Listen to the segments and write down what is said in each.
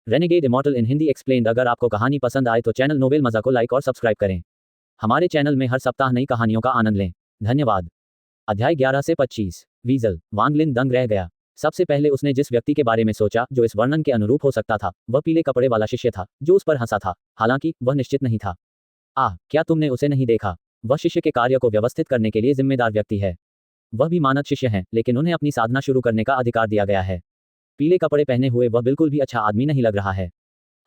Renegade immortal इन Hindi explained. अगर आपको कहानी पसंद आए तो चैनल नोवेल मज़ा को लाइक और सब्सक्राइब करें। हमारे चैनल में हर सप्ताह नई कहानियों का आनंद लें। धन्यवाद। अध्याय 11 से 25। वीजल। वांग लिन दंग रह गया। सबसे पहले उसने जिस व्यक्ति के बारे में सोचा जो इस वर्णन के अनुरूप हो सकता था वह पीले कपड़े वाला शिष्य था जो उस पर हंसा था, हालांकि वह निश्चित नहीं था। क्या तुमने उसे नहीं देखा? वह शिष्य के कार्य को व्यवस्थित करने के लिए जिम्मेदार व्यक्ति है। वह भी मानद शिष्य हैं, लेकिन उन्हें अपनी साधना शुरू करने का अधिकार दिया गया है। पीले कपड़े पहने हुए वह बिल्कुल भी अच्छा आदमी नहीं लग रहा है।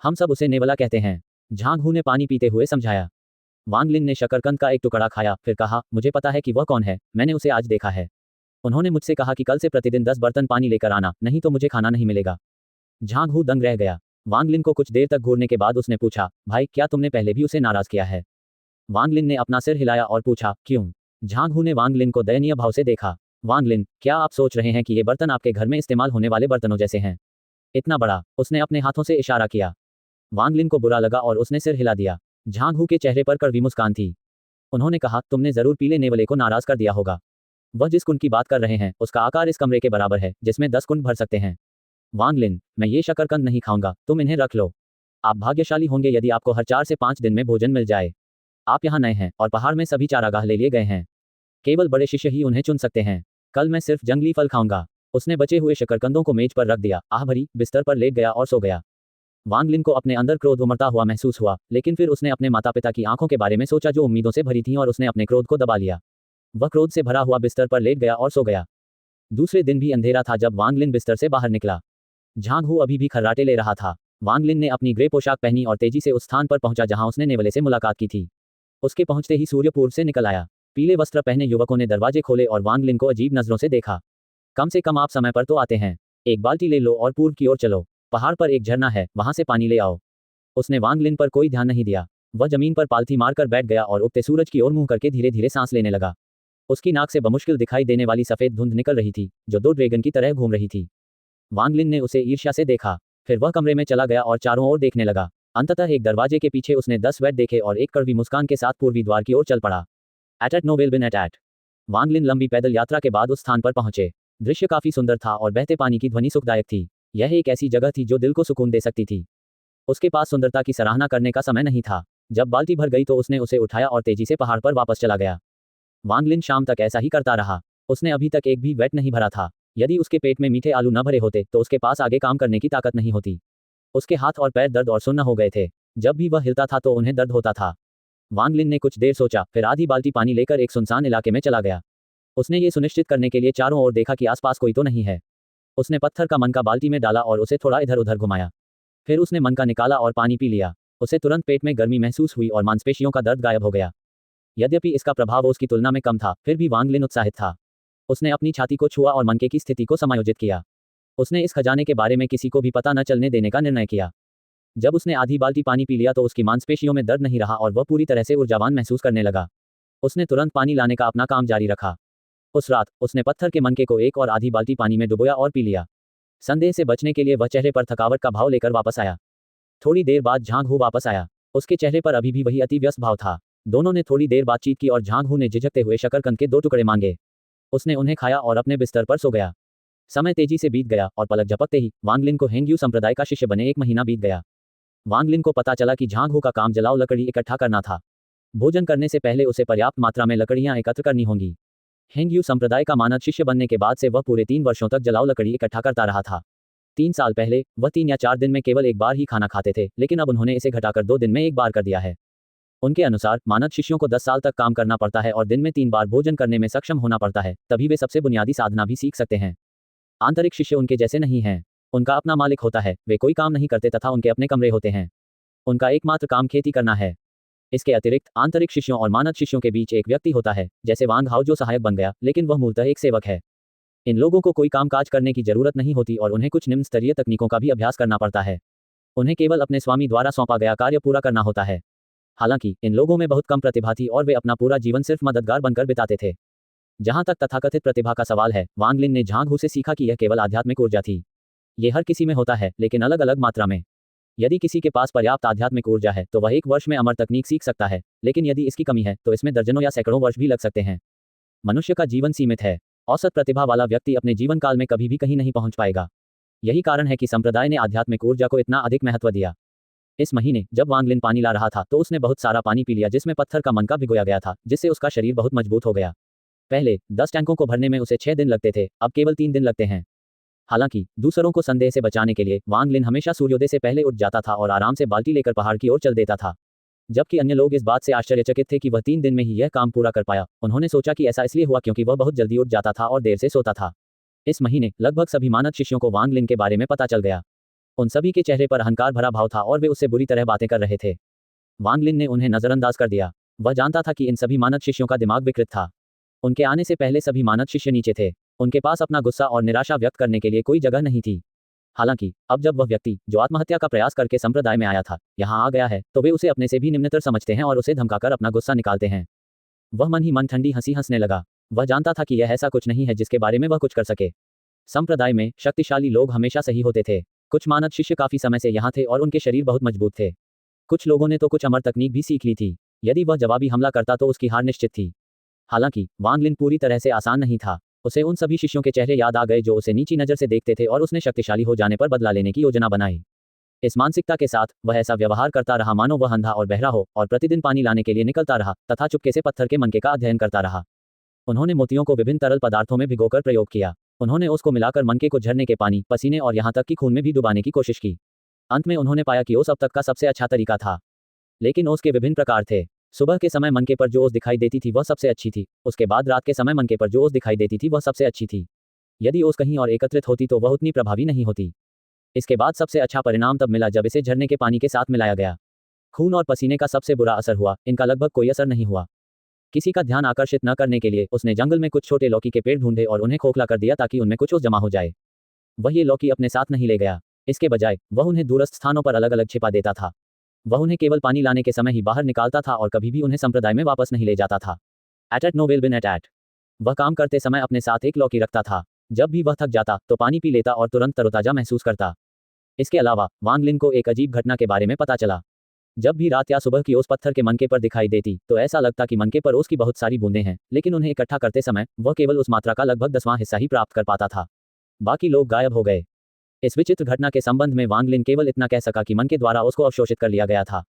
हम सब उसे नेवला कहते हैं, झांग हू ने पानी पीते हुए समझाया। वांग लिन ने शकरकंद का एक टुकड़ा खाया, फिर कहा, मुझे पता है कि वह कौन है, मैंने उसे आज देखा है। उन्होंने मुझसे कहा कि कल से प्रतिदिन 10 बर्तन पानी लेकर आना, नहीं तो मुझे खाना नहीं मिलेगा। झांग हू दंग रह गया। वांग लिन को कुछ देर तक घूरने के बाद उसने पूछा, भाई क्या तुमने पहले भी उसे नाराज किया है? वांग लिन ने अपना सिर हिलाया और पूछा, क्यों? झांग हू ने वांग लिन को दयनीय भाव से देखा। वांग लिन, क्या आप सोच रहे हैं कि ये बर्तन आपके घर में इस्तेमाल होने वाले बर्तनों जैसे हैं? इतना बड़ा? उसने अपने हाथों से इशारा किया। वांग लिन को बुरा लगा और उसने सिर हिला दिया। झांग हू के चेहरे पर कड़वी मुस्कान थी। उन्होंने कहा, तुमने जरूर पीले नेवले को नाराज कर दिया होगा। वह जिस कुंड की बात कर रहे हैं उसका आकार इस कमरे के बराबर है जिसमें 10 कुंड भर सकते हैं। वांग लिन, मैं ये शकरकंद नहीं खाऊंगा, तुम इन्हें रख लो। आप भाग्यशाली होंगे यदि आपको हर 4 से 5 दिन में भोजन मिल जाए। आप यहाँ नए हैं और पहाड़ में सभी चारागाह ले लिए गए हैं। केवल बड़े शिष्य ही उन्हें चुन सकते हैं। कल मैं सिर्फ जंगली फल खाऊंगा। उसने बचे हुए शकरकंदों को मेज पर रख दिया, आह भरी, बिस्तर पर लेट गया और सो गया। वांग लिन को अपने अंदर क्रोध उमड़ता हुआ महसूस हुआ, लेकिन फिर उसने अपने माता पिता की आंखों के बारे में सोचा जो उम्मीदों से भरी थीं और उसने अपने क्रोध को दबा लिया। वह क्रोध से भरा हुआ बिस्तर पर लेट गया और सो गया। दूसरे दिन भी अंधेरा था जब वांग लिन बिस्तर से बाहर निकला। झांग हू अभी भी खर्राटे ले रहा था। वांग लिन ने अपनी ग्रे पोशाक पहनी और तेजी से उस स्थान पर पहुंचा जहां उसने नेवले से मुलाकात की थी। उसके पहुंचते ही सूर्य पूर्व से निकल आया। पीले वस्त्र पहने युवकों ने दरवाजे खोले और वांग लिन को अजीब नजरों से देखा। कम से कम आप समय पर तो आते हैं। एक बाल्टी ले लो और पूर्व की ओर चलो। पहाड़ पर एक झरना है, वहां से पानी ले आओ। उसने वांग लिन पर कोई ध्यान नहीं दिया। वह जमीन पर पालथी मारकर बैठ गया और उगते सूरज की ओर मुंह करके धीरे धीरे सांस लेने लगा। उसकी नाक से बमुश्किल दिखाई देने वाली सफेद धुंध निकल रही थी जो 2 ड्रैगन की तरह घूम रही थी। वांग लिन ने उसे ईर्ष्या से देखा। फिर वह कमरे में चला गया और चारों ओर देखने लगा। अंततः एक दरवाजे के पीछे उसने 10 वेट देखे और एक कड़वी मुस्कान के साथ पूर्वी द्वार की ओर चल पड़ा। एट नो विल बिन एट। वांग लिन लंबी पैदल यात्रा के बाद उस स्थान पर पहुंचे। दृश्य काफी सुंदर था और बहते पानी की ध्वनि सुखदायक थी। यह एक ऐसी जगह थी जो दिल को सुकून दे सकती थी। उसके पास सुंदरता की सराहना करने का समय नहीं था। जब बाल्टी भर गई तो उसने उसे उठाया और तेजी से पहाड़ पर वापस चला गया। वांग लिन शाम तक ऐसा ही करता रहा। उसने अभी तक एक भी वेट नहीं भरा था। यदि उसके पेट में मीठे आलू न भरे होते तो उसके पास आगे काम करने की ताकत नहीं होती। उसके हाथ और पैर दर्द और सुन्न हो गए थे। जब भी वह हिलता था तो उन्हें दर्द होता था। वांग लिन ने कुछ देर सोचा, फिर आधी बाल्टी पानी लेकर एक सुनसान इलाके में चला गया। उसने ये सुनिश्चित करने के लिए चारों ओर देखा कि आसपास कोई तो नहीं है। उसने पत्थर का मनका बाल्टी में डाला और उसे थोड़ा इधर उधर घुमाया। फिर उसने मनका निकाला और पानी पी लिया। उसे तुरंत पेट में गर्मी महसूस हुई और मांसपेशियों का दर्द गायब हो गया। यद्यपि इसका प्रभाव उसकी तुलना में कम था, फिर भी वांग लिन उत्साहित था। उसने अपनी छाती को छुआ और मनके की स्थिति को समायोजित किया। उसने इस खजाने के बारे में किसी को भी पता न चलने देने का निर्णय किया। जब उसने आधी बाल्टी पानी पी लिया तो उसकी मांसपेशियों में दर्द नहीं रहा और वह पूरी तरह से ऊर्जावान महसूस करने लगा। उसने तुरंत पानी लाने का अपना काम जारी रखा। उस रात उसने पत्थर के मनके को एक और आधी बाल्टी पानी में डुबोया और पी लिया। संदेह से बचने के लिए वह चेहरे पर थकावट का भाव लेकर वापस आया। थोड़ी देर बाद झांग हू वापस आया। उसके चेहरे पर अभी भी वही अति व्यस्त भाव था। दोनों ने थोड़ी देर बातचीत की और झांग हू ने झिझकते हुए शकरकंद के 2 टुकड़े मांगे। उसने उन्हें खाया और अपने बिस्तर पर सो गया। समय तेजी से बीत गया और पलक झपकते ही वांग लिन को हेंग्यू संप्रदाय का शिष्य बने 1 महीना बीत गया। वांग लिन को पता चला कि झांग हू का काम जलाओ लकड़ी इकट्ठा करना था। भोजन करने से पहले उसे पर्याप्त मात्रा में लकड़ियां एकत्र करनी होंगी। हेंग्यू संप्रदाय का मानद शिष्य बनने के बाद से वह पूरे 3 वर्षों तक जलाओ लकड़ी इकट्ठा करता रहा था। 3 साल पहले वह 3 या 4 दिन में केवल एक बार ही खाना खाते थे, लेकिन अब उन्होंने इसे घटाकर 2 दिन में एक बार कर दिया है। उनके अनुसार मानद शिष्यों को 10 साल तक काम करना पड़ता है और दिन में 3 बार भोजन करने में सक्षम होना पड़ता है, तभी वे सबसे बुनियादी साधना भी सीख सकते हैं। आंतरिक शिष्य उनके जैसे नहीं हैं। उनका अपना मालिक होता है, वे कोई काम नहीं करते तथा उनके अपने कमरे होते हैं। उनका एकमात्र काम खेती करना है। इसके अतिरिक्त आंतरिक शिष्यों और मानद शिष्यों के बीच एक व्यक्ति होता है, जैसे वांग हाओ जो सहायक बन गया, लेकिन वह मूलतः एक सेवक है। इन लोगों को कोई कामकाज करने की जरूरत नहीं होती और उन्हें कुछ निम्न स्तरीय तकनीकों का भी अभ्यास करना पड़ता है। उन्हें केवल अपने स्वामी द्वारा सौंपा गया कार्य पूरा करना होता है। हालांकि इन लोगों में बहुत कम प्रतिभा थी और वे अपना पूरा जीवन सिर्फ मददगार बनकर बिताते थे। जहां तक तथाकथित प्रतिभा का सवाल है, वांग लिन ने झांग हू से सीखा कि यह केवल आध्यात्मिक ऊर्जा थी। ये हर किसी में होता है, लेकिन अलग अलग मात्रा में। यदि किसी के पास पर्याप्त आध्यात्मिक ऊर्जा है तो वह 1 वर्ष में अमर तकनीक सीख सकता है, लेकिन यदि इसकी कमी है तो इसमें दर्जनों या सैकड़ों वर्ष भी लग सकते हैं। मनुष्य का जीवन सीमित है। औसत प्रतिभा वाला व्यक्ति अपने जीवन काल में कभी भी कहीं नहीं पहुंच पाएगा। यही कारण है कि संप्रदाय ने आध्यात्मिक ऊर्जा को इतना अधिक महत्व दिया। इस महीने जब वांग लिन पानी ला रहा था तो उसने बहुत सारा पानी पी लिया जिसमें पत्थर का मनका भिगोया गया था, जिससे उसका शरीर बहुत मजबूत हो गया। पहले 10 टैंकों को भरने में उसे 6 दिन लगते थे, अब केवल 3 दिन लगते हैं। हालांकि दूसरों को संदेह से बचाने के लिए वांग लिन हमेशा सूर्योदय से पहले उठ जाता था और आराम से बाल्टी लेकर पहाड़ की ओर चल देता था। जबकि अन्य लोग इस बात से आश्चर्यचकित थे कि वह 3 दिन में ही यह काम पूरा कर पाया। उन्होंने सोचा कि ऐसा इसलिए हुआ क्योंकि वह बहुत जल्दी उठ जाता था और देर से सोता था। इस महीने लगभग सभी मानद शिष्यों को वांग लिन के बारे में पता चल गया। उन सभी के चेहरे पर अहंकार भरा भाव था और वे उससे बुरी तरह बातें कर रहे थे। वांग लिन ने उन्हें नजरअंदाज कर दिया। वह जानता था कि इन सभी मानद शिष्यों का दिमाग विकृत था। उनके आने से पहले सभी मानद शिष्य नीचे थे। उनके पास अपना गुस्सा और निराशा व्यक्त करने के लिए कोई जगह नहीं थी। हालांकि अब जब वह व्यक्ति जो आत्महत्या का प्रयास करके संप्रदाय में आया था यहाँ आ गया है तो वे उसे अपने से भी निम्नतर समझते हैं और उसे धमकाकर अपना गुस्सा निकालते हैं। वह मन ही मन ठंडी हंसी हंसने लगा। वह जानता था कि यह ऐसा कुछ नहीं है जिसके बारे में वह कुछ कर सके। संप्रदाय में शक्तिशाली लोग हमेशा सही होते थे। कुछ मानद शिष्य काफी समय से यहाँ थे और उनके शरीर बहुत मजबूत थे। कुछ लोगों ने तो कुछ अमर तकनीक भी सीख ली थी। यदि वह जवाबी हमला करता तो उसकी हार निश्चित थी। हालांकि वांग लिन पूरी तरह से आसान नहीं था। उसे उन सभी शिष्यों के चेहरे याद आ गए जो उसे नीची नजर से देखते थे और उसने शक्तिशाली हो जाने पर बदला लेने की योजना बनाई। इस मानसिकता के साथ वह ऐसा व्यवहार करता रहा मानो वह अंधा और बहरा हो और प्रतिदिन पानी लाने के लिए निकलता रहा तथा चुपके से पत्थर के मनके का अध्ययन करता रहा। उन्होंने मोतियों को विभिन्न तरल पदार्थों में भिगोकर प्रयोग किया। उन्होंने उसको मिलाकर मनके को झरने के पानी, पसीने और यहाँ तक कि खून में भी डुबाने की कोशिश की। अंत में उन्होंने पाया कि ओस अब तक का सबसे अच्छा तरीका था। लेकिन ओस के विभिन्न प्रकार थे। सुबह के समय मनके पर जो ओस दिखाई देती थी वह सबसे अच्छी थी। उसके बाद रात के समय मनके पर जो ओस दिखाई देती थी वह सबसे अच्छी थी। यदि ओस कहीं और एकत्रित होती तो वह उतनी प्रभावी नहीं होती। इसके बाद सबसे अच्छा परिणाम तब मिला जब इसे झरने के पानी के साथ मिलाया गया। खून और पसीने का सबसे बुरा असर हुआ, इनका लगभग कोई असर नहीं हुआ। किसी का ध्यान आकर्षित न करने के लिए उसने जंगल में कुछ छोटे लौकी के पेड़ ढूंढे और उन्हें खोखला कर दिया ताकि उनमें कुछ ओस जमा हो जाए। वह ये लौकी अपने साथ नहीं ले गया। इसके बजाय वह उन्हें दूरस्थ स्थानों पर अलग अलग छिपा देता था। वह उन्हें केवल पानी लाने के समय ही बाहर निकालता था और कभी भी उन्हें संप्रदाय में वापस नहीं ले जाता था। एट नो विल बिन एट। वह काम करते समय अपने साथ एक लौकी रखता था। जब भी वह थक जाता तो पानी पी लेता और तुरंत तरोताजा महसूस करता। इसके अलावा वांग लिन को एक अजीब घटना के बारे में पता चला। जब भी रात या सुबह की ओस पत्थर के मनके पर दिखाई देती तो ऐसा लगता कि मनके पर ओस की बहुत सारी बूंदें हैं, लेकिन उन्हें इकट्ठा करते समय वह केवल उस मात्रा का लगभग 10वां हिस्सा ही प्राप्त कर पाता था। बाकी लोग गायब हो गए। इस विचित्र घटना के संबंध में वांग लिन केवल इतना कह सका कि मन के द्वारा उसको अवशोषित कर लिया गया था।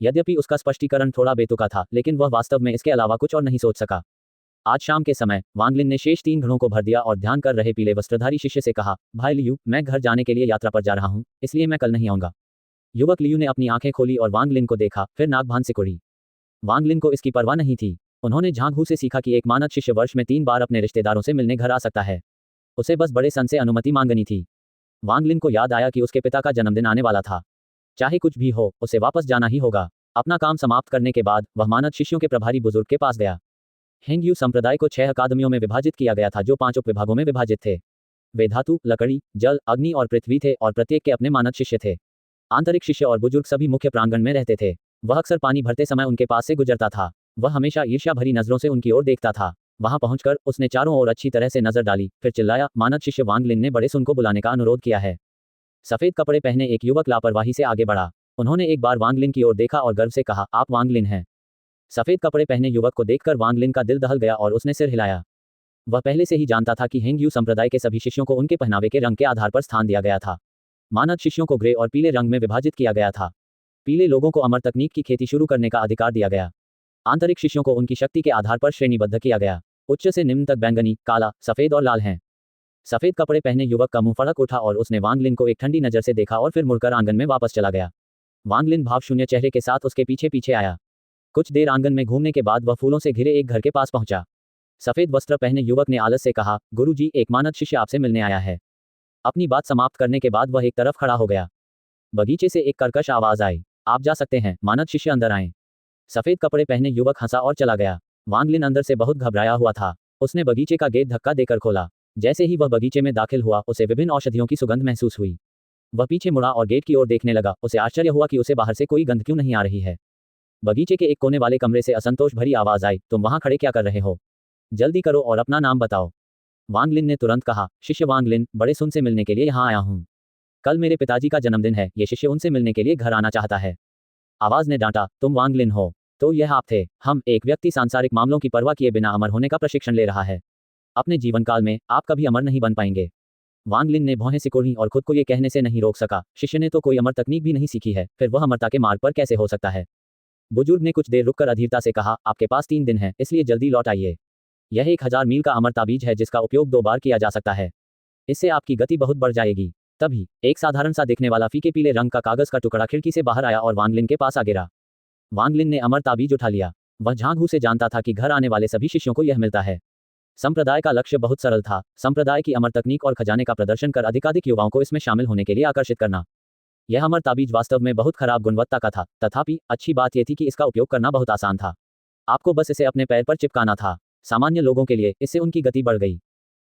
यद्यपि उसका स्पष्टीकरण थोड़ा बेतुका था, लेकिन वह वास्तव में इसके अलावा कुछ और नहीं सोच सका। आज शाम के समय वांग लिन ने शेष 3 घड़ों को भर दिया और ध्यान कर रहे पीले वस्त्रधारी शिष्य से कहा, भाई लियू, मैं घर जाने के लिए यात्रा पर जा रहा हूँ, इसलिए मैं कल नहीं आऊंगा। युवक लियू ने अपनी आंखें खोली और वांग लिन को देखा, फिर नाक भान सिकुड़ी। वांग लिन को इसकी परवाह नहीं थी। उन्होंने झांग हू से सीखा कि एक मानद शिष्य वर्ष में 3 बार अपने रिश्तेदारों से मिलने घर आ सकता है। उसे बस बड़े सन से अनुमति मांगनी थी। वांग लिन को याद आया कि उसके पिता का जन्मदिन आने वाला था। चाहे कुछ भी हो, उसे वापस जाना ही होगा। अपना काम समाप्त करने के बाद वह मानद शिष्यों के प्रभारी बुजुर्ग के पास गया। हेंग्यू संप्रदाय को 6 अकादमियों में विभाजित किया गया था जो 5 उपविभागों में विभाजित थे। वे धातु, लकड़ी, जल, अग्नि और पृथ्वी थे और प्रत्येक के अपने मानद शिष्य थे। आंतरिक शिष्य और बुजुर्ग सभी मुख्य प्रांगण में रहते थे। वह अक्सर पानी भरते समय उनके पास से गुजरता था। वह हमेशा ईर्ष्या भरी नजरों से उनकी ओर देखता था। वहां पहुंचकर उसने चारों ओर अच्छी तरह से नजर डाली, फिर चिल्लाया, मानद शिष्य वांग लिन ने बड़े सुन को बुलाने का अनुरोध किया है। सफेद कपड़े पहने एक युवक लापरवाही से आगे बढ़ा। उन्होंने एक बार वांग लिन की ओर देखा और गर्व से कहा, आप वांग लिन हैं। सफेद कपड़े पहने युवक को देखकर वांग लिन का दिल दहल गया और उसने सिर हिलाया। वह पहले से ही जानता था कि हेंग्यू संप्रदाय के सभी शिष्यों को उनके पहनावे के रंग के आधार पर स्थान दिया गया था। मानद शिष्यों को ग्रे और पीले रंग में विभाजित किया गया था। पीले लोगों को अमर तकनीक की खेती शुरू करने का अधिकार दिया गया। आंतरिक शिष्यों को उनकी शक्ति के आधार पर श्रेणीबद्ध किया गया। उच्च से निम्न तक बैंगनी, काला, सफेद और लाल हैं। सफेद कपड़े पहने युवक का मुंह फड़क उठा और उसने वांग लिन को एक ठंडी नजर से देखा और फिर मुड़कर आंगन में वापस चला गया। वांग लिन भावशून्य चेहरे के साथ उसके पीछे पीछे आया। कुछ देर आंगन में घूमने के बाद वह फूलों से घिरे एक घर के पास पहुंचा। सफेद वस्त्र पहने युवक ने आलस से कहा, गुरुजी, एक मानद शिष्य आपसे मिलने आया है। अपनी बात समाप्त करने के बाद वह एक तरफ खड़ा हो गया। बगीचे से एक कर्कश आवाज आई, आप जा सकते हैं, मानद शिष्य अंदर आए। सफेद कपड़े पहने युवक हंसा और चला गया। वांग लिन अंदर से बहुत घबराया हुआ था। उसने बगीचे का गेट धक्का देकर खोला। जैसे ही वह बगीचे में दाखिल हुआ उसे विभिन्न औषधियों की सुगंध महसूस हुई। वह पीछे मुड़ा और गेट की ओर देखने लगा। उसे आश्चर्य हुआ कि उसे बाहर से कोई गंध क्यों नहीं आ रही है। बगीचे के एक कोने वाले कमरे से असंतोष भरी आवाज आई, तुम वहां खड़े क्या कर रहे हो? जल्दी करो और अपना नाम बताओ। वांग लिन ने तुरंत कहा, शिष्य वांग लिन, बड़े सुन से मिलने के लिए यहाँ आया हूँ। कल मेरे पिताजी का जन्मदिन है, ये शिष्य उनसे मिलने के लिए घर आना चाहता है। आवाज ने डांटा, तुम वांग लिन हो? तो यह आप थे। एक व्यक्ति सांसारिक मामलों की परवाह किए बिना अमर होने का प्रशिक्षण ले रहा है। अपने जीवन काल में आप कभी अमर नहीं बन पाएंगे। वांग लिन ने भौहें सिकोड़ी और खुद को ये कहने से नहीं रोक सका, शिष्य ने तो कोई अमर तकनीक भी नहीं सीखी है, फिर वह अमरता के मार्ग पर कैसे हो सकता है। बुजुर्ग ने कुछ देर रुककर अधीरता से कहा, आपके पास 3 दिन है, इसलिए जल्दी लौट आइए। यह 1000 मील का अमर ताबीज है जिसका उपयोग 2 बार किया जा सकता है। इससे आपकी गति बहुत बढ़ जाएगी। तभी एक साधारण सा दिखने वाला फीके पीले रंग का कागज का टुकड़ा खिड़की से बाहर आया और वांग लिन के पास आ गिरा। वांग लिन ने अमर ताबीज उठा लिया। वह झांगहू से जानता था कि घर आने वाले सभी शिष्यों को यह मिलता है। संप्रदाय का लक्ष्य बहुत सरल था, संप्रदाय की अमर तकनीक और खजाने का प्रदर्शन कर अधिकाधिक युवाओं को इसमें शामिल होने के लिए आकर्षित करना। यह अमर ताबीज वास्तव में बहुत खराब गुणवत्ता का था, तथापि अच्छी बात यह थी कि इसका उपयोग करना बहुत आसान था। आपको बस इसे अपने पैर पर चिपकाना था। सामान्य लोगों के लिए इससे उनकी गति बढ़ गई।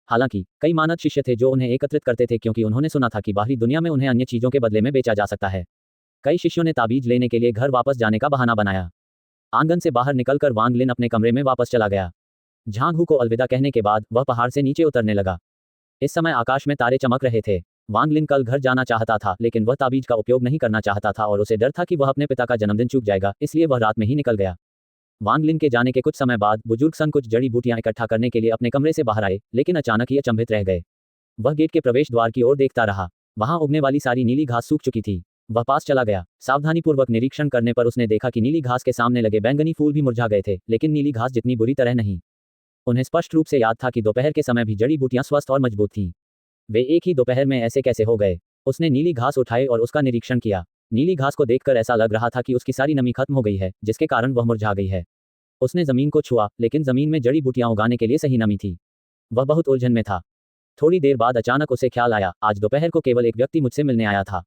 हालांकि कई मानद शिष्य थे जो उन्हें एकत्रित करते थे क्योंकि उन्होंने सुना था कि बाहरी दुनिया में उन्हें अन्य चीजों के बदले में बेचा जा सकता है। कई शिष्यों ने ताबीज लेने के लिए घर वापस जाने का बहाना बनाया। आंगन से बाहर निकलकर वांग लिन अपने कमरे में वापस चला गया। झांगहू को अलविदा कहने के बाद वह पहाड़ से नीचे उतरने लगा। इस समय आकाश में तारे चमक रहे थे। वांग लिन कल घर जाना चाहता था, लेकिन वह ताबीज का उपयोग नहीं करना चाहता था और उसे डर था कि वह अपने पिता का जन्मदिन चूक जाएगा, इसलिए वह रात में ही निकल गया। वांग लिन के जाने के कुछ समय बाद बुजुर्ग सन कुछ जड़ी बूटियां इकट्ठा करने के लिए अपने कमरे से बाहर आए, लेकिन अचानक ही अचंभित रह गए। वह गेट के प्रवेश द्वार की ओर देखता रहा। वहां उगने वाली सारी नीली घास सूख चुकी थी। वह पास चला गया। सावधानीपूर्वक निरीक्षण करने पर उसने देखा कि नीली घास के सामने लगे बैंगनी फूल भी मुरझा गए थे, लेकिन नीली घास जितनी बुरी तरह नहीं। उन्हें स्पष्ट रूप से याद था कि दोपहर के समय भी जड़ी बूटियां स्वस्थ और मजबूत थीं। वे एक ही दोपहर में ऐसे कैसे हो गए। उसने नीली घास उठाई और उसका निरीक्षण किया। नीली घास को देखकर ऐसा लग रहा था कि उसकी सारी नमी खत्म हो गई है, जिसके कारण वह मुरझा गई है। उसने जमीन को छुआ, लेकिन जमीन में जड़ी बूटियां उगाने के लिए सही नमी थी। वह बहुत उलझन में था। थोड़ी देर बाद अचानक उसे ख्याल आया, आज दोपहर को केवल एक व्यक्ति मुझसे मिलने आया था।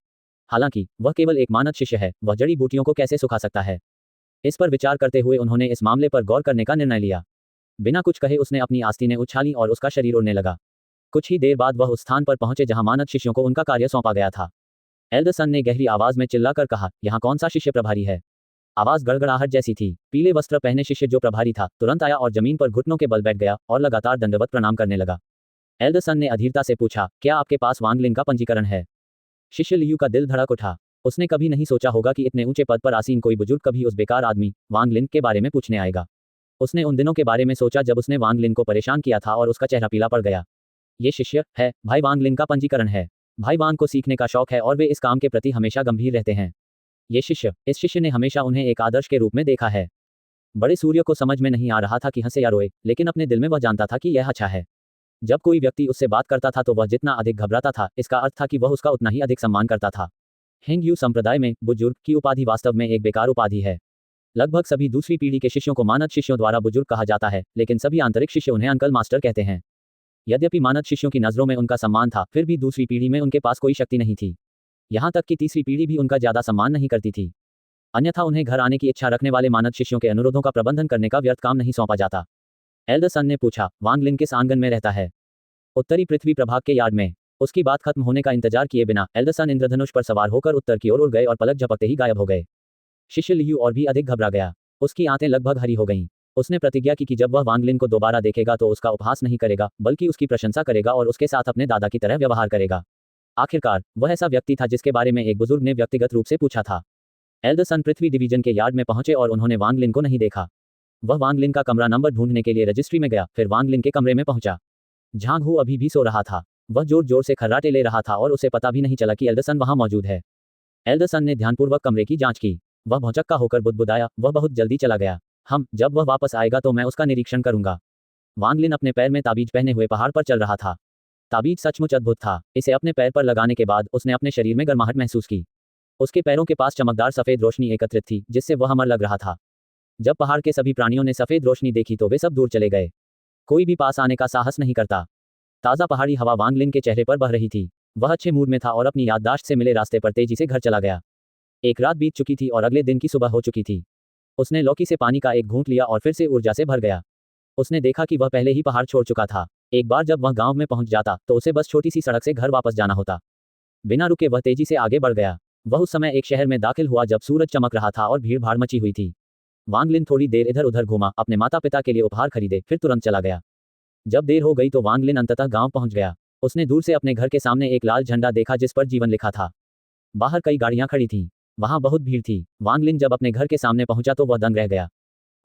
हालांकि वह केवल एक मानद शिष्य है, वह जड़ी बूटियों को कैसे सुखा सकता है। इस पर विचार करते हुए उन्होंने इस मामले पर गौर करने का निर्णय लिया। बिना कुछ कहे उसने अपनी आस्तीनें उछाली और उसका शरीर उड़ने लगा। कुछ ही देर बाद वह उस स्थान पर पहुंचे जहां मानद शिष्यों को उनका कार्य सौंपा गया था। एल्डरसन ने गहरी आवाज में चिल्लाकर कहा, यहाँ कौन सा शिष्य प्रभारी है। आवाज गड़गड़ाहट जैसी थी। पीले वस्त्र पहने शिष्य जो प्रभारी था तुरंत आया और जमीन पर घुटनों के बल बैठ गया और लगातार दंडवत प्रणाम करने लगा। एल्डरसन ने अधीरता से पूछा, क्या आपके पास वांग लिन का पंजीकरण है। शिष्य लियू का दिल धड़क उठा। उसने कभी नहीं सोचा होगा कि इतने ऊंचे पद पर आसीन कोई बुजुर्ग कभी उस बेकार आदमी वांग लिन के बारे में पूछने आएगा। उसने उन दिनों के बारे में सोचा जब उसने वांग लिन को परेशान किया था और उसका चेहरा पीला पड़ गया। ये शिष्य है, भाई वांग लिन का पंजीकरण है। भाई वांग को सीखने का शौक है और वे इस काम के प्रति हमेशा गंभीर रहते हैं। इस शिष्य ने हमेशा उन्हें एक आदर्श के रूप में देखा है। बड़े सूर्य को समझ में नहीं आ रहा था कि हंसे या रोए, लेकिन अपने दिल में वह जानता था कि यह अच्छा है। जब कोई व्यक्ति उससे बात करता था तो वह जितना अधिक घबराता था, इसका अर्थ था कि वह उसका उतना ही अधिक सम्मान करता था। हेंगयू संप्रदाय में बुजुर्ग की उपाधि वास्तव में एक बेकार उपाधि है। लगभग सभी दूसरी पीढ़ी के शिष्यों को मानद शिष्यों द्वारा बुजुर्ग कहा जाता है, लेकिन सभी आंतरिक शिष्य उन्हें अंकल मास्टर कहते हैं। यद्यपि मानद शिष्यों की नजरों में उनका सम्मान था, फिर भी दूसरी पीढ़ी में उनके पास कोई शक्ति नहीं थी। यहाँ तक कि तीसरी पीढ़ी भी उनका ज्यादा सम्मान नहीं करती थी। अन्यथा उन्हें घर आने की इच्छा रखने वाले मानद शिष्यों के अनुरोधों का प्रबंधन करने का व्यर्थ काम नहीं सौंपा जाता। एल्डरसन ने पूछा, वांग लिन किस आंगन में रहता है। उत्तरी पृथ्वी प्रभाग के यार्ड में। उसकी बात खत्म होने का इंतजार किए बिना एल्डरसन इंद्रधनुष पर सवार होकर उत्तर की ओर उड़ गए और पलक झपकते ही गायब हो गए। शिष्य लियू और भी अधिक घबरा गया। उसकी आंखें लगभग हरी हो गईं। उसने प्रतिज्ञा की कि जब वह वांग लिन को दोबारा देखेगा तो उसका उपहास नहीं करेगा, बल्कि उसकी प्रशंसा करेगा और उसके साथ अपने दादा की तरह व्यवहार करेगा। आखिरकार वह ऐसा व्यक्ति था जिसके बारे में एक बुजुर्ग ने व्यक्तिगत रूप से पूछा था। एल्डरसन पृथ्वी डिवीजन के यार्ड में पहुंचे और उन्होंने वांग लिन को नहीं देखा। वह वांग लिन का कमरा नंबर ढूंढने के लिए रजिस्ट्री में गया, फिर वांग लिन के कमरे में पहुंचा। झांगहू अभी भी सो रहा था। वह जोर जोर से खर्राटे ले रहा था और उसे पता भी नहीं चला कि एल्डरसन वहां मौजूद है। एल्डरसन ने ध्यानपूर्वक कमरे की जांच की। वह भौचक्का होकर बुदबुदाया, वह बहुत जल्दी चला गया। जब वह वापस आएगा तो मैं उसका निरीक्षण करूंगा। वांग लिन अपने पैर में ताबीज पहने हुए पहाड़ पर चल रहा था। ताबीज सचमुच अद्भुत था। इसे अपने पैर पर लगाने के बाद उसने अपने शरीर में गर्माहट महसूस की। उसके पैरों के पास चमकदार सफेद रोशनी एकत्रित थी, जिससे वह अमर लग रहा था। जब पहाड़ के सभी प्राणियों ने सफेद रोशनी देखी तो वे सब दूर चले गए। कोई भी पास आने का साहस नहीं करता। ताज़ा पहाड़ी हवा वांग लिन के चेहरे पर बह रही थी। वह अच्छे मूड में था और अपनी याददाश्त से मिले रास्ते पर तेजी से घर चला गया। एक रात बीत चुकी थी और अगले दिन की सुबह हो चुकी थी। उसने लौकी से पानी का एक घूंट लिया और फिर से ऊर्जा से भर गया। उसने देखा कि वह पहले ही पहाड़ छोड़ चुका था। एक बार जब वह गांव में पहुंच जाता तो उसे बस छोटी सी सड़क से घर वापस जाना होता। बिना रुके वह तेजी से आगे बढ़ गया। वह उस समय एक शहर में दाखिल हुआ जब सूरज चमक रहा था और भीड़ भाड़ मची हुई थी। वांग लिन थोड़ी देर इधर उधर घूमा, अपने माता पिता के लिए उपहार खरीदे, फिर तुरंत चला गया। जब देर हो गई तो वांग लिन अंततः गांव पहुंच गया। उसने दूर से अपने घर के सामने एक लाल झंडा देखा जिस पर जीवन लिखा था। बाहर कई गाड़ियां खड़ी थीं। वहां बहुत भीड़ थी। वांग लिन जब अपने घर के सामने पहुंचा तो वह दंग रह गया।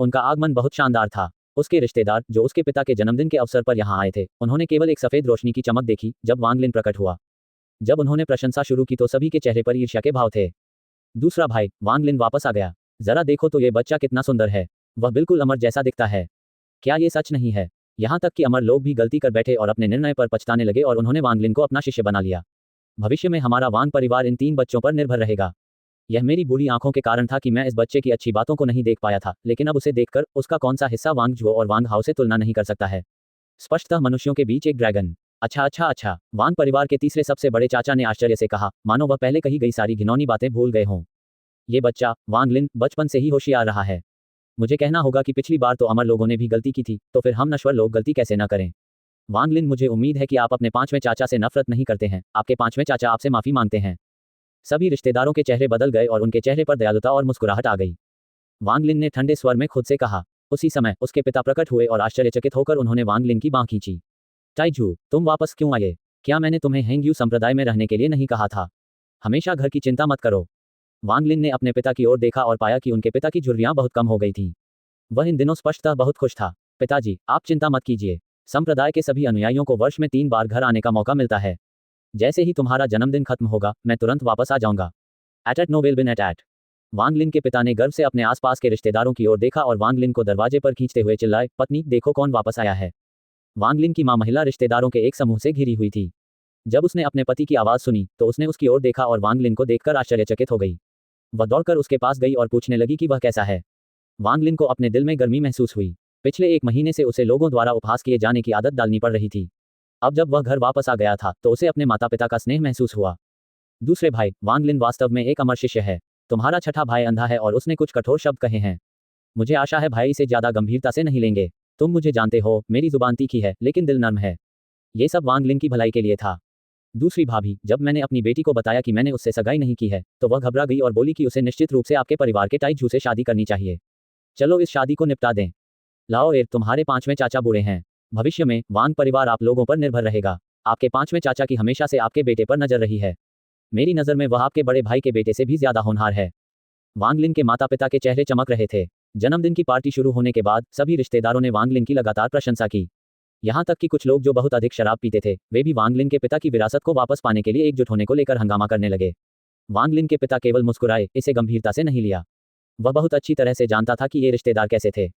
उनका आगमन बहुत शानदार था। उसके रिश्तेदार जो उसके पिता के जन्मदिन के अवसर पर यहाँ आए थे, उन्होंने केवल एक सफेद रोशनी की चमक देखी जब वांग लिन प्रकट हुआ। जब उन्होंने प्रशंसा शुरू की तो सभी के चेहरे पर ईर्ष्या के भाव थे। दूसरा भाई वांग लिन वापस आ गया। जरा देखो तो ये बच्चा कितना सुंदर है। वह बिल्कुल अमर जैसा दिखता है। क्या ये सच नहीं है? यहाँ तक कि अमर लोग भी गलती कर बैठे और अपने निर्णय पर पछताने लगे और उन्होंने वांग लिन को अपना शिष्य बना लिया। भविष्य में हमारा वांग परिवार इन 3 बच्चों पर निर्भर रहेगा। यह मेरी बुरी आंखों के कारण था कि मैं इस बच्चे की अच्छी बातों को नहीं देख पाया था, लेकिन अब उसे देखकर उसका कौन सा हिस्सा वांग जुओ और वांग हाओ से तुलना नहीं कर सकता है। स्पष्टतः मनुष्यों के बीच एक ड्रैगन। अच्छा, वांग परिवार के तीसरे सबसे बड़े चाचा ने आश्चर्य से कहा, मानो वह पहले कही गई सारी घिनौनी बातें भूल गए हों। ये बच्चा वांग लिन बचपन से ही होशियार रहा है। मुझे कहना होगा कि पिछली बार तो अमर लोगों ने भी गलती की थी, तो फिर हम नश्वर लोग गलती कैसे न करें। वांग लिन, मुझे उम्मीद है कि आप अपने 5वें चाचा से नफरत नहीं करते हैं। आपके 5वें चाचा आपसे माफी मांगते हैं। सभी रिश्तेदारों के चेहरे बदल गए और उनके चेहरे पर दयालुता और मुस्कुराहट आ गई। वांग लिन ने ठंडे स्वर में खुद से कहा। उसी समय उसके पिता प्रकट हुए और आश्चर्यचकित होकर उन्होंने वांग लिन की बांह खींची। टाइजू, तुम वापस क्यों आए? क्या मैंने तुम्हें हेंग्यू संप्रदाय में रहने के लिए नहीं कहा था? हमेशा घर की चिंता मत करो। वांग लिन ने अपने पिता की ओर देखा और पाया कि उनके पिता की झुर्रियां बहुत कम हो गई थीं। वह इन दिनों स्पष्टतः बहुत खुश था। पिताजी, आप चिंता मत कीजिए। संप्रदाय के सभी अनुयायियों को वर्ष में 3 बार घर आने का मौका मिलता है। जैसे ही तुम्हारा जन्मदिन खत्म होगा, मैं तुरंत वापस आ जाऊंगा। एट नो विल बिन एट। वांग लिन के पिता ने गर्व से अपने आसपास के रिश्तेदारों की ओर देखा और वांग लिन को दरवाजे पर खींचते हुए चिल्लाए, पत्नी, देखो कौन वापस आया है। वांग लिन की मां महिला रिश्तेदारों के एक समूह से घिरी हुई थी। जब उसने अपने पति की आवाज सुनी तो उसने उसकी ओर देखा और वांग लिन को देखकर आश्चर्यचकित हो गई। वह दौड़कर उसके पास गई और पूछने लगी कि वह कैसा है। वांग लिन को अपने दिल में गर्मी महसूस हुई। पिछले 1 महीने से उसे लोगों द्वारा उपहास किए जाने की आदत डालनी पड़ रही थी। अब जब वह घर वापस आ गया था तो उसे अपने माता पिता का स्नेह महसूस हुआ। दूसरे भाई वांग लिन वास्तव में एक अमर शिष्य है। तुम्हारा छठा भाई अंधा है और उसने कुछ कठोर शब्द कहे हैं। मुझे आशा है भाई इसे ज्यादा गंभीरता से नहीं लेंगे। तुम मुझे जानते हो, मेरी जुबान तीखी है लेकिन दिल नर्म है। ये सब वांग लिन की भलाई के लिए था। दूसरी भाभी, जब मैंने अपनी बेटी को बताया कि मैंने उससे सगाई नहीं की है तो वह घबरा गई और बोली कि उसे निश्चित रूप से आपके परिवार के टाइजू से शादी करनी चाहिए। चलो इस शादी को निपटा दें। लाओ एर, तुम्हारे 5वें चाचा बूढ़े हैं। भविष्य में वांग परिवार आप लोगों पर निर्भर रहेगा। आपके 5वें चाचा की हमेशा से आपके बेटे पर नजर रही है। मेरी नज़र में वह आपके बड़े भाई के बेटे से भी ज्यादा होनहार है। वांग लिन के माता पिता के चेहरे चमक रहे थे। जन्मदिन की पार्टी शुरू होने के बाद सभी रिश्तेदारों ने वांग लिन की लगातार प्रशंसा की। यहाँ तक कि कुछ लोग जो बहुत अधिक शराब पीते थे, वे भी वांग लिन के पिता की विरासत को वापस पाने के लिए एकजुट होने को लेकर हंगामा करने लगे। वांग लिन के पिता केवल मुस्कुराए, इसे गंभीरता से नहीं लिया। वह बहुत अच्छी तरह से जानता था कि ये रिश्तेदार कैसे थे।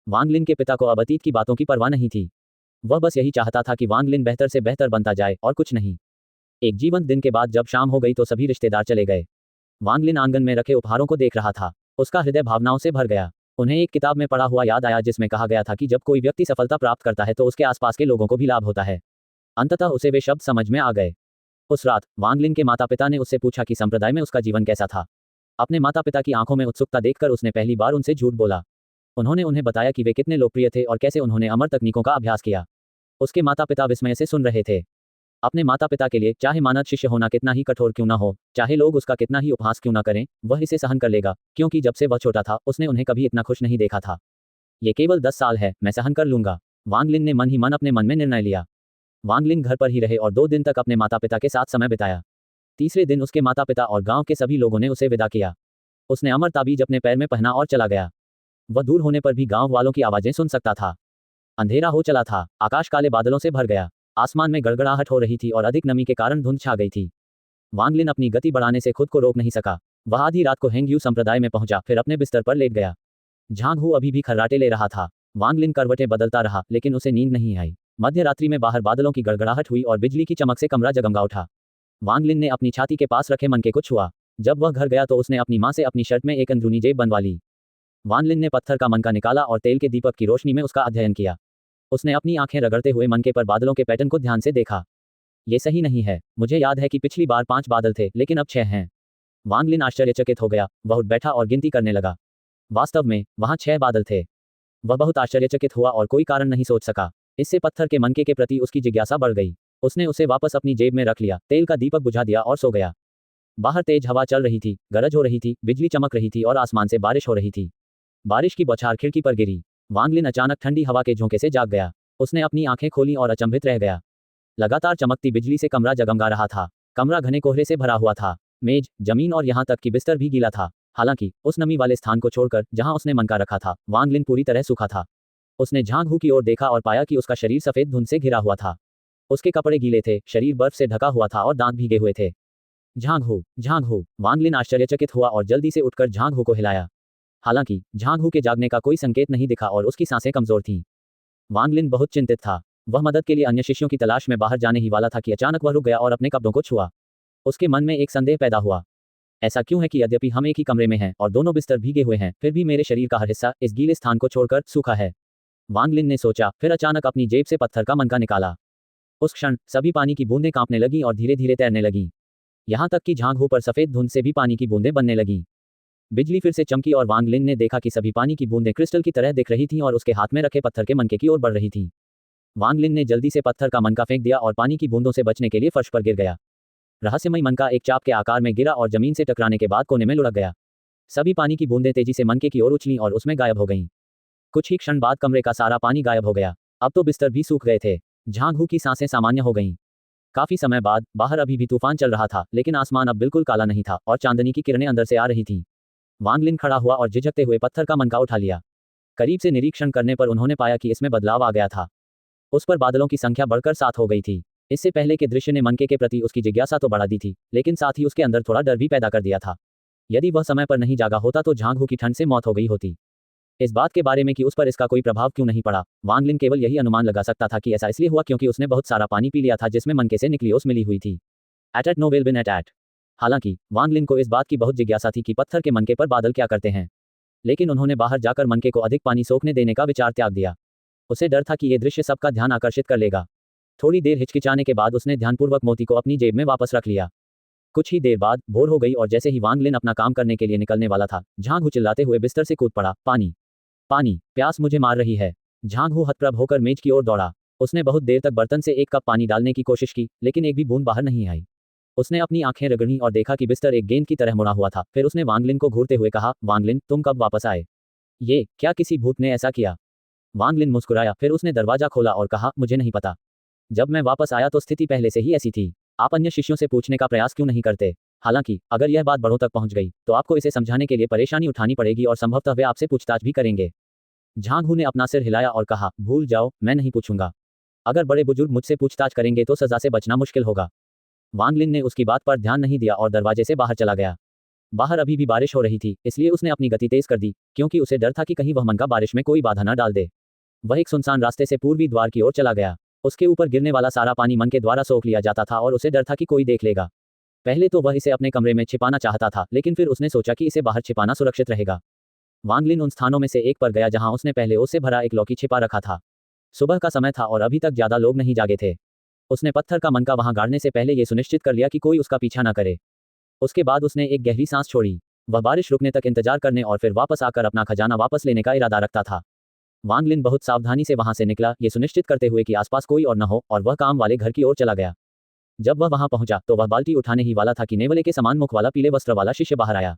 वांग लिन के पिता को अब अतीत की बातों की परवाह नहीं थी। वह बस यही चाहता था कि वांग लिन बेहतर से बेहतर बनता जाए और कुछ नहीं। एक जीवंत दिन के बाद जब शाम हो गई तो सभी रिश्तेदार चले गए। वांग लिन आंगन में रखे उपहारों को देख रहा था। उसका हृदय भावनाओं से भर गया। उन्हें एक किताब में पढ़ा हुआ याद आया जिसमें कहा गया था कि जब कोई व्यक्ति सफलता प्राप्त करता है तो उसके आसपास के लोगों को भी लाभ होता है। अंततः उसे वे शब्द समझ में आ गए। उस रात वांग लिन के माता पिता ने उससे पूछा कि संप्रदाय में उसका जीवन कैसा था। अपने माता पिता की आंखों में उत्सुकता देखकर उसने पहली बार उनसे झूठ बोला। उन्होंने उन्हें बताया कि वे कितने लोकप्रिय थे और कैसे उन्होंने अमर तकनीकों का अभ्यास किया। उसके माता पिता विस्मय से सुन रहे थे। अपने माता पिता के लिए चाहे मानद शिष्य होना कितना ही कठोर क्यों न हो, चाहे लोग उसका कितना ही उपहास क्यों न करें, वह इसे सहन कर लेगा, क्योंकि जब से वह छोटा था उसने उन्हें कभी इतना खुश नहीं देखा था। ये केवल 10 साल है, मैं सहन कर लूंगा। वांग लिन ने मन ही मन अपने मन में निर्णय लिया। वांग लिन घर पर ही रहे और 2 दिन तक अपने माता पिता के साथ समय बिताया। तीसरे दिन उसके माता पिता और गांव के सभी लोगों ने उसे विदा किया। उसने अमर ताबीज अपने पैर में पहना और चला गया। वह दूर होने पर भी गांव वालों की आवाजें सुन सकता था। अंधेरा हो चला था, आकाश काले बादलों से भर गया। आसमान में गड़गड़ाहट हो रही थी और अधिक नमी के कारण धुंध छा गई थी। वांग लिन अपनी गति बढ़ाने से खुद को रोक नहीं सका। वह आधी रात को हेंग्यू संप्रदाय में पहुंचा, फिर अपने बिस्तर पर लेट गया। झांग हू अभी भी खर्राटे ले रहा था। वांग लिन करवटें बदलता रहा लेकिन उसे नींद नहीं आई। मध्य रात्रि में बाहर बादलों की गड़गड़ाहट हुई और बिजली की चमक से कमरा जगमगा उठा। वांग लिन ने अपनी छाती के पास रखे मनके को छुआ। जब वह घर गया तो उसने अपनी मां से अपनी शर्ट में एक अंदरूनी जेब बनवा ली। वांग लिन ने पत्थर का मनका निकाला और तेल के दीपक की रोशनी में उसका अध्ययन किया। उसने अपनी आंखें रगड़ते हुए मनके पर बादलों के पैटर्न को ध्यान से देखा। ये सही नहीं है, मुझे याद है कि पिछली बार 5 बादल थे लेकिन अब 6 हैं। वांग लिन आश्चर्यचकित हो गया। वह उठ बैठा और गिनती करने लगा। वास्तव में वहां 6 बादल थे। वह बहुत आश्चर्यचकित हुआ और कोई कारण नहीं सोच सका। इससे पत्थर के मनके के प्रति उसकी जिज्ञासा बढ़ गई। उसने उसे वापस अपनी जेब में रख लिया, तेल का दीपक बुझा दिया और सो गया। बाहर तेज हवा चल रही थी, गरज हो रही थी, बिजली चमक रही थी और आसमान से बारिश हो रही थी। बारिश की बौछार खिड़की पर गिरी। वांग लिन अचानक ठंडी हवा के झोंके से जाग गया। उसने अपनी आंखें खोली और अचंभित रह गया। लगातार चमकती बिजली से कमरा जगमगा रहा था। कमरा घने कोहरे से भरा हुआ था। मेज, जमीन और यहाँ तक कि बिस्तर भी गीला था। हालांकि उस नमी वाले स्थान को छोड़कर जहां उसने मनका रखा था, वांग लिन पूरी तरह सूखा था। उसने झांग हू की ओर देखा और पाया कि उसका शरीर सफेद धुंध से घिरा हुआ था। उसके कपड़े गीले थे, शरीर बर्फ से ढका हुआ था और दांत भीगे हुए थे। झांग हू, वांग लिन आश्चर्यचकित हुआ और जल्दी से उठकर झांग हू को हिलाया। हालांकि झांग हू के जागने का कोई संकेत नहीं दिखा और उसकी सांसें कमजोर थीं। वांग लिन बहुत चिंतित था। वह मदद के लिए अन्य शिष्यों की तलाश में बाहर जाने ही वाला था कि अचानक वह रुक गया और अपने कपड़ों को छुआ। उसके मन में एक संदेह पैदा हुआ। ऐसा क्यों है कि यद्यपि हम एक ही कमरे में हैं और दोनों बिस्तर भीगे हुए हैं, फिर भी मेरे शरीर का हर हिस्सा इस गीले स्थान को छोड़कर सूखा है? वांग लिन ने सोचा, फिर अचानक अपनी जेब से पत्थर का मनका निकाला। उस क्षण सभी पानी की बूंदें कांपने लगीं और धीरे धीरे तैरने लगीं। यहां तक कि झांग हू पर सफेद धुंध से भी पानी की बूंदें बनने लगीं। बिजली फिर से चमकी और वांग लिन ने देखा कि सभी पानी की बूंदें क्रिस्टल की तरह दिख रही थीं और उसके हाथ में रखे पत्थर के मनके की ओर बढ़ रही थीं। वांग लिन ने जल्दी से पत्थर का मनका फेंक दिया और पानी की बूंदों से बचने के लिए फर्श पर गिर गया। रहस्यमय मनका एक चाप के आकार में गिरा और जमीन से टकराने के बाद कोने में लुढ़क गया। सभी पानी की बूंदें तेजी से मनके की ओर उछलीं और उसमें गायब हो गईं। कुछ ही क्षण बाद कमरे का सारा पानी गायब हो गया। अब तो बिस्तर भी सूख गए थे। झांग हू की सांसें सामान्य हो गईं। काफी समय बाद बाहर अभी भी तूफान चल रहा था, लेकिन आसमान अब बिल्कुल काला नहीं था और चांदनी की किरणें अंदर से आ रही थीं। वांग लिन खड़ा हुआ और झिझकते हुए पत्थर का मनका उठा लिया। करीब से निरीक्षण करने पर उन्होंने पाया कि इसमें बदलाव आ गया था। उस पर बादलों की संख्या बढ़कर 7 हो गई थी। इससे पहले के दृश्य ने मनके के प्रति उसकी जिज्ञासा तो बढ़ा दी थी, लेकिन साथ ही उसके अंदर थोड़ा डर भी पैदा कर दिया था। यदि वह समय पर नहीं जागा होता तो झांग हू की ठंड से मौत हो गई होती। इस बात के बारे में कि उस पर इसका कोई प्रभाव क्यों नहीं पड़ा, वांग लिन केवल यही अनुमान लगा सकता था कि ऐसा इसलिए हुआ क्योंकि उसने बहुत सारा पानी पी लिया था जिसमें मनके से निकली ओस मिली हुई थी। एट नो वेल बिन एट। हालांकि वांग लिन को इस बात की बहुत जिज्ञासा थी कि पत्थर के मनके पर बादल क्या करते हैं, लेकिन उन्होंने बाहर जाकर मनके को अधिक पानी सोखने देने का विचार त्याग दिया। उसे डर था कि यह दृश्य सबका ध्यान आकर्षित कर लेगा। थोड़ी देर हिचकिचाने के बाद उसने ध्यानपूर्वक मोती को अपनी जेब में वापस रख लिया। कुछ ही देर बाद भोर हो गई और जैसे ही वांग लिन अपना काम करने के लिए निकलने वाला था, झांग हू चिल्लाते हुए बिस्तर से कूद पड़ा, पानी पानी, प्यास मुझे मार रही है। झांग हू हतप्रभ होकर मेज की ओर दौड़ा। उसने बहुत देर तक बर्तन से 1 कप पानी डालने की कोशिश की, लेकिन एक भी बूंद बाहर नहीं आई। उसने अपनी आंखें रगड़ी और देखा कि बिस्तर एक गेंद की तरह मुड़ा हुआ था। फिर उसने वांग लिन को घूरते हुए कहा, वांग लिन, तुम कब वापस आए? ये क्या किसी भूत ने ऐसा किया? वांग लिन मुस्कुराया, फिर उसने दरवाजा खोला और कहा, मुझे नहीं पता। जब मैं वापस आया तो स्थिति पहले से ही ऐसी थी। आप अन्य शिष्यों से पूछने का प्रयास क्यों नहीं करते? हालांकि अगर यह बात बड़ों तक पहुंच गई तो आपको इसे समझाने के लिए परेशानी उठानी पड़ेगी और संभवतः वे आपसे पूछताछ भी करेंगे। झांग हू ने अपना सिर हिलाया और कहा, भूल जाओ, मैं नहीं पूछूंगा। अगर बड़े बुजुर्ग मुझसे पूछताछ करेंगे तो सजा से बचना मुश्किल होगा। वांग लिन ने उसकी बात पर ध्यान नहीं दिया और दरवाजे से बाहर चला गया। बाहर अभी भी बारिश हो रही थी, इसलिए उसने अपनी गति तेज कर दी, क्योंकि उसे डर था कि कहीं वह मनका बारिश में कोई बाधा न डाल दे। वह एक सुनसान रास्ते से पूर्वी द्वार की ओर चला गया। उसके ऊपर गिरने वाला सारा पानी मन के द्वारा सोख लिया जाता था और उसे डर था कि कोई देख लेगा। पहले तो वह इसे अपने कमरे में छिपाना चाहता था, लेकिन फिर उसने सोचा कि इसे बाहर छिपाना सुरक्षित रहेगा। वांग लिन उन स्थानों में से एक पर गया जहां उसने पहले ओस से भरा एक लौकी छिपा रखा था। सुबह का समय था और अभी तक ज्यादा लोग नहीं जागे थे। उसने पत्थर का मनका वहां गाड़ने से पहले यह सुनिश्चित कर लिया कि कोई उसका पीछा न करे। उसके बाद उसने एक गहरी सांस छोड़ी। वह बारिश रुकने तक इंतजार करने और फिर वापस आकर अपना खजाना वापस लेने का इरादा रखता था। वांग लिन बहुत सावधानी से वहां से निकला, ये सुनिश्चित करते हुए कि आसपास कोई और न हो, और वह काम वाले घर की ओर चला गया। जब वह वहां पहुंचा तो वह बाल्टी उठाने ही वाला था कि नेवले के समान मुख वाला पीले वस्त्र वाला शिष्य बाहर आया।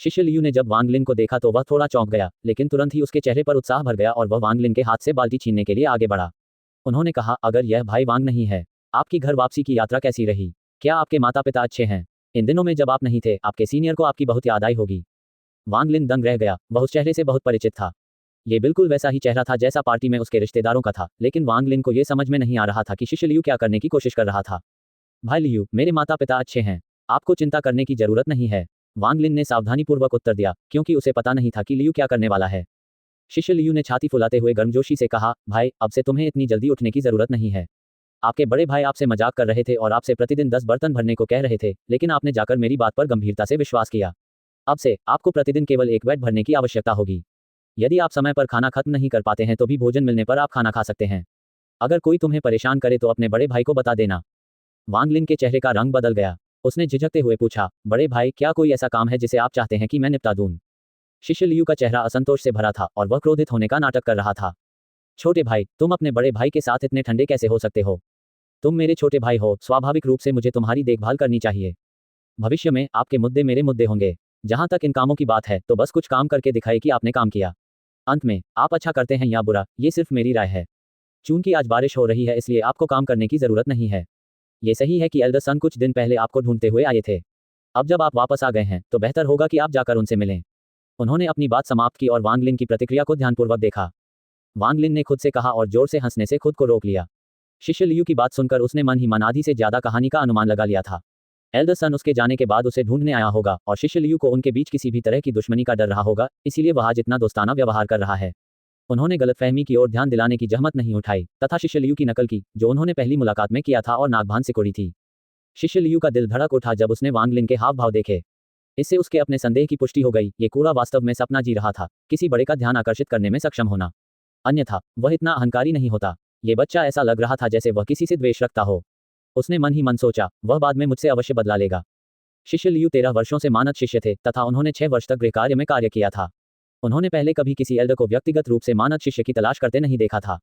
शिष्य लियू ने जब वांग लिन को देखा तो वह थोड़ा चौंक गया, लेकिन तुरंत ही उसके चेहरे पर उत्साह भर गया और वह वांग लिन के हाथ से बाल्टी छीनने के लिए आगे बढ़ा। उन्होंने कहा, अगर यह भाई वांग नहीं है, आपकी घर वापसी की यात्रा कैसी रही? क्या आपके माता पिता अच्छे हैं? इन दिनों में जब आप नहीं थे, आपके सीनियर को आपकी बहुत याद आई होगी। वांग लिन दंग रह गया। वह उस चेहरे से बहुत परिचित था। ये बिल्कुल वैसा ही चेहरा था जैसा पार्टी में उसके रिश्तेदारों का था, लेकिन वांग लिन को यह समझ में नहीं आ रहा था कि शिष्य लियू क्या करने की कोशिश कर रहा था। भाई लियू, मेरे माता पिता अच्छे हैं, आपको चिंता करने की जरूरत नहीं है, वांग लिन ने सावधानीपूर्वक उत्तर दिया, क्योंकि उसे पता नहीं था कि लियू क्या करने वाला है। शिष्य लियू ने छाती फुलाते हुए गर्मजोशी से कहा, भाई, अब से तुम्हें इतनी जल्दी उठने की जरूरत नहीं है। आपके बड़े भाई आपसे मजाक कर रहे थे और आपसे प्रतिदिन 10 बर्तन भरने को कह रहे थे, लेकिन आपने जाकर मेरी बात पर गंभीरता से विश्वास किया। अब से आपको प्रतिदिन केवल 1 वेट भरने की आवश्यकता होगी। यदि आप समय पर खाना खत्म नहीं कर पाते हैं तो भी भोजन मिलने पर आप खाना खा सकते हैं। अगर कोई तुम्हें परेशान करे तो अपने बड़े भाई को बता देना। वांग लिन के चेहरे का रंग बदल गया। उसने झिझकते हुए पूछा, बड़े भाई, क्या कोई ऐसा काम है जिसे आप चाहते हैं कि मैं निपटा दूं? शिष्य लियू का चेहरा असंतोष से भरा था और वह क्रोधित होने का नाटक कर रहा था। छोटे भाई, तुम अपने बड़े भाई के साथ इतने ठंडे कैसे हो सकते हो? तुम मेरे छोटे भाई हो, स्वाभाविक रूप से मुझे तुम्हारी देखभाल करनी चाहिए। भविष्य में आपके मुद्दे मेरे मुद्दे होंगे। जहां तक इन कामों की बात है तो बस कुछ काम करके दिखाए कि आपने काम किया। अंत में आप अच्छा करते हैं या बुरा, ये सिर्फ मेरी राय है। चूंकि आज बारिश हो रही है इसलिए आपको काम करने की जरूरत नहीं है। ये सही है कि एल्डर सन कुछ दिन पहले आपको ढूंढते हुए आए थे। अब जब आप वापस आ गए हैं तो बेहतर होगा कि आप जाकर उनसे मिलें। उन्होंने अपनी बात समाप्त की और वांग लिन की प्रतिक्रिया को ध्यानपूर्वक देखा। वांग लिन ने खुद से कहा और जोर से हंसने से खुद को रोक लिया। शिष्य लियू की बात सुनकर उसने मन ही मन आधी से ज्यादा कहानी का अनुमान लगा लिया था। एल्डर सन उसके जाने के बाद उसे ढूंढने आया होगा और शिष्य लियू को उनके बीच किसी भी तरह की दुश्मनी का डर रहा होगा, इसीलिए वह आज इतना दोस्ताना व्यवहार कर रहा है। उन्होंने गलतफहमी की ओर ध्यान दिलाने की जहमत नहीं उठाई तथा शिष्य लियू की नकल की, जो उन्होंने पहली मुलाकात में किया था और नागभान सिकोड़ी थी। शिष्य लियू का दिल धड़क उठा जब उसने वांग लिन के हाव भाव देखे। इससे उसके अपने संदेह की पुष्टि हो गई, ये कूड़ा वास्तव में सपना जी रहा था, किसी बड़े का ध्यान आकर्षित करने में सक्षम होना। अन्यथा वह इतना अहंकारी नहीं होता। ये बच्चा ऐसा लग रहा था जैसे वह किसी से द्वेष रखता हो। उसने मन ही मन सोचा, वह बाद में मुझसे अवश्य बदला लेगा। शिष्य लियू 13 वर्षों से मानद शिष्य थे तथा उन्होंने 6 वर्ष तक गृह कार्य में कार्य किया था। उन्होंने पहले कभी किसी एल्डर को व्यक्तिगत रूप से मानद शिष्य की तलाश करते नहीं देखा था।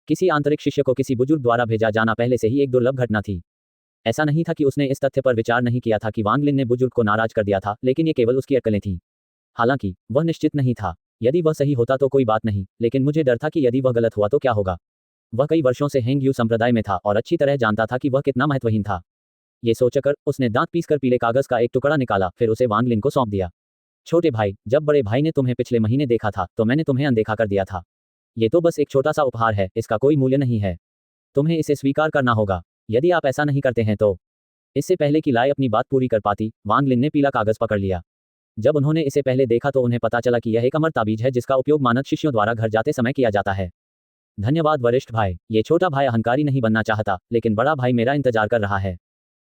किसी आंतरिक शिष्य को किसी बुजुर्ग द्वारा भेजा जाना पहले से ही एक दुर्लभ घटना थी। ऐसा नहीं था कि उसने इस तथ्य पर विचार नहीं किया था कि वांग लिन ने बुजुर्ग को नाराज कर दिया था, लेकिन ये केवल उसकी अटकलें थीं। हालांकि वह निश्चित नहीं था। यदि वह सही होता तो कोई बात नहीं, लेकिन मुझे डर था कि यदि वह गलत हुआ तो क्या होगा। वह कई वर्षों से हेंग यू संप्रदाय में था और अच्छी तरह जानता था कि वह कितना महत्वहीन था। ये सोचकर उसने दांत पीसकर पीले कागज का एक टुकड़ा निकाला, फिर उसे वांग लिन को सौंप दिया। छोटे भाई, जब बड़े भाई ने तुम्हें पिछले महीने देखा था तो मैंने तुम्हें अनदेखा कर दिया था। ये तो बस एक छोटा सा उपहार है, इसका कोई मूल्य नहीं है। तुम्हें इसे स्वीकार करना होगा। यदि आप ऐसा नहीं करते हैं तो। इससे पहले कि लाई अपनी बात पूरी कर पाती, वांग लिन ने पीला कागज पकड़ लिया। जब उन्होंने इसे पहले देखा तो उन्हें पता चला कि यह एक अमर ताबीज है जिसका उपयोग मानद शिष्यों द्वारा घर जाते समय किया जाता है। धन्यवाद वरिष्ठ भाई। ये छोटा भाई अहंकारी नहीं बनना चाहता, लेकिन बड़ा भाई मेरा इंतजार कर रहा है।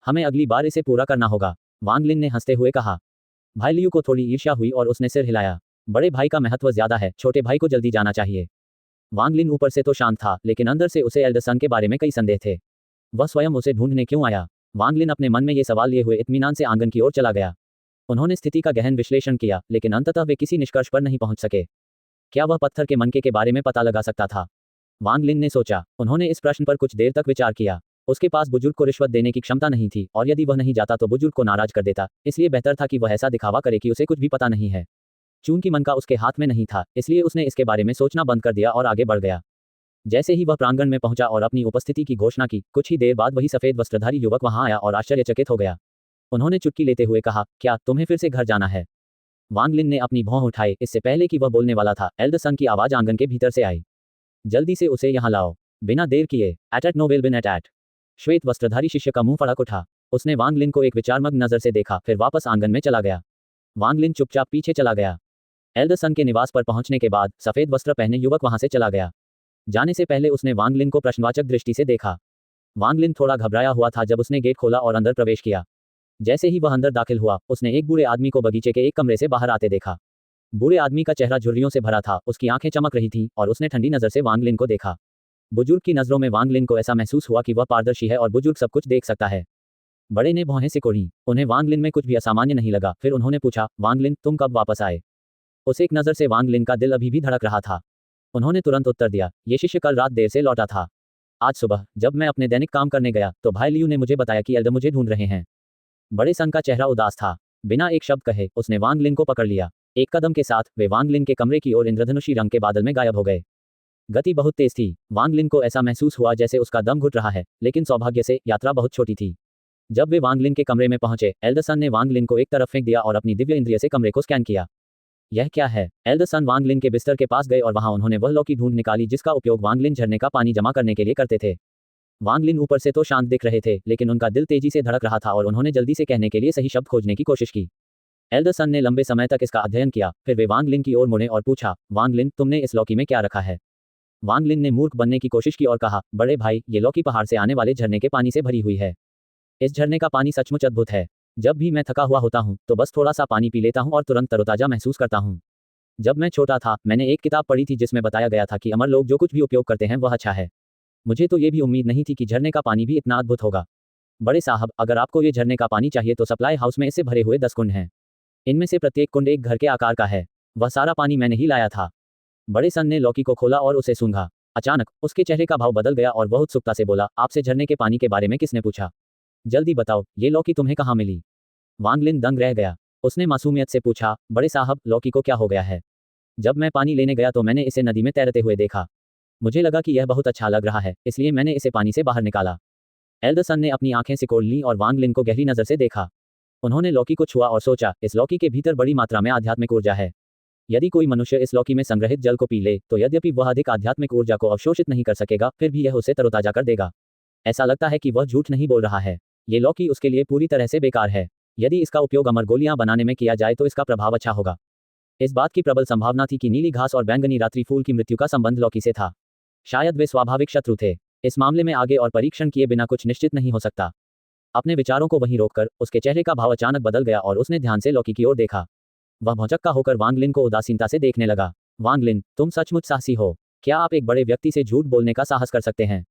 हमें अगली बार इसे पूरा करना होगा, वांग लिन ने हंसते हुए कहा। भाई लियू को थोड़ी ईर्ष्या हुई और उसने सिर हिलाया। बड़े भाई का महत्व ज्यादा है, छोटे भाई को जल्दी जाना चाहिए। वांग लिन ऊपर से तो शांत था, लेकिन अंदर से उसे एल्डर सन के बारे में कई संदेह थे। वह स्वयं उसे ढूंढने क्यों आया? वांग लिन अपने मन में ये सवाल लिए हुए इत्मीनान से आंगन की ओर चला गया। उन्होंने स्थिति का गहन विश्लेषण किया, लेकिन अंततः वे किसी निष्कर्ष पर नहीं पहुंच सके। क्या वह पत्थर के मनके के बारे में पता लगा सकता था? वांग लिन ने सोचा। उन्होंने इस प्रश्न पर कुछ देर तक विचार किया। उसके पास बुजुर्ग को रिश्वत देने की क्षमता नहीं थी, और यदि वह नहीं जाता तो बुजुर्ग को नाराज कर देता, इसलिए बेहतर था कि वह ऐसा दिखावा करे कि उसे कुछ भी पता नहीं है। चूंकि मनका उसके हाथ में नहीं था, इसलिए उसने इसके बारे में सोचना बंद कर दिया और आगे बढ़ गया। जैसे ही वह प्रांगण में पहुंचा और अपनी उपस्थिति की घोषणा की, कुछ ही देर बाद वही सफेद वस्त्रधारी युवक वहां आया और आश्चर्यचकित हो गया। उन्होंने चुटकी लेते हुए कहा, क्या तुम्हें फिर से घर जाना है? वांग लिन ने अपनी भौं उठाई। इससे पहले कि वह बोलने वाला था, एल्डर सन की आवाज आंगन के भीतर से आई। जल्दी से उसे यहाँ लाओ, बिना देर किए। एट नो विल बिन एट। श्वेत वस्त्रधारी शिष्य का मुंह फड़क उठा। उसने वांग लिन को एक विचारमग्न नजर से देखा, फिर वापस आंगन में चला गया। वांग लिन चुपचाप पीछे चला गया। एल्डर सन के निवास पर पहुंचने के बाद सफेद वस्त्र पहने युवक वहां से चला गया। जाने से पहले उसने वांग लिन को प्रश्नवाचक दृष्टि से देखा। वांग लिन थोड़ा घबराया हुआ था जब उसने गेट खोला और अंदर प्रवेश किया। जैसे ही वह अंदर दाखिल हुआ, उसने एक बूढ़े आदमी को बगीचे के एक कमरे से बाहर आते देखा। बूढ़े आदमी का चेहरा झुर्रियों से भरा था, उसकी आंखें चमक रही थीं और उसने ठंडी नजर से वांग लिन को देखा। बुजुर्ग की नजरों में वांग लिन को ऐसा महसूस हुआ कि वह पारदर्शी है और बुजुर्ग सब कुछ देख सकता है। बड़े ने भौहें सिकोड़ी। उन्हें वांग लिन में कुछ भी असामान्य नहीं लगा। फिर उन्होंने पूछा, वांग लिन, तुम कब वापस आए? उस एक नजर से वांग लिन का दिल अभी भी धड़क रहा था। उन्होंने तुरंत उत्तर दिया, ये शिष्य कल रात देर से लौटा था। आज सुबह जब मैं अपने दैनिक काम करने गया तो भाई लियू ने मुझे बताया कि एल्डर मुझे ढूंढ रहे हैं। बड़े सन का चेहरा उदास था। बिना एक शब्द कहे उसने वांग लिन को पकड़ लिया। एक कदम के साथ वे वांग लिन के कमरे की ओर इंद्रधनुषी रंग के बादल में गायब हो गए। गति बहुत तेज थी। वांग लिन को ऐसा महसूस हुआ जैसे उसका दम घुट रहा है, लेकिन सौभाग्य से यात्रा बहुत छोटी थी। जब वे वांग लिन के कमरे में पहुंचे, एल्डर सन ने वांग लिन को एक तरफ फेंक दिया और अपनी दिव्य इंद्रिय से कमरे को स्कैन किया। यह क्या है? एल्डर सन वांग लिन के बिस्तर के पास गए और वहां उन्होंने वह लौकी ढूंढ निकाली जिसका उपयोग वांग लिन झरने का पानी जमा करने के लिए करते थे। वांग लिन ऊपर से तो शांत दिख रहे थे, लेकिन उनका दिल तेजी से धड़क रहा था और उन्होंने जल्दी से कहने के लिए सही शब्द खोजने की कोशिश की। एल्डर सन ने लंबे समय तक इसका अध्ययन किया, फिर वे वांग लिन की ओर मुड़े और पूछा, वांग लिन, तुमने इस लौकी में क्या रखा है? वांग लिन ने मूर्ख बनने की कोशिश की और कहा, बड़े भाई, ये लौकी पहाड़ से आने वाले झरने के पानी से भरी हुई है। इस झरने का पानी सचमुच अद्भुत है। जब भी मैं थका हुआ होता हूँ तो बस थोड़ा सा पानी पी लेता हूँ और तुरंत तरोताजा महसूस करता हूँ। जब मैं छोटा था, मैंने एक किताब पढ़ी थी जिसमें बताया गया था कि अमर लोग जो कुछ भी उपयोग करते हैं वह अच्छा है। मुझे तो ये भी उम्मीद नहीं थी कि झरने का पानी भी इतना अद्भुत होगा। बड़े साहब, अगर आपको ये झरने का पानी चाहिए तो सप्लाई हाउस में इससे भरे हुए 10 कुंड हैं। इनमें से प्रत्येक कुंड एक घर के आकार का है। वह सारा पानी मैंने ही लाया था। बड़े सन ने लौकी को खोला और उसे सूंघा। अचानक उसके चेहरे का भाव बदल गया और वह उत्सुकता से बोला, आपसे झरने के पानी के बारे में किसने पूछा? जल्दी बताओ, ये लौकी तुम्हें कहाँ मिली? वांग लिन दंग रह गया। उसने मासूमियत से पूछा, बड़े साहब, लौकी को क्या हो गया है? जब मैं पानी लेने गया तो मैंने इसे नदी में तैरते हुए देखा। मुझे लगा कि यह बहुत अच्छा लग रहा है, इसलिए मैंने इसे पानी से बाहर निकाला। एल्डर सन ने अपनी आंखें सिकोड़ लीं और वांग लिन को गहरी नजर से देखा। उन्होंने लौकी को छुआ और सोचा, इस लौकी के भीतर बड़ी मात्रा में आध्यात्मिक ऊर्जा है। यदि कोई मनुष्य इस लौकी में संग्रहित जल को पी ले तो यद्यपि वह अधिक आध्यात्मिक ऊर्जा को अवशोषित नहीं कर सकेगा, फिर भी यह उसे तरोताजा कर देगा। ऐसा लगता है कि वह झूठ नहीं बोल रहा है। ये लौकी उसके लिए पूरी तरह से बेकार है। यदि इसका उपयोग अमर गोलियां बनाने में किया जाए तो इसका प्रभाव अच्छा होगा। इस बात की प्रबल संभावना थी कि नीली घास और बैंगनी रात्रि फूल की मृत्यु का संबंध लौकी से था। शायद वे स्वाभाविक शत्रु थे। इस मामले में आगे और परीक्षण किए बिना कुछ निश्चित नहीं हो सकता। अपने विचारों को वहीं रोककर उसके चेहरे का भाव अचानक बदल गया और उसने ध्यान से लौकी की ओर देखा। वह भौचक्का होकर वांग लिन को उदासीनता से देखने लगा। वांग लिन, तुम सचमुच साहसी हो। क्या आप एक बड़े व्यक्ति से झूठ बोलने का साहस कर सकते हैं?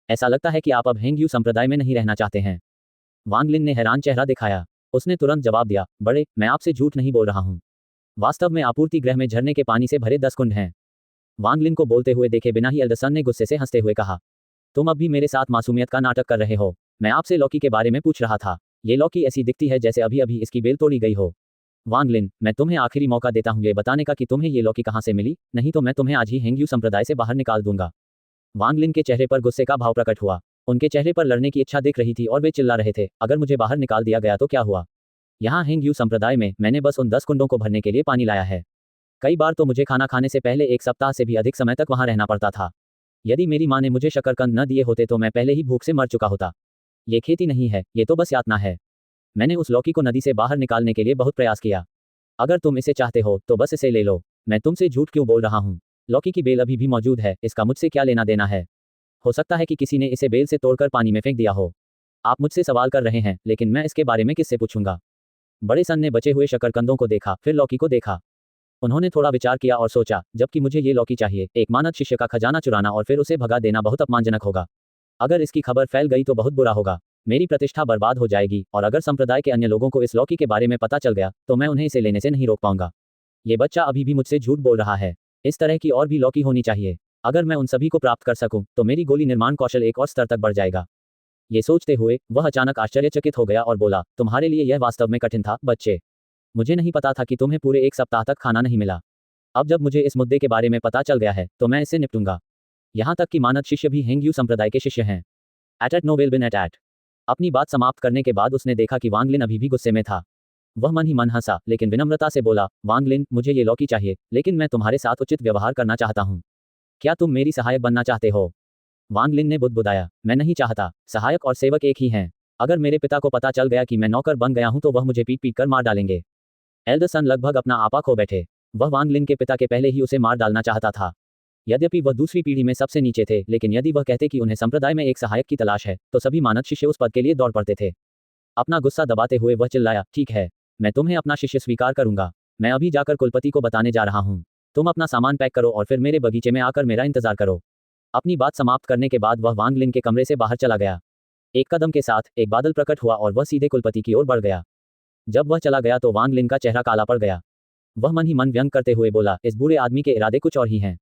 ऐसा लगता है कि आप अब हेंग्यू संप्रदाय में नहीं रहना चाहते हैं। वांग लिन ने हैरान चेहरा दिखाया। उसने तुरंत जवाब दिया, बड़े, मैं आपसे झूठ नहीं बोल रहा हूँ। वास्तव में आपूर्ति गृह में झरने के पानी से भरे 10 कुंड हैं। वांग लिन को बोलते हुए देखे बिना ही एल्डरसन ने गुस्से से हंसते हुए कहा, तुम अब भी मेरे साथ मासूमियत का नाटक कर रहे हो। मैं आपसे लौकी के बारे में पूछ रहा था। ये लौकी ऐसी दिखती है जैसे अभी अभी इसकी बेल तोड़ी गई हो। वांग लिन, मैं तुम्हें आखिरी मौका देता हूँ ये बताने का कि तुम्हें ये लौकी कहाँ से मिली, नहीं तो मैं तुम्हें आज ही हेंग्यू संप्रदाय से बाहर निकाल दूंगा। वांग लिन के चेहरे पर गुस्से का भाव प्रकट हुआ। उनके चेहरे पर लड़ने की इच्छा दिख रही थी और वे चिल्ला रहे थे, अगर मुझे बाहर निकाल दिया गया तो क्या हुआ? यहाँ हेंग्यू संप्रदाय में मैंने बस उन 10 कुंडों को भरने के लिए पानी लाया है। कई बार तो मुझे खाना खाने से पहले 1 सप्ताह से भी अधिक समय तक वहां रहना पड़ता था। यदि मेरी माँ ने मुझे शकरकंद न दिए होते तो मैं पहले ही भूख से मर चुका होता। ये खेती नहीं है, ये तो बस यातना है। मैंने उस लौकी को नदी से बाहर निकालने के लिए बहुत प्रयास किया। अगर तुम इसे चाहते हो तो बस इसे ले लो। मैं तुमसे झूठ क्यों बोल रहा हूँ? लौकी की बेल अभी भी मौजूद है, इसका मुझसे क्या लेना देना है? हो सकता है कि किसी ने इसे बेल से तोड़कर पानी में फेंक दिया हो। आप मुझसे सवाल कर रहे हैं, लेकिन मैं इसके बारे में किससे पूछूंगा? बड़े सन ने बचे हुए शकरकंदों को देखा, फिर लौकी को देखा। उन्होंने थोड़ा विचार किया और सोचा, जबकि मुझे ये लौकी चाहिए, एक मानद शिष्य का खजाना चुराना और फिर उसे भगा देना बहुत अपमानजनक होगा। अगर इसकी खबर फैल गई तो बहुत बुरा होगा। मेरी प्रतिष्ठा बर्बाद हो जाएगी, और अगर संप्रदाय के अन्य लोगों को इस लौकी के बारे में पता चल गया तो मैं उन्हें इसे लेने से नहीं रोक पाऊंगा। ये बच्चा अभी भी मुझसे झूठ बोल रहा है। इस तरह की और भी लौकी होनी चाहिए। अगर मैं उन सभी को प्राप्त कर सकूं तो मेरी गोली निर्माण कौशल एक और स्तर तक बढ़ जाएगा। ये सोचते हुए वह अचानक आश्चर्यचकित हो गया और बोला, तुम्हारे लिए यह वास्तव में कठिन था, बच्चे। मुझे नहीं पता था कि तुम्हें पूरे 1 सप्ताह तक खाना नहीं मिला। अब जब मुझे इस मुद्दे के बारे में पता चल गया है तो मैं इससे निपटूंगा। यहाँ तक कि मानद शिष्य भी हेंग्यू संप्रदाय के शिष्य हैं। एट नोवेल बिन एट। अपनी बात समाप्त करने के बाद उसने देखा कि वांग लिन अभी भी गुस्से में था। वह मन ही मन हंसा, लेकिन विनम्रता से बोला, वांग लिन, मुझे ये लौकी चाहिए, लेकिन मैं तुम्हारे साथ उचित व्यवहार करना चाहता हूँ। क्या तुम मेरी सहायक बनना चाहते हो? वांग लिन ने बुदबुदाया, मैं नहीं चाहता। सहायक और सेवक एक ही हैं। अगर मेरे पिता को पता चल गया कि मैं नौकर बन गया हूं तो वह मुझे पीट पीट कर मार डालेंगे। एल्डरसन लगभग अपना आपा खो बैठे। वह वांग लिन के पिता के पहले ही उसे मार डालना चाहता था। यद्यपि वह दूसरी पीढ़ी में सबसे नीचे थे, लेकिन यदि वह कहते कि उन्हें संप्रदाय में एक सहायक की तलाश है तो सभी मानद शिष्य उस पद के लिए दौड़ पड़ते थे। अपना गुस्सा दबाते हुए वह चिल्लाया, ठीक है, मैं तुम्हें अपना शिष्य स्वीकार करूंगा। मैं अभी जाकर कुलपति को बताने जा रहा हूँ। तुम अपना सामान पैक करो और फिर मेरे बगीचे में आकर मेरा इंतजार करो। अपनी बात समाप्त करने के बाद वह वांग लिन के कमरे से बाहर चला गया। एक कदम के साथ एक बादल प्रकट हुआ और वह सीधे कुलपति की ओर बढ़ गया। जब वह चला गया तो वांग लिन का चेहरा काला पड़ गया। वह मन ही मन व्यंग करते हुए बोला, इस बूढ़े आदमी के इरादे कुछ और ही हैं।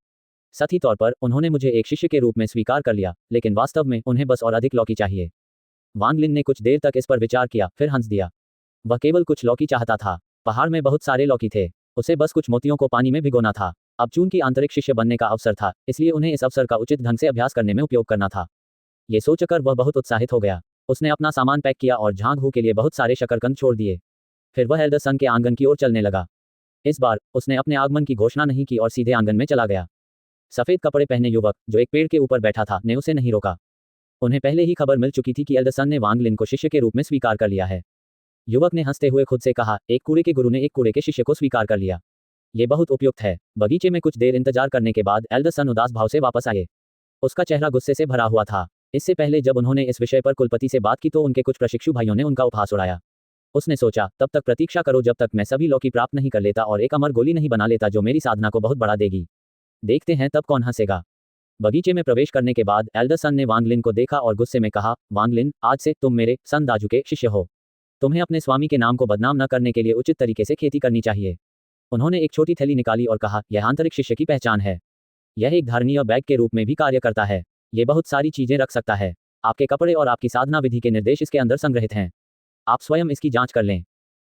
सही तौर पर उन्होंने मुझे एक शिष्य के रूप में स्वीकार कर लिया, लेकिन वास्तव में उन्हें बस और अधिक लौकी चाहिए। वांग लिन ने कुछ देर तक इस पर विचार किया, फिर हंस दिया। वह केवल कुछ लौकी चाहता था। पहाड़ में बहुत सारे लौकी थे। उसे बस कुछ मोतियों को पानी में भिगोना था। अब चूंकि आंतरिक शिष्य बनने का अवसर था, इसलिए उन्हें इस अवसर का उचित ढंग से अभ्यास करने में उपयोग करना था। ये सोचकर वह बहुत उत्साहित हो गया। उसने अपना सामान पैक किया और झांग हू के लिए बहुत सारे शकरकंद छोड़ दिए। फिर वह एल्डरसन के आंगन की ओर चलने लगा। इस बार उसने अपने आगमन की घोषणा नहीं की और सीधे आंगन में चला गया। सफेद कपड़े पहने युवक जो एक पेड़ के ऊपर बैठा था ने उसे नहीं रोका। उन्हें पहले ही खबर मिल चुकी थी कि एल्डरसन ने वांग लिन को शिष्य के रूप में स्वीकार कर लिया है। युवक ने हंसते हुए खुद से कहा, एक कूड़े के गुरु ने एक कूड़े के शिष्य को स्वीकार कर लिया। ये बहुत उपयुक्त है। बगीचे में कुछ देर इंतजार करने के बाद एल्डरसन उदास भाव से वापस आए। उसका चेहरा गुस्से से भरा हुआ था। इससे पहले जब उन्होंने इस विषय पर कुलपति से बात की तो उनके कुछ प्रशिक्षु भाइयों ने उनका उपहास उड़ाया। उसने सोचा, तब तक प्रतीक्षा करो जब तक मैं सभी लौकी प्राप्त नहीं कर लेता और एक अमर गोली नहीं बना लेता जो मेरी साधना को बहुत बढ़ा देगी। देखते हैं तब कौन हंसेगा। बगीचे में प्रवेश करने के बाद एल्डरसन ने वांग लिन को देखा और गुस्से में कहा, वांग लिन, आज से तुम मेरे सन दाजू के शिष्य हो। तुम्हें अपने स्वामी के नाम को बदनाम न करने के लिए उचित तरीके से खेती करनी चाहिए। उन्होंने एक छोटी थैली निकाली और कहा, यह आंतरिक शिष्य की पहचान है। यह एक धारणीय बैग के रूप में भी कार्य करता है। ये बहुत सारी चीजें रख सकता है। आपके कपड़े और आपकी साधना विधि के निर्देश इसके अंदर संग्रहित हैं। आप स्वयं इसकी जांच कर लें।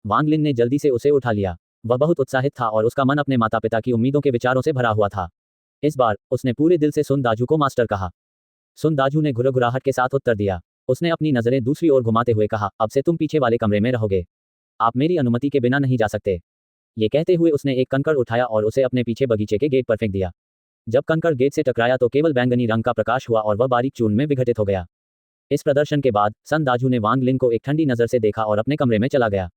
वांग लिन ने जल्दी से उसे उठा लिया। वह बहुत उत्साहित था और उसका मन अपने माता पिता की उम्मीदों के विचारों से भरा हुआ था। इस बार उसने पूरे दिल से सुन दाजू को मास्टर कहा। सुन दाजू ने घुरघुराहट के साथ उत्तर दिया। उसने अपनी नजरें दूसरी ओर घुमाते हुए कहा, अब से तुम पीछे वाले कमरे में रहोगे। आप मेरी अनुमति के बिना नहीं जा सकते। ये कहते हुए उसने एक कंकड़ उठाया और उसे अपने पीछे बगीचे के गेट पर फेंक दिया। जब कंकड़ गेट से टकराया तो केवल बैंगनी रंग का प्रकाश हुआ और वह बारीक चूर्ण में विघटित हो गया। इस प्रदर्शन के बाद सन दाजू ने वांग लिन को एक ठंडी नजर से देखा और अपने कमरे में चला गया।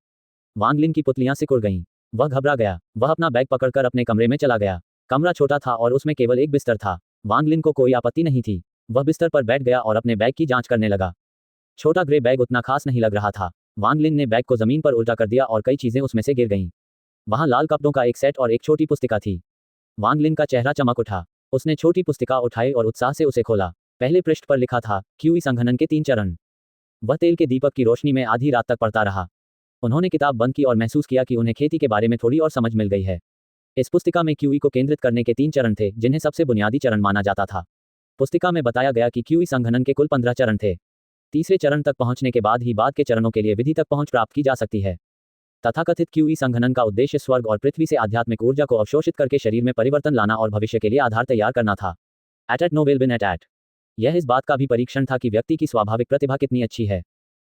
वांग लिन की पुतलियां सिकुड़ गईं। वह घबरा गया। वह अपना बैग पकड़कर अपने कमरे में चला गया। कमरा छोटा था और उसमें केवल एक बिस्तर था। वांग लिन को कोई आपत्ति नहीं थी। वह बिस्तर पर बैठ गया और अपने बैग की जांच करने लगा। छोटा ग्रे बैग उतना खास नहीं लग रहा था। वांग लिन ने बैग को जमीन पर उल्टा कर दिया और कई चीजें उसमें से गिर गईं। वहां लाल कपड़ों का एक सेट और एक छोटी पुस्तिका थी। वांग लिन का चेहरा चमक उठा। उसने छोटी पुस्तिका उठाई और उत्साह से उसे खोला। पहले पृष्ठ पर लिखा था, क्यूई संघनन के 3 चरण। वह तेल के दीपक की रोशनी में आधी रात तक पढ़ता रहा। उन्होंने किताब बंद की और महसूस किया कि उन्हें खेती के बारे में थोड़ी और समझ मिल गई है। इस पुस्तिका में क्यूई को केंद्रित करने के 3 चरण थे, जिन्हें सबसे बुनियादी चरण माना जाता था। पुस्तिका में बताया गया कि क्यूई संघनन के कुल 15 चरण थे। तीसरे चरण तक पहुंचने के बाद ही बाद के चरणों के लिए विधि तक पहुंच प्राप्त की जा सकती है। तथाकथित क्यूई संघनन का उद्देश्य स्वर्ग और पृथ्वी से आध्यात्मिक ऊर्जा को अवशोषित करके शरीर में परिवर्तन लाना और भविष्य के लिए आधार तैयार करना था। एट नोवेल बिन एट। यह इस बात का भी परीक्षण था कि व्यक्ति की स्वाभाविक प्रतिभा कितनी अच्छी है।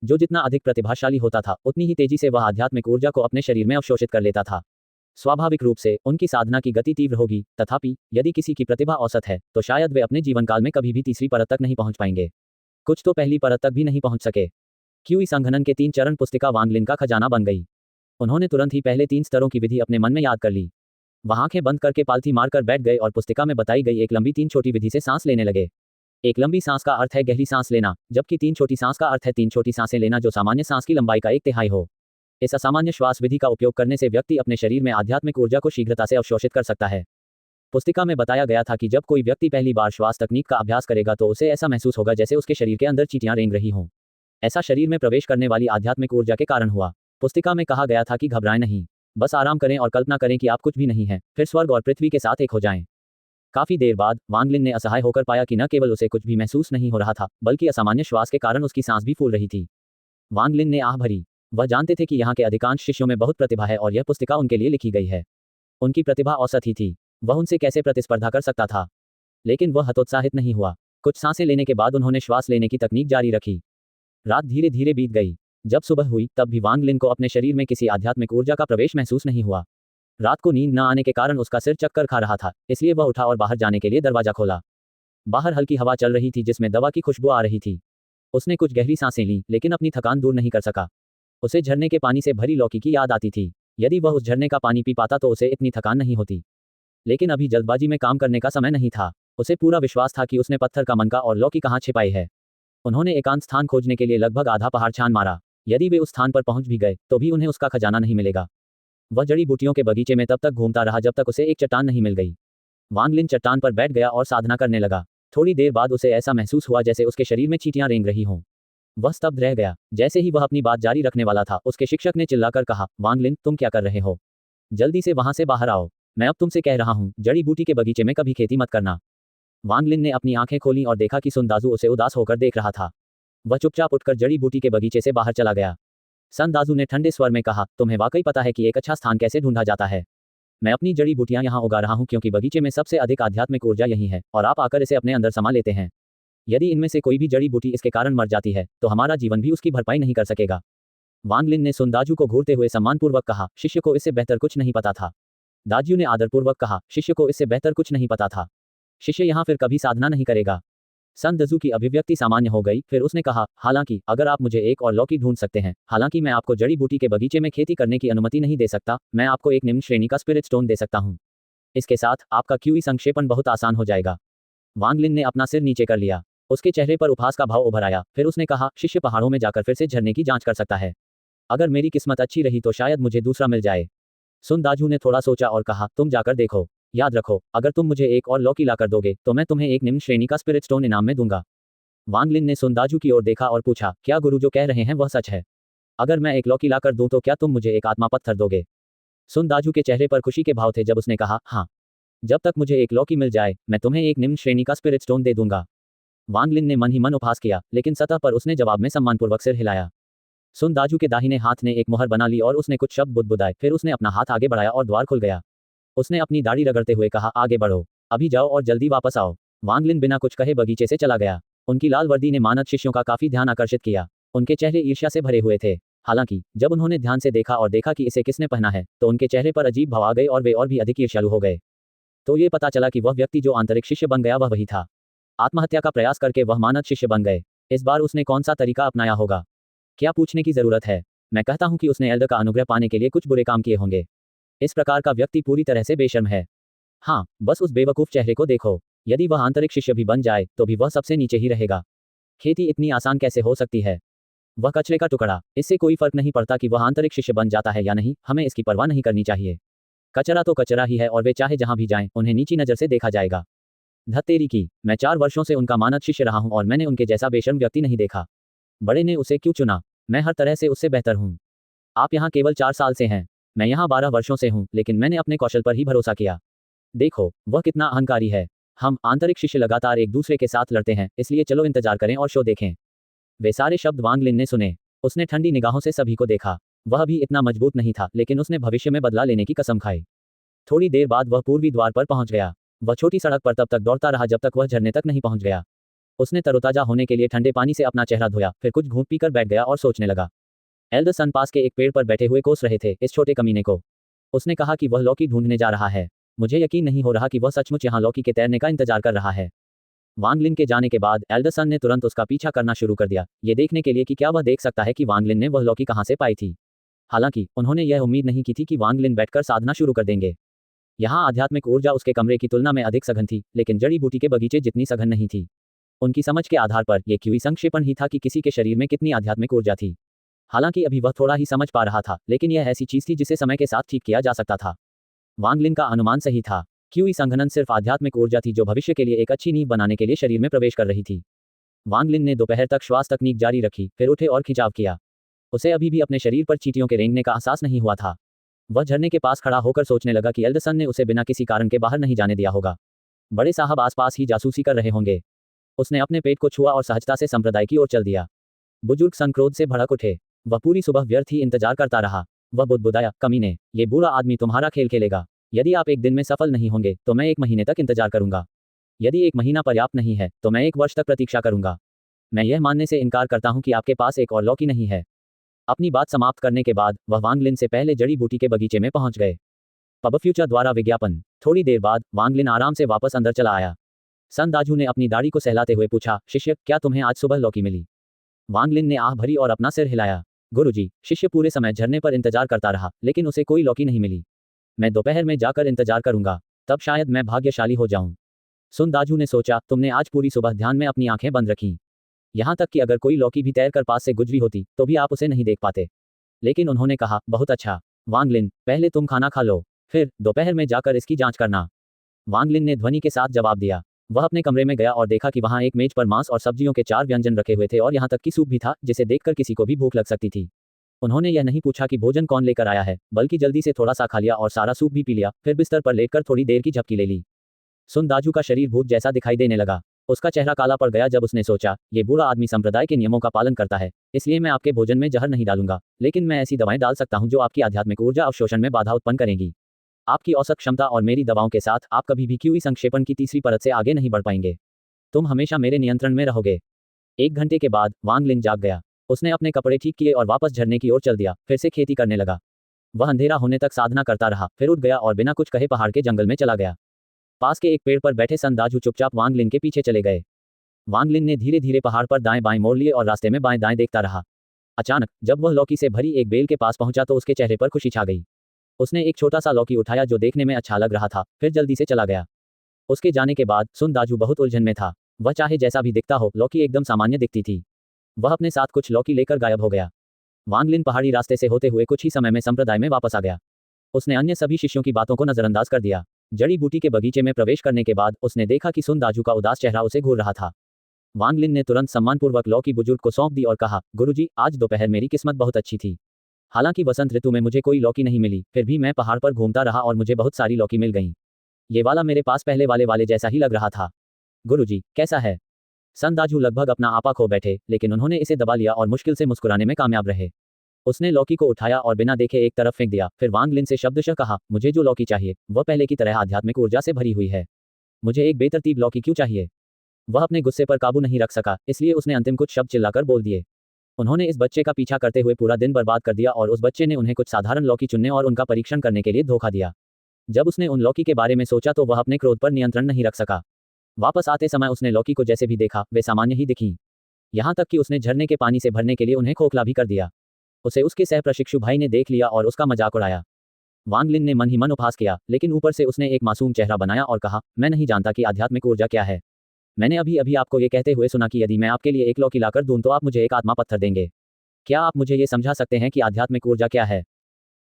जो जितना अधिक प्रतिभाशाली होता था, उतनी ही तेजी से वह आध्यात्मिक ऊर्जा को अपने शरीर में अवशोषित कर लेता था। स्वाभाविक रूप से उनकी साधना की गति तीव्र होगी, तथापि यदि किसी की प्रतिभा औसत है तो शायद वे अपने जीवनकाल में कभी भी तीसरी परत तक नहीं पहुंच पाएंगे। कुछ तो पहली परत तक भी नहीं पहुंच सके। क्यूई संघनन के 3 चरण पुस्तिका वांग लिन का खजाना बन गई। उन्होंने तुरंत ही पहले 3 स्तरों की विधि अपने मन में याद कर ली। वह आंखें बंद करके पालथी मारकर बैठ गए और पुस्तिका में बताई गई एक लंबी 3 छोटी विधि से सांस लेने लगे। एक लंबी सांस का अर्थ है गहरी सांस लेना, जबकि 3 छोटी सांस का अर्थ है 3 छोटी सांसें लेना जो सामान्य सांस की लंबाई का 1/3 हो। इस असामान्य श्वास विधि का उपयोग करने से व्यक्ति अपने शरीर में आध्यात्मिक ऊर्जा को शीघ्रता से अवशोषित कर सकता है। पुस्तिका में बताया गया था कि जब कोई व्यक्ति पहली बार श्वास तकनीक का अभ्यास करेगा तो उसे ऐसा महसूस होगा जैसे उसके शरीर के अंदर चींटियां रेंग रही हों। ऐसा शरीर में प्रवेश करने वाली आध्यात्मिक ऊर्जा के कारण हुआ। पुस्तिका में कहा गया था कि घबराएं नहीं, बस आराम करें और कल्पना करें कि आप कुछ भी नहीं हैं, फिर स्वर्ग और पृथ्वी के साथ एक हो जाएं। काफी देर बाद वांग लिन ने असहाय होकर पाया कि न केवल उसे कुछ भी महसूस नहीं हो रहा था, बल्कि असामान्य श्वास के कारण उसकी सांस भी फूल रही थी। वांग लिन ने आह भरी। वह जानते थे कि यहाँ के अधिकांश शिष्यों में बहुत प्रतिभा है और यह पुस्तिका उनके लिए लिखी गई है। उनकी प्रतिभा औसत ही थी। वह उनसे कैसे प्रतिस्पर्धा कर सकता था? लेकिन वह हतोत्साहित नहीं हुआ। कुछ सांसें लेने के बाद उन्होंने श्वास लेने की तकनीक जारी रखी। रात धीरे धीरे बीत गई। जब सुबह हुई तब भी वांग लिन को अपने शरीर में किसी आध्यात्मिक ऊर्जा का प्रवेश महसूस नहीं हुआ। रात को नींद न आने के कारण उसका सिर चक्कर खा रहा था, इसलिए वह उठा और बाहर जाने के लिए दरवाजा खोला। बाहर हल्की हवा चल रही थी जिसमें दवा की खुशबू आ रही थी। उसने कुछ गहरी सांसें लीं, लेकिन अपनी थकान दूर नहीं कर सका। उसे झरने के पानी से भरी लौकी की याद आती थी। यदि वह उस झरने का पानी पी पाता तो उसे इतनी थकान नहीं होती। लेकिन अभी जल्दबाजी में काम करने का समय नहीं था। उसे पूरा विश्वास था कि उसने पत्थर का मनका और लौकी कहाँ छिपाई है। उन्होंने एकांत स्थान खोजने के लिए लगभग आधा पहाड़ छान मारा। यदि वे उस स्थान पर पहुंच भी गए तो भी उन्हें उसका खजाना नहीं मिलेगा। वह जड़ी बूटियों के बगीचे में तब तक घूमता रहा जब तक उसे एक चट्टान नहीं मिल गई। वांग लिन चट्टान पर बैठ गया और साधना करने लगा। थोड़ी देर बाद उसे ऐसा महसूस हुआ जैसे उसके शरीर में चींटियां रेंग रही हों। वह स्तब्ध रह गया। जैसे ही वह अपनी बात जारी रखने वाला था, उसके शिक्षक ने चिल्लाकर कहा, वांग लिन, तुम क्या कर रहे हो? जल्दी से वहां से बाहर आओ। मैं अब तुमसे कह रहा हूं, जड़ी बूटी के बगीचे में कभी खेती मत करना। वांग लिन ने अपनी आंखें खोलीं और देखा कि सुन दाजू उसे उदास होकर देख रहा था। वह चुपचाप उठकर जड़ी बूटी के बगीचे से बाहर चला गया। सन दाजू ने ठंडे स्वर में कहा, तुम्हें वाकई पता है कि एक अच्छा स्थान कैसे ढूंढा जाता है? मैं अपनी जड़ी बूटियां यहाँ उगा रहा हूँ क्योंकि बगीचे में सबसे अधिक आध्यात्मिक ऊर्जा यही है और आप आकर इसे अपने अंदर समा लेते हैं। यदि इनमें से कोई भी जड़ी बूटी इसके कारण मर जाती है तो हमारा जीवन भी उसकी भरपाई नहीं कर सकेगा। वांग लिन ने सुन दाजू को घूरते हुए सम्मानपूर्वक कहा, शिष्य को इससे बेहतर कुछ नहीं पता था। दाजू ने आदरपूर्वक कहा, शिष्य को इससे बेहतर कुछ नहीं पता था। शिष्य यहाँ फिर कभी साधना नहीं करेगा। सन दाजू की अभिव्यक्ति सामान्य हो गई। फिर उसने कहा, हालांकि अगर आप मुझे एक और लौकी ढूंढ सकते हैं, हालांकि मैं आपको जड़ी बूटी के बगीचे में खेती करने की अनुमति नहीं दे सकता, मैं आपको एक निम्न श्रेणी का स्पिरिट स्टोन दे सकता हूं। इसके साथ आपका क्यूई संक्षेपण बहुत आसान हो जाएगा। वांग लिन ने अपना सिर नीचे कर लिया। उसके चेहरे पर उपहास का भाव उभर आया। फिर उसने कहा, शिष्य पहाड़ों में जाकर फिर से झरने की जांच कर सकता है। अगर मेरी किस्मत अच्छी रही तो शायद मुझे दूसरा मिल जाए। सुन दाजू ने थोड़ा सोचा और कहा, तुम जाकर देखो। याद रखो, अगर तुम मुझे एक और लौकी लाकर दोगे तो मैं तुम्हें एक निम्न श्रेणी का स्पिरिट स्टोन इनाम में दूंगा। वांग लिन ने सुन दाजू की ओर देखा और पूछा, क्या गुरु जो कह रहे हैं वह सच है? अगर मैं एक लौकी लाकर दूं तो क्या तुम मुझे एक आत्मा पत्थर दोगे? सुन दाजू के चेहरे पर खुशी के भाव थे जब उसने कहा, हाँ, जब तक मुझे एक लौकी मिल जाए मैं तुम्हें एक निम्न श्रेणी का स्पिरिट स्टोन दे दूंगा। वांग लिन ने मन ही मन उपहास किया, लेकिन सतह पर उसने जवाब में सम्मानपूर्वक सिर हिलाया। सुन दाजू के दाहिने हाथ ने एक मुहर बना ली और उसने कुछ शब्द बुदबुदाए। फिर उसने अपना हाथ आगे बढ़ाया और द्वार खुल गया। उसने अपनी दाढ़ी रगड़ते हुए कहा, आगे बढ़ो, अभी जाओ और जल्दी वापस आओ। वांग लिन बिना कुछ कहे बगीचे से चला गया। उनकी लाल वर्दी ने मानद शिष्यों का काफी ध्यान आकर्षित किया। उनके चेहरे ईर्ष्या से भरे हुए थे। हालांकि जब उन्होंने ध्यान से देखा और देखा कि इसे किसने पहना है, तो उनके चेहरे पर अजीब भाव आ गए और वे और भी अधिक ईर्ष्यालु हो गए। तो ये पता चला कि वह व्यक्ति जो आंतरिक शिष्य बन गया वह वही था। आत्महत्या का प्रयास करके वह मानद शिष्य बन गए। इस बार उसने कौन सा तरीका अपनाया होगा? क्या पूछने की जरूरत है? मैं कहता हूं कि उसने एल्डर का अनुग्रह पाने के लिए कुछ बुरे काम किए होंगे। इस प्रकार का व्यक्ति पूरी तरह से बेशर्म है। हाँ, बस उस बेवकूफ चेहरे को देखो। यदि वह आंतरिक शिष्य भी बन जाए तो भी वह सबसे नीचे ही रहेगा। खेती इतनी आसान कैसे हो सकती है? वह कचरे का टुकड़ा। इससे कोई फर्क नहीं पड़ता कि वह आंतरिक शिष्य बन जाता है या नहीं, हमें इसकी परवाह नहीं करनी चाहिए। कचरा तो कचरा ही है और वे चाहे जहां भी जाएं, उन्हें नीची नजर से देखा जाएगा। धत्तेरी की, मैं 4 वर्षों से उनका मानद शिष्य रहा हूं और मैंने उनके जैसा बेशर्म व्यक्ति नहीं देखा। बड़े ने उसे क्यों चुना? मैं हर तरह से उससे बेहतर हूं। आप यहाँ केवल 4 साल से हैं। मैं यहाँ 12 वर्षों से हूँ, लेकिन मैंने अपने कौशल पर ही भरोसा किया। देखो, वह कितना अहंकारी है। हम आंतरिक शिष्य लगातार एक दूसरे के साथ लड़ते हैं, इसलिए चलो इंतजार करें और शो देखें। वे सारे शब्द वांग लिन ने सुने। उसने ठंडी निगाहों से सभी को देखा। वह भी इतना मजबूत नहीं था, लेकिन उसने भविष्य में बदला लेने की कसम खाई। थोड़ी देर बाद वह पूर्वी द्वार पर पहुंच गया। वह छोटी सड़क पर तब तक दौड़ता रहा जब तक वह झरने तक नहीं पहुंच गया। उसने तरोताजा होने के लिए ठंडे पानी से अपना चेहरा धोया, फिर कुछ घूंट पीकर बैठ गया और सोचने लगा। एल्डरसन पास के एक पेड़ पर बैठे हुए कोस रहे थे इस छोटे कमीने को। उसने कहा कि वह लौकी ढूंढने जा रहा है। मुझे यकीन नहीं हो रहा कि वह सचमुच यहाँ लौकी के तैरने का इंतजार कर रहा है। वांग लिन के जाने के बाद एल्डरसन ने तुरंत उसका पीछा करना शुरू कर दिया, ये देखने के लिए कि क्या वह देख सकता है कि वांग लिन ने वह लौकी कहाँ से पाई थी। हालांकि उन्होंने यह उम्मीद नहीं की थी कि वांग लिन बैठकर साधना शुरू कर देंगे। यहाँ आध्यात्मिक ऊर्जा उसके कमरे की तुलना में अधिक सघन थी, लेकिन जड़ी बूटी के बगीचे जितनी सघन नहीं थी। उनकी समझ के आधार पर यह क्यों संक्षेपण ही था कि किसी के शरीर में कितनी आध्यात्मिक ऊर्जा थी। हालांकि अभी वह थोड़ा ही समझ पा रहा था, लेकिन यह ऐसी चीज थी जिसे समय के साथ ठीक किया जा सकता था। वांग लिन का अनुमान सही था। क्यूई संघनन सिर्फ आध्यात्मिक ऊर्जा थी जो भविष्य के लिए एक अच्छी नींव बनाने के लिए शरीर में प्रवेश कर रही थी। वांग लिन ने दोपहर तक श्वास तकनीक जारी रखी, फिर उठे और खिंचाव किया। उसे अभी भी अपने शरीर पर चींटियों के रेंगने का एहसास नहीं हुआ था। वह झरने के पास खड़ा होकर सोचने लगा कि एल्डरसन ने उसे बिना किसी कारण के बाहर नहीं जाने दिया होगा। बड़े साहब आसपास ही जासूसी कर रहे होंगे। उसने अपने पेट को छुआ और सहजता से संप्रदाय की ओर चल दिया। बुजुर्ग संक्रोध से भड़क उठे। वह पूरी सुबह व्यर्थ ही इंतजार करता रहा। वह बुदबुदाया, कमीने, ये बूढ़ा आदमी तुम्हारा खेल खेलेगा। यदि आप एक दिन में सफल नहीं होंगे तो मैं 1 महीने तक इंतजार करूंगा। यदि 1 महीना पर्याप्त नहीं है तो मैं 1 वर्ष तक प्रतीक्षा करूंगा। मैं यह मानने से इनकार करता हूं कि आपके पास एक और लौकी नहीं है। अपनी बात समाप्त करने के बाद वह वांग लिन से पहले जड़ी बूटी के बगीचे में पहुंच गए। पब फ्यूचर द्वारा विज्ञापन। थोड़ी देर बाद वांग लिन आराम से वापस अंदर चला आया। सन दाजू ने अपनी दाढ़ी को सहलाते हुए पूछा, शिष्य, क्या तुम्हें आज सुबह लौकी मिली? वांग लिन ने आह भरी और अपना सिर हिलाया। गुरुजी, शिष्य पूरे समय झरने पर इंतजार करता रहा, लेकिन उसे कोई लौकी नहीं मिली। मैं दोपहर में जाकर इंतजार करूंगा, तब शायद मैं भाग्यशाली हो जाऊं। सुन दाजू ने सोचा, तुमने आज पूरी सुबह ध्यान में अपनी आंखें बंद रखीं। यहां तक कि अगर कोई लौकी भी तैरकर पास से गुजरी होती तो भी आप उसे नहीं देख पाते। लेकिन उन्होंने कहा, बहुत अच्छा। वांग लिन, पहले तुम खाना खा लो, फिर दोपहर में जाकर इसकी जांच करना। वांग लिन ने ध्वनि के साथ जवाब दिया। वह अपने कमरे में गया और देखा कि वहां एक मेज पर मांस और सब्जियों के 4 व्यंजन रखे हुए थे और यहां तक कि सूप भी था, जिसे देखकर किसी को भी भूख लग सकती थी। उन्होंने यह नहीं पूछा कि भोजन कौन लेकर आया है, बल्कि जल्दी से थोड़ा सा खा लिया और सारा सूप भी पी लिया, फिर बिस्तर पर लेटकर थोड़ी देर की झपकी ले ली। सुन दाजू का शरीर भूत जैसा दिखाई देने लगा। उसका चेहरा काला पड़ गया जब उसने सोचा, ये बूढ़ा आदमी संप्रदाय के नियमों का पालन करता है, इसलिए मैं आपके भोजन में जहर नहीं डालूंगा, लेकिन मैं ऐसी दवाएं डाल सकता हूं जो आपकी आध्यात्मिक ऊर्जा अवशोषण में बाधा उत्पन्न करेंगी। आपकी औसत क्षमता और मेरी दवाओं के साथ आप कभी भी क्यूई संक्षेपण की तीसरी परत से आगे नहीं बढ़ पाएंगे। तुम हमेशा मेरे नियंत्रण में रहोगे। 1 घंटे के बाद वांग लिन जाग गया। उसने अपने कपड़े ठीक किए और वापस झरने की ओर चल दिया, फिर से खेती करने लगा। वह अंधेरा होने तक साधना करता रहा, फिर उठ गया और बिना कुछ कहे पहाड़ के जंगल में चला गया। पास के एक पेड़ पर बैठे सन दाजू चुपचाप वांग लिन के पीछे चले गए। वांग लिन ने धीरे धीरे पहाड़ पर दाएं बाएं मोड़ लिए और रास्ते में बाएं दाएं देखता रहा। अचानक जब वह लौकी से भरी एक बेल के पास पहुंचा तो उसके चेहरे पर खुशी छा गई। उसने एक छोटा सा लौकी उठाया जो देखने में अच्छा लग रहा था, फिर जल्दी से चला गया। उसके जाने के बाद सुन दाजू बहुत उलझन में था। वह चाहे जैसा भी दिखता हो, लौकी एकदम सामान्य दिखती थी। वह अपने साथ कुछ लौकी लेकर गायब हो गया। वांग लिन पहाड़ी रास्ते से होते हुए कुछ ही समय में संप्रदाय में वापस आ गया। उसने अन्य सभी शिष्यों की बातों को नजरअंदाज कर दिया। जड़ी बूटी के बगीचे में प्रवेश करने के बाद उसने देखा कि सुन दाजू का उदास चेहरा उसे घूर रहा था। वांग लिन ने तुरंत सम्मानपूर्वक लौकी बुजुर्ग को सौंप दी और कहा, गुरुजी, आज दोपहर मेरी किस्मत बहुत अच्छी थी। हालांकि वसंत ऋतु में मुझे कोई लौकी नहीं मिली, फिर भी मैं पहाड़ पर घूमता रहा और मुझे बहुत सारी लौकी मिल गईं। ये वाला मेरे पास पहले वाले जैसा ही लग रहा था। गुरुजी, कैसा है? सन दाजू लगभग अपना आपा खो बैठे, लेकिन उन्होंने इसे दबा लिया और मुश्किल से मुस्कुराने में कामयाब रहे। उसने लौकी को उठाया और बिना देखे एक तरफ फेंक दिया, फिर वांग लिन से शब्दशः कहा, मुझे जो लौकी चाहिए वह पहले की तरह आध्यात्मिक ऊर्जा से भरी हुई है। मुझे एक बेतरतीब लौकी क्यों चाहिए? वह अपने गुस्से पर काबू नहीं रख सका, इसलिए उसने अंतिम कुछ शब्द चिल्लाकर बोल दिए। उन्होंने इस बच्चे का पीछा करते हुए पूरा दिन बर्बाद कर दिया और उस बच्चे ने उन्हें कुछ साधारण लौकी चुनने और उनका परीक्षण करने के लिए धोखा दिया। जब उसने उन लौकी के बारे में सोचा तो वह अपने क्रोध पर नियंत्रण नहीं रख सका। वापस आते समय उसने लौकी को जैसे भी देखा वे सामान्य ही दिखीं। यहाँ तक कि उसने झरने के पानी से भरने के लिए उन्हें खोखला भी कर दिया। उसे उसके सह प्रशिक्षु भाई ने देख लिया और उसका मजाक उड़ाया। वांग लिन ने मन ही मन उपहास किया, लेकिन ऊपर से उसने एक मासूम चेहरा बनाया और कहा, मैं नहीं जानता कि आध्यात्मिक ऊर्जा क्या है। मैंने अभी अभी आपको ये कहते हुए सुना कि यदि मैं आपके लिए एक लौकी लाकर दूं तो आप मुझे एक आत्मा पत्थर देंगे। क्या आप मुझे ये समझा सकते हैं कि आध्यात्मिक ऊर्जा क्या है?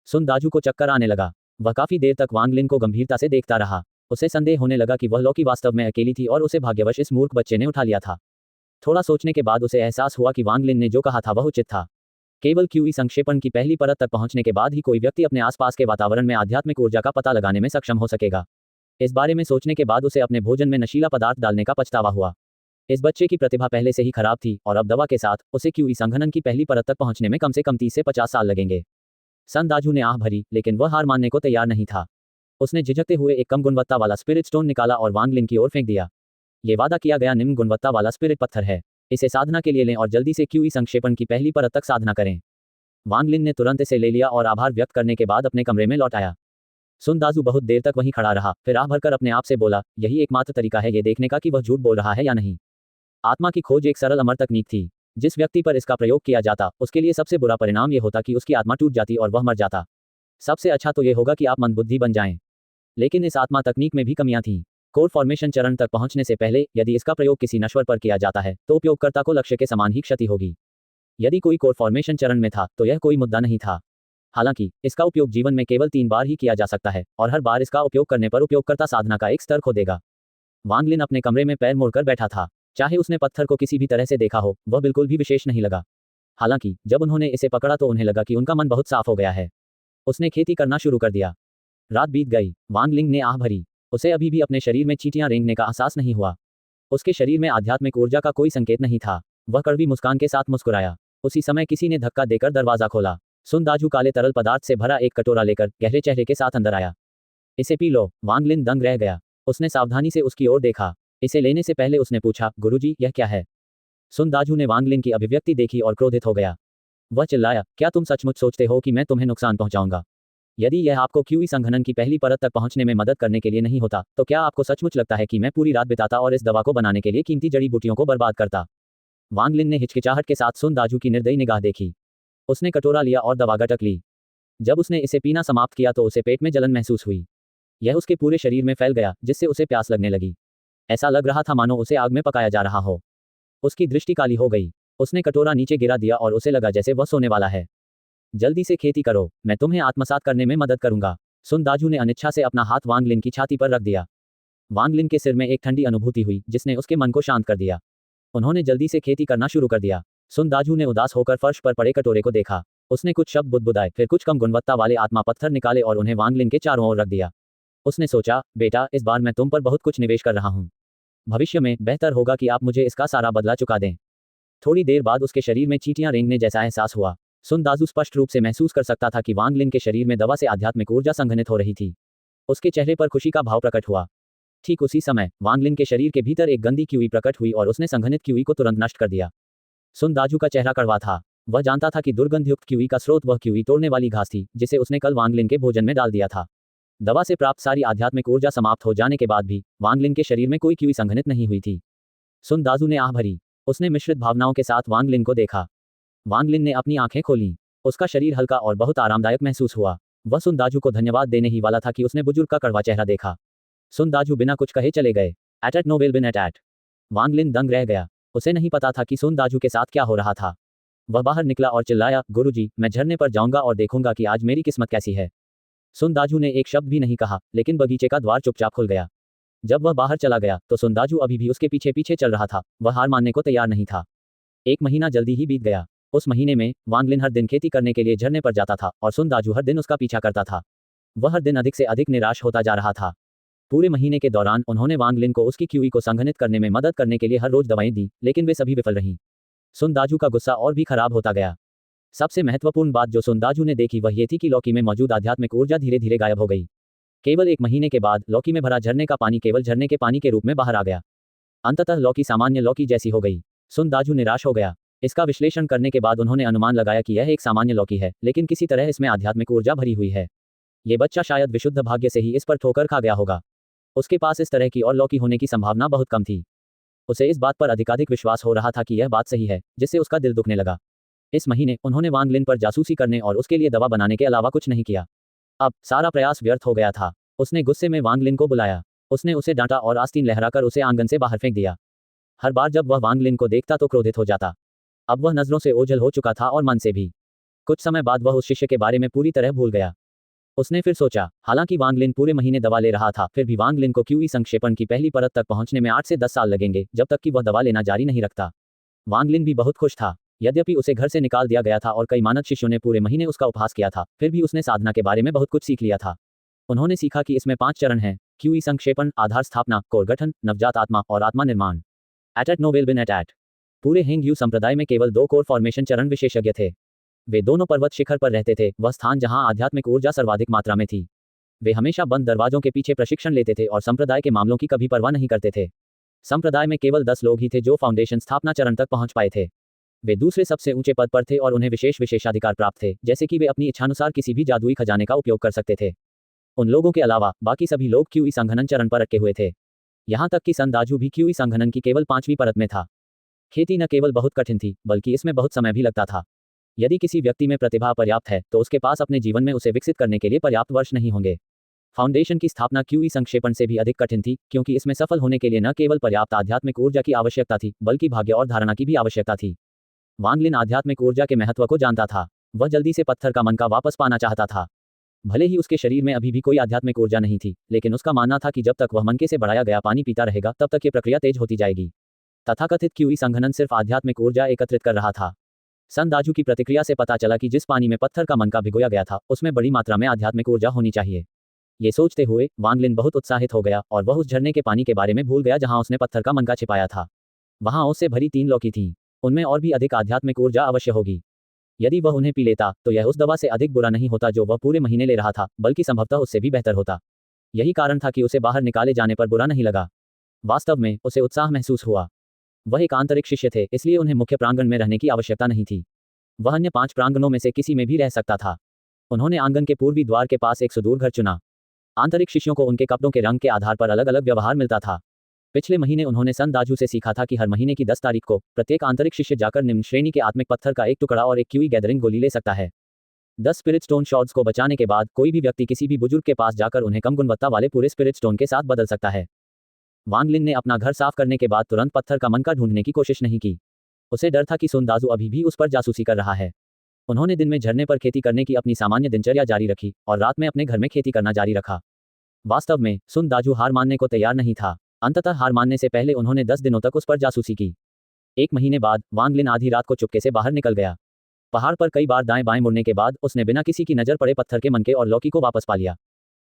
सुन दाजू को चक्कर आने लगा। वह काफी देर तक वांग लिन को गंभीरता से देखता रहा। उसे संदेह होने लगा कि वह लौकी वास्तव में अकेली थी और उसे भाग्यवश इस मूर्ख बच्चे ने उठा लिया था। थोड़ा सोचने के बाद उसे एहसास हुआ कि वांग लिन ने जो कहा था वह उचित था। केवल क्यूई संक्षेपण की पहली परत तक पहुंचने के बाद ही कोई व्यक्ति अपने आसपास के वातावरण में आध्यात्मिक ऊर्जा का पता लगाने में सक्षम हो सकेगा। इस बारे में सोचने के बाद उसे अपने भोजन में नशीला पदार्थ डालने का पछतावा हुआ। इस बच्चे की प्रतिभा पहले से ही खराब थी और अब दवा के साथ उसे क्यूई संघनन की पहली परत तक पहुंचने में कम से कम 30 से 50 साल लगेंगे। सन दाजू ने आह भरी, लेकिन वह हार मानने को तैयार नहीं था। उसने झिझकते हुए एक कम गुणवत्ता वाला स्पिरिट स्टोन निकाला और वांग लिन की ओर फेंक दिया। ये वादा किया गया निम्न गुणवत्ता वाला स्पिरिट पत्थर है। इसे साधना के लिए लें और जल्दी से क्यूई संक्षेपण की पहली परत तक साधना करें। वांग लिन ने तुरंत इसे ले लिया और आभार व्यक्त करने के बाद अपने कमरे में लौट आया। सुन दाजू बहुत देर तक वहीं खड़ा रहा, फिर आह भरकर अपने आप से बोला, यही एकमात्र तरीका है ये देखने का कि वह झूठ बोल रहा है या नहीं। आत्मा की खोज एक सरल अमर तकनीक थी। जिस व्यक्ति पर इसका प्रयोग किया जाता उसके लिए सबसे बुरा परिणाम ये होता कि उसकी आत्मा टूट जाती और वह मर जाता। सबसे अच्छा तो ये होगा कि आप मंदबुद्धि बन जाएं। लेकिन इस आत्मा तकनीक में भी कमियां थीं। कोर फॉर्मेशन चरण तक पहुंचने से पहले यदि इसका प्रयोग किसी नश्वर पर किया जाता है तो उपयोगकर्ता को लक्ष्य के समान ही क्षति होगी। यदि कोई कोर फॉर्मेशन चरण में था तो यह कोई मुद्दा नहीं था। हालांकि इसका उपयोग जीवन में केवल 3 बार ही किया जा सकता है और हर बार इसका उपयोग करने पर उपयोगकर्ता साधना का एक स्तर खो देगा। वांग लिन अपने कमरे में पैर मोड़कर बैठा था। चाहे उसने पत्थर को किसी भी तरह से देखा हो, वह बिल्कुल भी विशेष नहीं लगा। हालांकि जब उन्होंने इसे पकड़ा तो उन्हें लगा कि उनका मन बहुत साफ हो गया है। उसने खेती करना शुरू कर दिया। रात बीत गई। वांग लिंग ने आह भरी। उसे अभी भी अपने शरीर में चींटियां रेंगने का एहसास नहीं हुआ। उसके शरीर में आध्यात्मिक ऊर्जा का कोई संकेत नहीं था। वह कड़वी मुस्कान के साथ मुस्कुराया। उसी समय किसी ने धक्का देकर दरवाजा खोला। सुन दाजू काले तरल पदार्थ से भरा एक कटोरा लेकर गहरे चेहरे के साथ अंदर आया। इसे पी लो। वांग लिन दंग रह गया। उसने सावधानी से उसकी ओर देखा। इसे लेने से पहले उसने पूछा, गुरुजी यह क्या है? सुन दाजू ने वांग लिन की अभिव्यक्ति देखी और क्रोधित हो गया। वह चिल्लाया, क्या तुम सचमुच सोचते हो कि मैं तुम्हें नुकसान पहुंचाऊंगा? यदि यह आपको क्यूई संघनन की पहली परत तक पहुंचने में मदद करने के लिए नहीं होता तो क्या आपको सचमुच लगता है कि मैं पूरी रात बिताता और इस दवा को बनाने के लिए कीमती जड़ी बूटियों को बर्बाद करता? वांग लिन ने हिचकिचाहट के साथ सुन दाजू की निर्दयी निगाह देखी। उसने कटोरा लिया और दवा गटक ली। जब उसने इसे पीना समाप्त किया तो उसे पेट में जलन महसूस हुई। यह उसके पूरे शरीर में फैल गया, जिससे उसे प्यास लगने लगी। ऐसा लग रहा था मानो उसे आग में पकाया जा रहा हो। उसकी दृष्टि काली हो गई। उसने कटोरा नीचे गिरा दिया और उसे लगा जैसे वह सोने वाला है। जल्दी से खेती करो, मैं तुम्हें आत्मसात करने में मदद करूंगा। सुन दाजू ने अनिच्छा से अपना हाथ वांग लिन की छाती पर रख दिया। वांग लिन के सिर में एक ठंडी अनुभूति हुई जिसने उसके मन को शांत कर दिया। उन्होंने जल्दी से खेती करना शुरू कर दिया। सुन दाजू ने उदास होकर फर्श पर पड़े कटोरे को देखा। उसने कुछ शब्द बुदबुदाए, फिर कुछ कम गुणवत्ता वाले आत्मा पत्थर निकाले और उन्हें वांग लिन के चारों ओर रख दिया। उसने सोचा, बेटा इस बार मैं तुम पर बहुत कुछ निवेश कर रहा हूं। भविष्य में बेहतर होगा कि आप मुझे इसका सारा बदला चुका दें। थोड़ी देर बाद उसके शरीर में चींटियां रेंगने जैसा एहसास हुआ। सुन दाजू स्पष्ट रूप से महसूस कर सकता था कि वांग लिन के शरीर में दवा से आध्यात्मिक ऊर्जा संघनित हो रही थी। उसके चेहरे पर खुशी का भाव प्रकट हुआ। ठीक उसी समय वांग लिन के शरीर के भीतर एक गंदी क्यूई प्रकट हुई और उसने संघनित क्यूई को तुरंत नष्ट कर दिया। सुन दाजू का चेहरा कड़वा था। वह जानता था कि दुर्गंधयुक्त क्यूई का स्रोत वह क्यूई तोड़ने वाली घास थी जिसे उसने कल वांग लिन के भोजन में डाल दिया था। दवा से प्राप्त सारी आध्यात्मिक ऊर्जा समाप्त हो जाने के बाद भी वांग लिन के शरीर में कोई क्यूई संघनित नहीं हुई थी। सुन दाजू ने आह भरी। उसने मिश्रित भावनाओं के साथ वांग लिन को देखा। वांग लिन ने अपनी आंखें खोलीं। उसका शरीर हल्का और बहुत आरामदायक महसूस हुआ। वह सुन दाजू को धन्यवाद देने ही वाला था कि उसने बुजुर्ग का कड़वा चेहरा देखा। सुन दाजू बिना कुछ कहे चले गए। एट नो विल बिन एट। वांग लिन दंग रह गया। उसे नहीं पता था कि सुन दाजू के साथ क्या हो रहा था। वह बाहर निकला और चिल्लाया, गुरुजी, मैं झरने पर जाऊंगा और देखूंगा कि आज मेरी किस्मत कैसी है। सुन दाजू ने एक शब्द भी नहीं कहा, लेकिन बगीचे का द्वार चुपचाप खुल गया। जब वह बाहर चला गया तो सुन दाजू अभी भी उसके पीछे पीछे चल रहा था। वह हार मानने को तैयार नहीं था। 1 महीना जल्दी ही बीत गया। उस महीने में वांग लिन हर दिन खेती करने के लिए झरने पर जाता था और सुन दाजू हर दिन उसका पीछा करता था। वह हर दिन अधिक से अधिक निराश होता जा रहा था। पूरे महीने के दौरान उन्होंने वांग लिन को उसकी क्यूई को संघनित करने में मदद करने के लिए हर रोज दवाएं दी, लेकिन वे सभी विफल रहीं। सुन दाजू का गुस्सा और भी खराब होता गया। सबसे महत्वपूर्ण बात जो सुन दाजू ने देखी वह ये थी कि लौकी में मौजूद आध्यात्मिक ऊर्जा धीरे धीरे गायब हो गई। केवल 1 महीने के बाद लौकी में भरा झरने का पानी केवल झरने के पानी के रूप में बाहर आ गया। अंततः लौकी सामान्य लौकी जैसी हो गई। सुन दाजू निराश हो गया। इसका विश्लेषण करने के बाद उन्होंने अनुमान लगाया कि यह एक सामान्य लौकी है, लेकिन किसी तरह इसमें आध्यात्मिक ऊर्जा भरी हुई है। ये बच्चा शायद विशुद्ध भाग्य से ही इस पर ठोकर खा गया होगा। उसके पास इस तरह की और लौकी होने की संभावना बहुत कम थी। उसे इस बात पर अधिकाधिक विश्वास हो रहा था कि यह बात सही है, जिससे उसका दिल दुखने लगा। इस महीने उन्होंने वांग लिन पर जासूसी करने और उसके लिए दवा बनाने के अलावा कुछ नहीं किया। अब सारा प्रयास व्यर्थ हो गया था। उसने गुस्से में वांग लिन को बुलाया। उसने उसे डांटा और आस्तीन लहराकर उसे आंगन से बाहर फेंक दिया। हर बार जब वह वांग लिन को देखता तो क्रोधित हो जाता। अब वह नजरों से ओझल हो चुका था और मन से भी। कुछ समय बाद वह उस शिष्य के बारे में पूरी तरह भूल गया। उसने फिर सोचा, हालांकि वांग लिन पूरे महीने दवा ले रहा था, फिर भी वांग लिन को क्यूई संक्षेपण की पहली परत तक पहुंचने में 8 से 10 साल लगेंगे, जब तक कि वह दवा लेना जारी नहीं रखता। वांग लिन भी बहुत खुश था। यद्यपि उसे घर से निकाल दिया गया था और कई मानद शिष्यों ने पूरे महीने उसका उपहास किया था, फिर भी उसने साधना के बारे में बहुत कुछ सीख लिया था। उन्होंने सीखा कि इसमें 5 चरण हैं: क्यूई संक्षेपण, आधार स्थापना, कोर गठन, नवजात आत्मा और आत्मा निर्माण। एट नोवेल बिन एट पूरे हेंग यू संप्रदाय में केवल 2 कोर फॉर्मेशन चरण विशेषज्ञ थे। वे दोनों पर्वत शिखर पर रहते थे, वह स्थान जहां आध्यात्मिक ऊर्जा सर्वाधिक मात्रा में थी। वे हमेशा बंद दरवाजों के पीछे प्रशिक्षण लेते थे और संप्रदाय के मामलों की कभी परवाह नहीं करते थे। संप्रदाय में केवल 10 लोग ही थे जो फाउंडेशन स्थापना चरण तक पहुंच पाए थे। वे दूसरे सबसे ऊंचे पद पर थे और उन्हें विशेषाधिकार प्राप्त थे, जैसे कि वे अपनी इच्छानुसार किसी भी जादुई खजाने का उपयोग कर सकते थे। उन लोगों के अलावा बाकी सभी लोग क्यूई संघनन चरण पर अटके हुए थे। यहां तक कि सन दाजू भी क्यूई संघनन की केवल 5वीं परत में था। खेती न केवल बहुत कठिन थी, बल्कि इसमें बहुत समय भी लगता था। यदि किसी व्यक्ति में प्रतिभा पर्याप्त है, तो उसके पास अपने जीवन में उसे विकसित करने के लिए पर्याप्त वर्ष नहीं होंगे। फाउंडेशन की स्थापना क्यूई संक्षेपण से भी अधिक कठिन थी, क्योंकि इसमें सफल होने के लिए न केवल पर्याप्त आध्यात्मिक ऊर्जा की आवश्यकता थी, बल्कि भाग्य और धारणा की भी आवश्यकता थी। वांग लिन आध्यात्मिक ऊर्जा के महत्व को जानता था। वह जल्दी से पत्थर का मन का वापस पाना चाहता था। भले ही उसके शरीर में अभी भी कोई आध्यात्मिक ऊर्जा नहीं थी, लेकिन उसका मानना था कि जब तक वह मनके से बढ़ाया गया पानी पीता रहेगा, तब तक ये प्रक्रिया तेज होती जाएगी। तथाकथित क्यूई संघनन सिर्फ आध्यात्मिक ऊर्जा एकत्रित कर रहा था। सन दाजू की प्रतिक्रिया से पता चला कि जिस पानी में पत्थर का मनका भिगोया गया था, उसमें बड़ी मात्रा में आध्यात्मिक ऊर्जा होनी चाहिए। ये सोचते हुए वांग लिन बहुत उत्साहित हो गया और वह उस झरने के पानी के बारे में भूल गया जहां उसने पत्थर का मनका छिपाया था। वहां ओस से भरी 3 लौकी थीं। उनमें और भी अधिक आध्यात्मिक ऊर्जा अवश्य होगी। यदि वह उन्हें पी लेता, तो यह उस दवा से अधिक बुरा नहीं होता जो वह पूरे महीने ले रहा था, बल्कि संभवतः उससे भी बेहतर होता। यही कारण था कि उसे बाहर निकाले जाने पर बुरा नहीं लगा। वास्तव में उसे उत्साह महसूस हुआ। वह एक आंतरिक शिष्य थे, इसलिए उन्हें मुख्य प्रांगण में रहने की आवश्यकता नहीं थी। वह अन्य 5 प्रांगणों में से किसी में भी रह सकता था। उन्होंने आंगन के पूर्वी द्वार के पास एक सुदूर घर चुना। आंतरिक शिष्यों को उनके कपड़ों के रंग के आधार पर अलग अलग व्यवहार मिलता था। पिछले महीने उन्होंने सन दाजू से सीखा था कि हर महीने की 10 तारीख को प्रत्येक आंतरिक शिष्य जाकर निम्न श्रेणी के आत्मिक पत्थर का एक टुकड़ा और एक क्यूई गैदरिंग गोली ले सकता है। 10 स्पिरिट स्टोन शॉर्ड्स को बचाने के बाद कोई भी व्यक्ति किसी भी बुजुर्ग के पास जाकर उन्हें कम गुणवत्ता वाले पूरे स्पिरिट स्टोन के साथ बदल सकता है। वांग लिन ने अपना घर साफ करने के बाद तुरंत पत्थर का मनका ढूंढने की कोशिश नहीं की। उसे डर था कि सुन दाजू अभी भी उस पर जासूसी कर रहा है। उन्होंने दिन में झरने पर खेती करने की अपनी सामान्य दिनचर्या जारी रखी और रात में अपने घर में खेती करना जारी रखा। वास्तव में सुन दाजू हार मानने को तैयार नहीं था। अंततः हार मानने से पहले उन्होंने 10 दिनों तक उस पर जासूसी की। 1 महीने बाद वांग लिन आधी रात को चुपके से बाहर निकल गया। पहाड़ पर कई बार दाएं बाएं मुड़ने के बाद उसने बिना किसी की नजर पड़े पत्थर के मनके और लौकी को वापस पा लिया।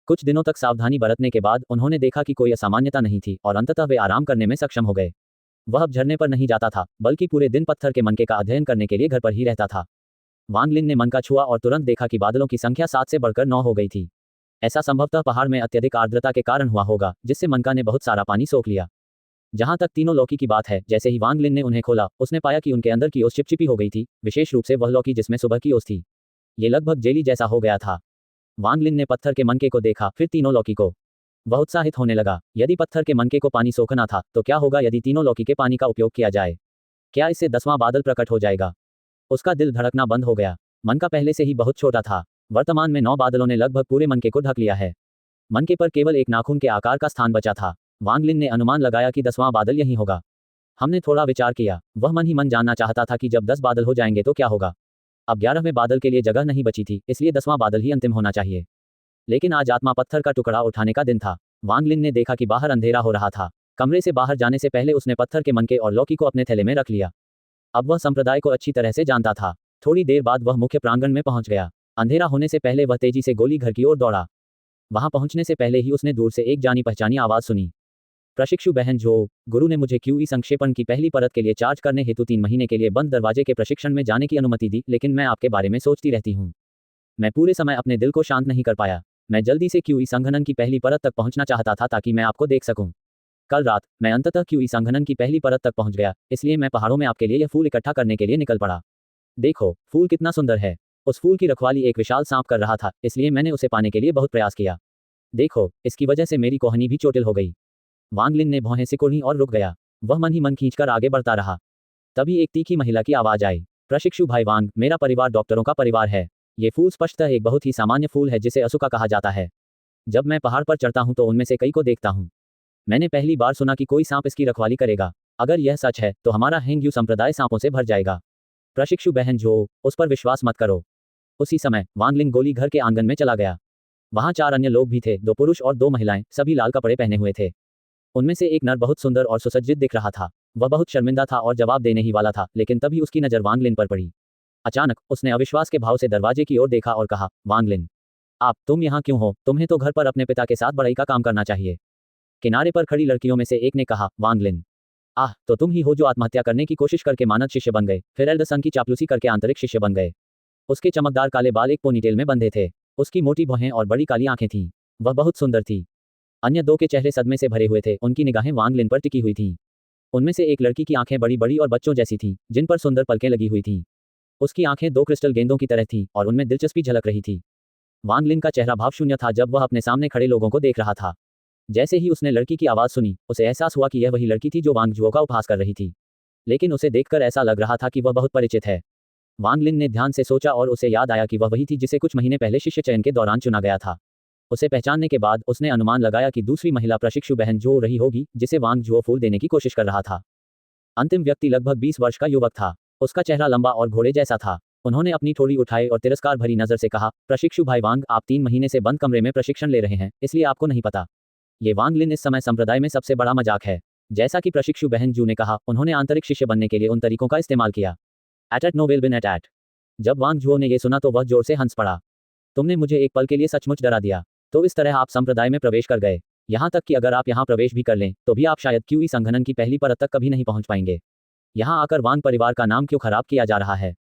कुछ दिनों तक सावधानी बरतने के बाद उन्होंने देखा कि कोई असामान्यता नहीं थी और अंततः वे आराम करने में सक्षम हो गए। वह अब झरने पर नहीं जाता था, बल्कि पूरे दिन पत्थर के मनके का अध्ययन करने के लिए घर पर ही रहता था। वांग लिन ने मनका छुआ और तुरंत देखा कि बादलों की संख्या 7 से बढ़कर 9 हो गई थी। ऐसा संभवतः पहाड़ में अत्यधिक आर्द्रता के कारण हुआ होगा, जिससे मनका ने बहुत सारा पानी सोख लिया। जहां तक तीनों लौकी की बात है, जैसे ही वांग लिन ने उन्हें खोला, उसने पाया कि उनके अंदर की ओस चिपचिपी हो गई थी, विशेष रूप से वह लौकी जिसमें सुबह की ओस थी। ये लगभग जेली जैसा हो गया था। वांग लिन ने पत्थर के मनके को देखा, फिर तीनों लौकी को। वह उत्साहित होने लगा। यदि पत्थर के मनके को पानी सोखना था, तो क्या होगा यदि तीनों लौकी के पानी का उपयोग किया जाए? क्या इससे 10वां बादल प्रकट हो जाएगा? उसका दिल धड़कना बंद हो गया। मनका पहले से ही बहुत छोटा था। वर्तमान में 9 बादलों ने लगभग पूरे मनके को ढक लिया है। मनके पर केवल एक नाखून के आकार का स्थान बचा था। वांग लिन ने अनुमान लगाया कि 10वां बादल यही होगा। हमने थोड़ा विचार किया। वह मन ही मन जानना चाहता था कि जब 10 बादल हो जाएंगे तो क्या होगा। अब 11वें बादल के लिए जगह नहीं बची थी, इसलिए 10वां बादल ही अंतिम होना चाहिए। लेकिन आज आत्मा पत्थर का टुकड़ा उठाने का दिन था। वांग लिन ने देखा कि बाहर अंधेरा हो रहा था। कमरे से बाहर जाने से पहले उसने पत्थर के मनके और लौकी को अपने थैले में रख लिया। अब वह संप्रदाय को अच्छी तरह से जानता था। थोड़ी देर बाद वह मुख्य प्रांगण में पहुंच गया। अंधेरा होने से पहले वह तेजी से गोली घर की ओर दौड़ा। वहां पहुंचने से पहले ही उसने दूर से एक जानी पहचानी आवाज सुनी। प्रशिक्षु बहन जो, गुरु ने मुझे क्यूई संक्षेपण की पहली परत के लिए चार्ज करने हेतु 3 महीने के लिए बंद दरवाजे के प्रशिक्षण में जाने की अनुमति दी, लेकिन मैं आपके बारे में सोचती रहती हूँ। मैं पूरे समय अपने दिल को शांत नहीं कर पाया। मैं जल्दी से क्यूई संघनन की पहली परत तक पहुंचना चाहता था ताकि मैं आपको देख सकूं। कल रात मैं अंततः क्यूई संघनन की पहली परत तक पहुंच गया, इसलिए मैं पहाड़ों में आपके लिए यह फूल इकट्ठा करने के लिए निकल पड़ा। देखो, फूल कितना सुंदर है। उस फूल की रखवाली एक विशाल सांप कर रहा था, इसलिए मैंने उसे पाने के लिए बहुत प्रयास किया। देखो, इसकी वजह से मेरी कोहनी भी चोटिल हो गई। वांग लिन ने भौहें सिकुड़ी और रुक गया। वह मन ही मन खींचकर आगे बढ़ता रहा। तभी एक तीखी महिला की आवाज आई। प्रशिक्षु भाई वांग, मेरा परिवार डॉक्टरों का परिवार है। ये फूल स्पष्टतः एक बहुत ही सामान्य फूल है जिसे असुका कहा जाता है। जब मैं पहाड़ पर चढ़ता हूं तो उनमें से कई को देखता हूं। मैंने पहली बार सुना कि कोई सांप इसकी रखवाली करेगा। अगर यह सच है तो हमारा हेंग्यू संप्रदाय सांपों से भर जाएगा। प्रशिक्षु बहन जो, उस पर विश्वास मत करो। उसी समय वांगलिन गोली घर के आंगन में चला गया। वहां 4 अन्य लोग भी थे, 2 पुरुष और 2 महिलाएं, सभी लाल कपड़े पहने हुए थे। उनमें से एक नर बहुत सुंदर और सुसज्जित दिख रहा था। वह बहुत शर्मिंदा था और जवाब देने ही वाला था, लेकिन तभी उसकी नजर वांगलिन पर पड़ी। अचानक उसने अविश्वास के भाव से दरवाजे की ओर देखा और कहा, वांगलिन, तुम यहाँ क्यों हो? तुम्हें तो घर पर अपने पिता के साथ बढ़ई का काम करना चाहिए। किनारे पर खड़ी लड़कियों में से एक ने कहा, वांगलिन, तो तुम ही हो जो आत्महत्या करने की कोशिश करके मानद शिष्य बन गए, फिर एल्डरसन की चापलूसी करके आंतरिक शिष्य बन गए। उसके चमकदार काले बाल एक पोनीटेल में बंधे थे। उसकी मोटी भौहें और बड़ी काली आंखें थीं। वह बहुत सुंदर थी। अन्य 2 के चेहरे सदमे से भरे हुए थे, उनकी निगाहें वांगलिन पर टिकी हुई थीं। उनमें से एक लड़की की आंखें बड़ी-बड़ी और बच्चों जैसी थीं, जिन पर सुंदर पलकें लगी हुई थीं। उसकी आंखें 2 क्रिस्टल गेंदों की तरह थीं और उनमें दिलचस्पी झलक रही थी। वांगलिन का चेहरा भावशून्य था जब वह अपने सामने खड़े लोगों को देख रहा था। जैसे ही उसने लड़की की आवाज़ सुनी, उसे एहसास हुआ कि यह वही लड़की थी जो वांग जुओ का उपहास कर रही थी। लेकिन उसे देखकर ऐसा लग रहा था कि वह बहुत परिचित है। वांगलिन ने ध्यान से सोचा और उसे याद आया कि वह वही थी जिसे कुछ महीने पहले शिष्य चयन के दौरान चुना गया था। उसे पहचानने के बाद उसने अनुमान लगाया कि दूसरी महिला प्रशिक्षु बहन जो रही होगी, जिसे वांग जुओ फूल देने की कोशिश कर रहा था। अंतिम व्यक्ति लगभग 20 वर्ष का युवक था। उसका चेहरा लंबा और घोड़े जैसा था। उन्होंने अपनी ठोड़ी उठाई और तिरस्कार भरी नजर से कहा, प्रशिक्षु भाई वांग, आप 3 महीने से बंद कमरे में प्रशिक्षण ले रहे हैं, इसलिए आपको नहीं पता। ये वांगलिन इस समय संप्रदाय में सबसे बड़ा मजाक है। जैसा कि प्रशिक्षु बहन जू ने कहा, उन्होंने आंतरिक शिष्य बनने के लिए उन तरीकों का इस्तेमाल किया। एट नो विल बिन एट। जब वांग जुओ ने यह सुना तो वह जोर से हंस पड़ा। तुमने मुझे एक पल के लिए सचमुच डरा दिया। तो इस तरह आप संप्रदाय में प्रवेश कर गए। यहाँ तक कि अगर आप यहाँ प्रवेश भी कर लें तो भी आप शायद क्यूई संघनन की पहली परत तक कभी नहीं पहुंच पाएंगे। यहाँ आकर वांग परिवार का नाम क्यों खराब किया जा रहा है?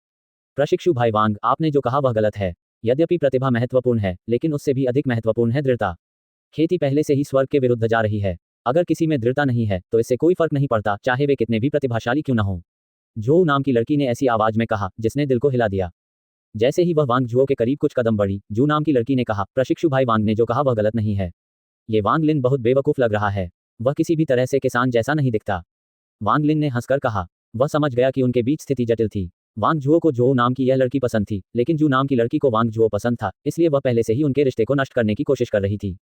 प्रशिक्षु भाई वांग, आपने जो कहा वह गलत है। यद्यपि प्रतिभा महत्वपूर्ण है, लेकिन उससे भी अधिक महत्वपूर्ण है दृढ़ता। खेती पहले से ही स्वर्ग के विरुद्ध जा रही है। अगर किसी में दृढ़ता नहीं है तो इससे कोई फर्क नहीं पड़ता, चाहे वे कितने भी प्रतिभाशाली क्यों न हो। जो नाम की लड़की ने ऐसी आवाज में कहा जिसने दिल को हिला दिया। जैसे ही वह वांग जुओ के करीब कुछ कदम बढ़ी, जू नाम की लड़की ने कहा, प्रशिक्षु भाई वांग ने जो कहा वह गलत नहीं है। ये वांगलिन बहुत बेवकूफ लग रहा है। वह किसी भी तरह से किसान जैसा नहीं दिखता। वांगलिन ने हंसकर कहा। वह समझ गया कि उनके बीच स्थिति जटिल थी। वांग जुओ को जो नाम की यह लड़की पसंद थी, लेकिन जू नाम की लड़की को वांग जुओ पसंद था, इसलिए वह पहले से ही उनके रिश्ते को नष्ट करने की कोशिश कर रही थी।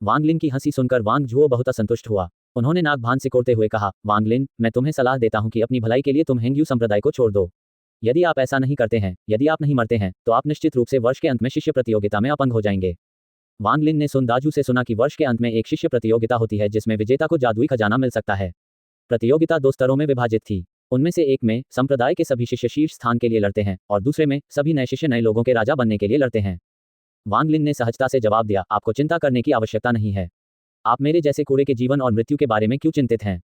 वांगलिन की हंसी सुनकर वांग जुओ बहुत असंतुष्ट हुआ। उन्होंने नाक भान सिकोड़ते हुए कहा, वांगलिन, मैं तुम्हें सलाह देता हूं कि अपनी भलाई के लिए तुम हेंग्यू संप्रदाय को छोड़ दो। यदि आप ऐसा नहीं करते हैं, यदि आप नहीं मरते हैं, तो आप निश्चित रूप से वर्ष के अंत में शिष्य प्रतियोगिता में अपंग हो जाएंगे। वांगलिन ने सुन दाजू से सुना कि वर्ष के अंत में एक शिष्य प्रतियोगिता होती है जिसमें विजेता को जादुई खजाना मिल सकता है। प्रतियोगिता 2 स्तरों में विभाजित थी। उनमें से एक में संप्रदाय के सभी शिष्य शीर्ष स्थान के लिए लड़ते हैं और दूसरे में सभी नए शिष्य नए लोगों के राजा बनने के लिए लड़ते हैं। वांगलिन ने सहजता से जवाब दिया, आपको चिंता करने की आवश्यकता नहीं है। आप मेरे जैसे कूड़े के जीवन और मृत्यु के बारे में क्यों चिंतित हैं?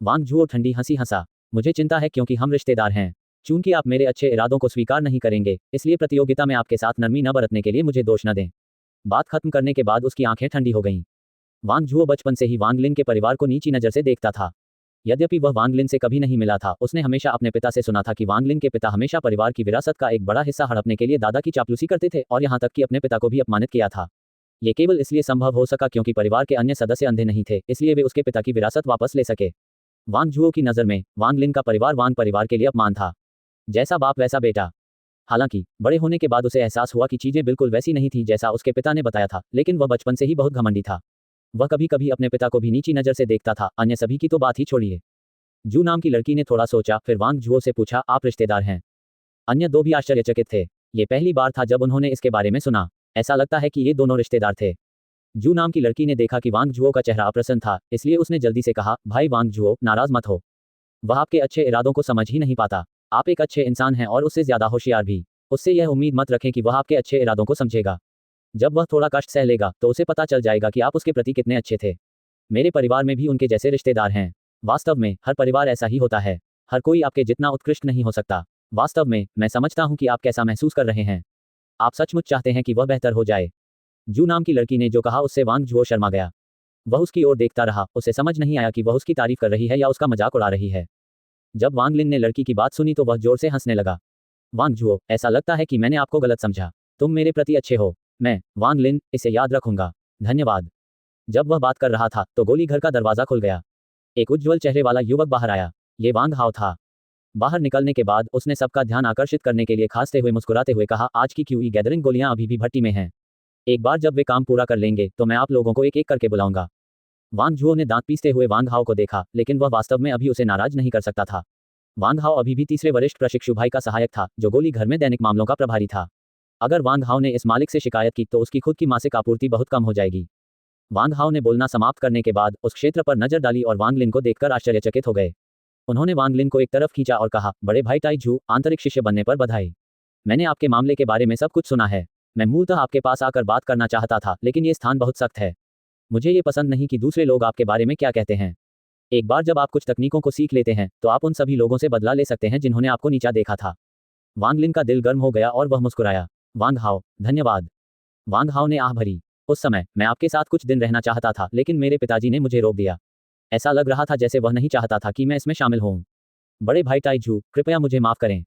वांग जुओ ठंडी हंसी हंसा। मुझे चिंता है क्योंकि हम रिश्तेदार हैं। चूंकि आप मेरे अच्छे इरादों को स्वीकार नहीं करेंगे, इसलिए प्रतियोगिता में आपके साथ नरमी न बरतने के लिए मुझे दोष न दें। बात खत्म करने के बाद उसकी आंखें ठंडी हो गईं। वांग जुओ बचपन से ही वांगलिन के परिवार को नीची नजर से देखता था। यद्यपि वह वांगलिन से कभी नहीं मिला था, उसने हमेशा अपने पिता से सुना था कि वांगलिन के पिता हमेशा परिवार की विरासत का एक बड़ा हिस्सा हड़पने के लिए दादा की चापलूसी करते थे और यहाँ तक कि अपने पिता को भी अपमानित किया था। ये केवल इसलिए संभव हो सका क्योंकि परिवार के अन्य सदस्य अंधे नहीं थे, इसलिए वे उसके पिता की विरासत वापस ले सके। वांग जुओ की नज़र में वांगलिन का परिवार वांग परिवार के लिए अपमान था। जैसा बाप वैसा बेटा। हालांकि बड़े होने के बाद उसे एहसास हुआ कि चीजें बिल्कुल वैसी नहीं थी जैसा उसके पिता ने बताया था, लेकिन वह बचपन से ही बहुत घमंडी था। वह कभी कभी अपने पिता को भी नीची नज़र से देखता था, अन्य सभी की तो बात ही छोड़िए। जू नाम की लड़की ने थोड़ा सोचा, फिर वांग जुओ से पूछा, आप रिश्तेदार हैं? अन्य 2 भी आश्चर्यचकित थे। ये पहली बार था जब उन्होंने इसके बारे में सुना। ऐसा लगता है कि ये दोनों रिश्तेदार थे। जू नाम की लड़की ने देखा कि वांग जुओ का चेहरा अप्रसन्न था, इसलिए उसने जल्दी से कहा, भाई वांग जुओ, नाराज मत हो। वह आपके अच्छे इरादों को समझ ही नहीं पाता। आप एक अच्छे इंसान हैं और उससे ज्यादा होशियार भी। उससे यह उम्मीद मत रखें कि वह आपके अच्छे इरादों को समझेगा। जब वह थोड़ा कष्ट सह लेगा तो उसे पता चल जाएगा कि आप उसके प्रति कितने अच्छे थे। मेरे परिवार में भी उनके जैसे रिश्तेदार हैं। वास्तव में हर परिवार ऐसा ही होता है। हर कोई आपके जितना उत्कृष्ट नहीं हो सकता। वास्तव में मैं समझता हूं कि आप कैसा महसूस कर रहे हैं। आप सचमुच चाहते हैं कि वह बेहतर हो जाए। जू नाम की लड़की ने जो कहा उससे वांग जुओ शर्मा गया। वह उसकी ओर देखता रहा, उसे समझ नहीं आया कि वह उसकी तारीफ कर रही है या उसका मजाक उड़ा रही है। जब वांग लिन ने लड़की की बात सुनी तो वह जोर से हंसने लगा। वांग जुओ, ऐसा लगता है कि मैंने आपको गलत समझा। तुम मेरे प्रति अच्छे हो। मैं, वांग लिन, इसे याद रखूंगा। धन्यवाद। जब वह बात कर रहा था तो गोली घर का दरवाजा खुल गया। एक उज्ज्वल चेहरे वाला युवक बाहर आया। ये वांग हाओ था। बाहर निकलने के बाद उसने सबका ध्यान आकर्षित करने के लिए खांसते हुए मुस्कुराते हुए कहा, आज की क्यूई गैदरिंग गोलियां अभी भी भट्टी में हैं। एक बार जब वे काम पूरा कर लेंगे तो मैं आप लोगों को एक एक करके बुलाऊंगा। वांग जुओ ने दांत पीसते हुए वांग हाओ को देखा, लेकिन वह वास्तव में अभी उसे नाराज नहीं कर सकता था। वांग हाओ अभी भी तीसरे वरिष्ठ प्रशिक्षु भाई का सहायक था, जो गोली घर में दैनिक मामलों का प्रभारी था। अगर वांग हाओ ने इस मालिक से शिकायत की तो उसकी खुद की मासिक आपूर्ति बहुत कम हो जाएगी। वांग हाओ ने बोलना समाप्त करने के बाद उस क्षेत्र पर नजर डाली और वांग लिन को देखकर आश्चर्यचकित हो गए। उन्होंने वांग लिन को एक तरफ खींचा और कहा, बड़े भाई टाई जू, आंतरिक शिष्य बनने पर बधाई। मैंने आपके मामले के बारे में सब कुछ सुना है। मैं मूलतः आपके पास आकर बात करना चाहता था, लेकिन ये स्थान बहुत सख्त है। मुझे ये पसंद नहीं कि दूसरे लोग आपके बारे में क्या कहते हैं। एक बार जब आप कुछ तकनीकों को सीख लेते हैं तो आप उन सभी लोगों से बदला ले सकते हैं जिन्होंने आपको नीचा देखा था। वांग लिन का दिल गर्म हो गया और वह मुस्कुराया। वांग हाओ, धन्यवाद। वांग हाओ ने आह भरी। उस समय मैं आपके साथ कुछ दिन रहना चाहता था, लेकिन मेरे पिताजी ने मुझे रोक दिया। ऐसा लग रहा था जैसे वह नहीं चाहता था कि मैं इसमें शामिल होऊं। बड़े भाई टाई जू, कृपया मुझे माफ करें।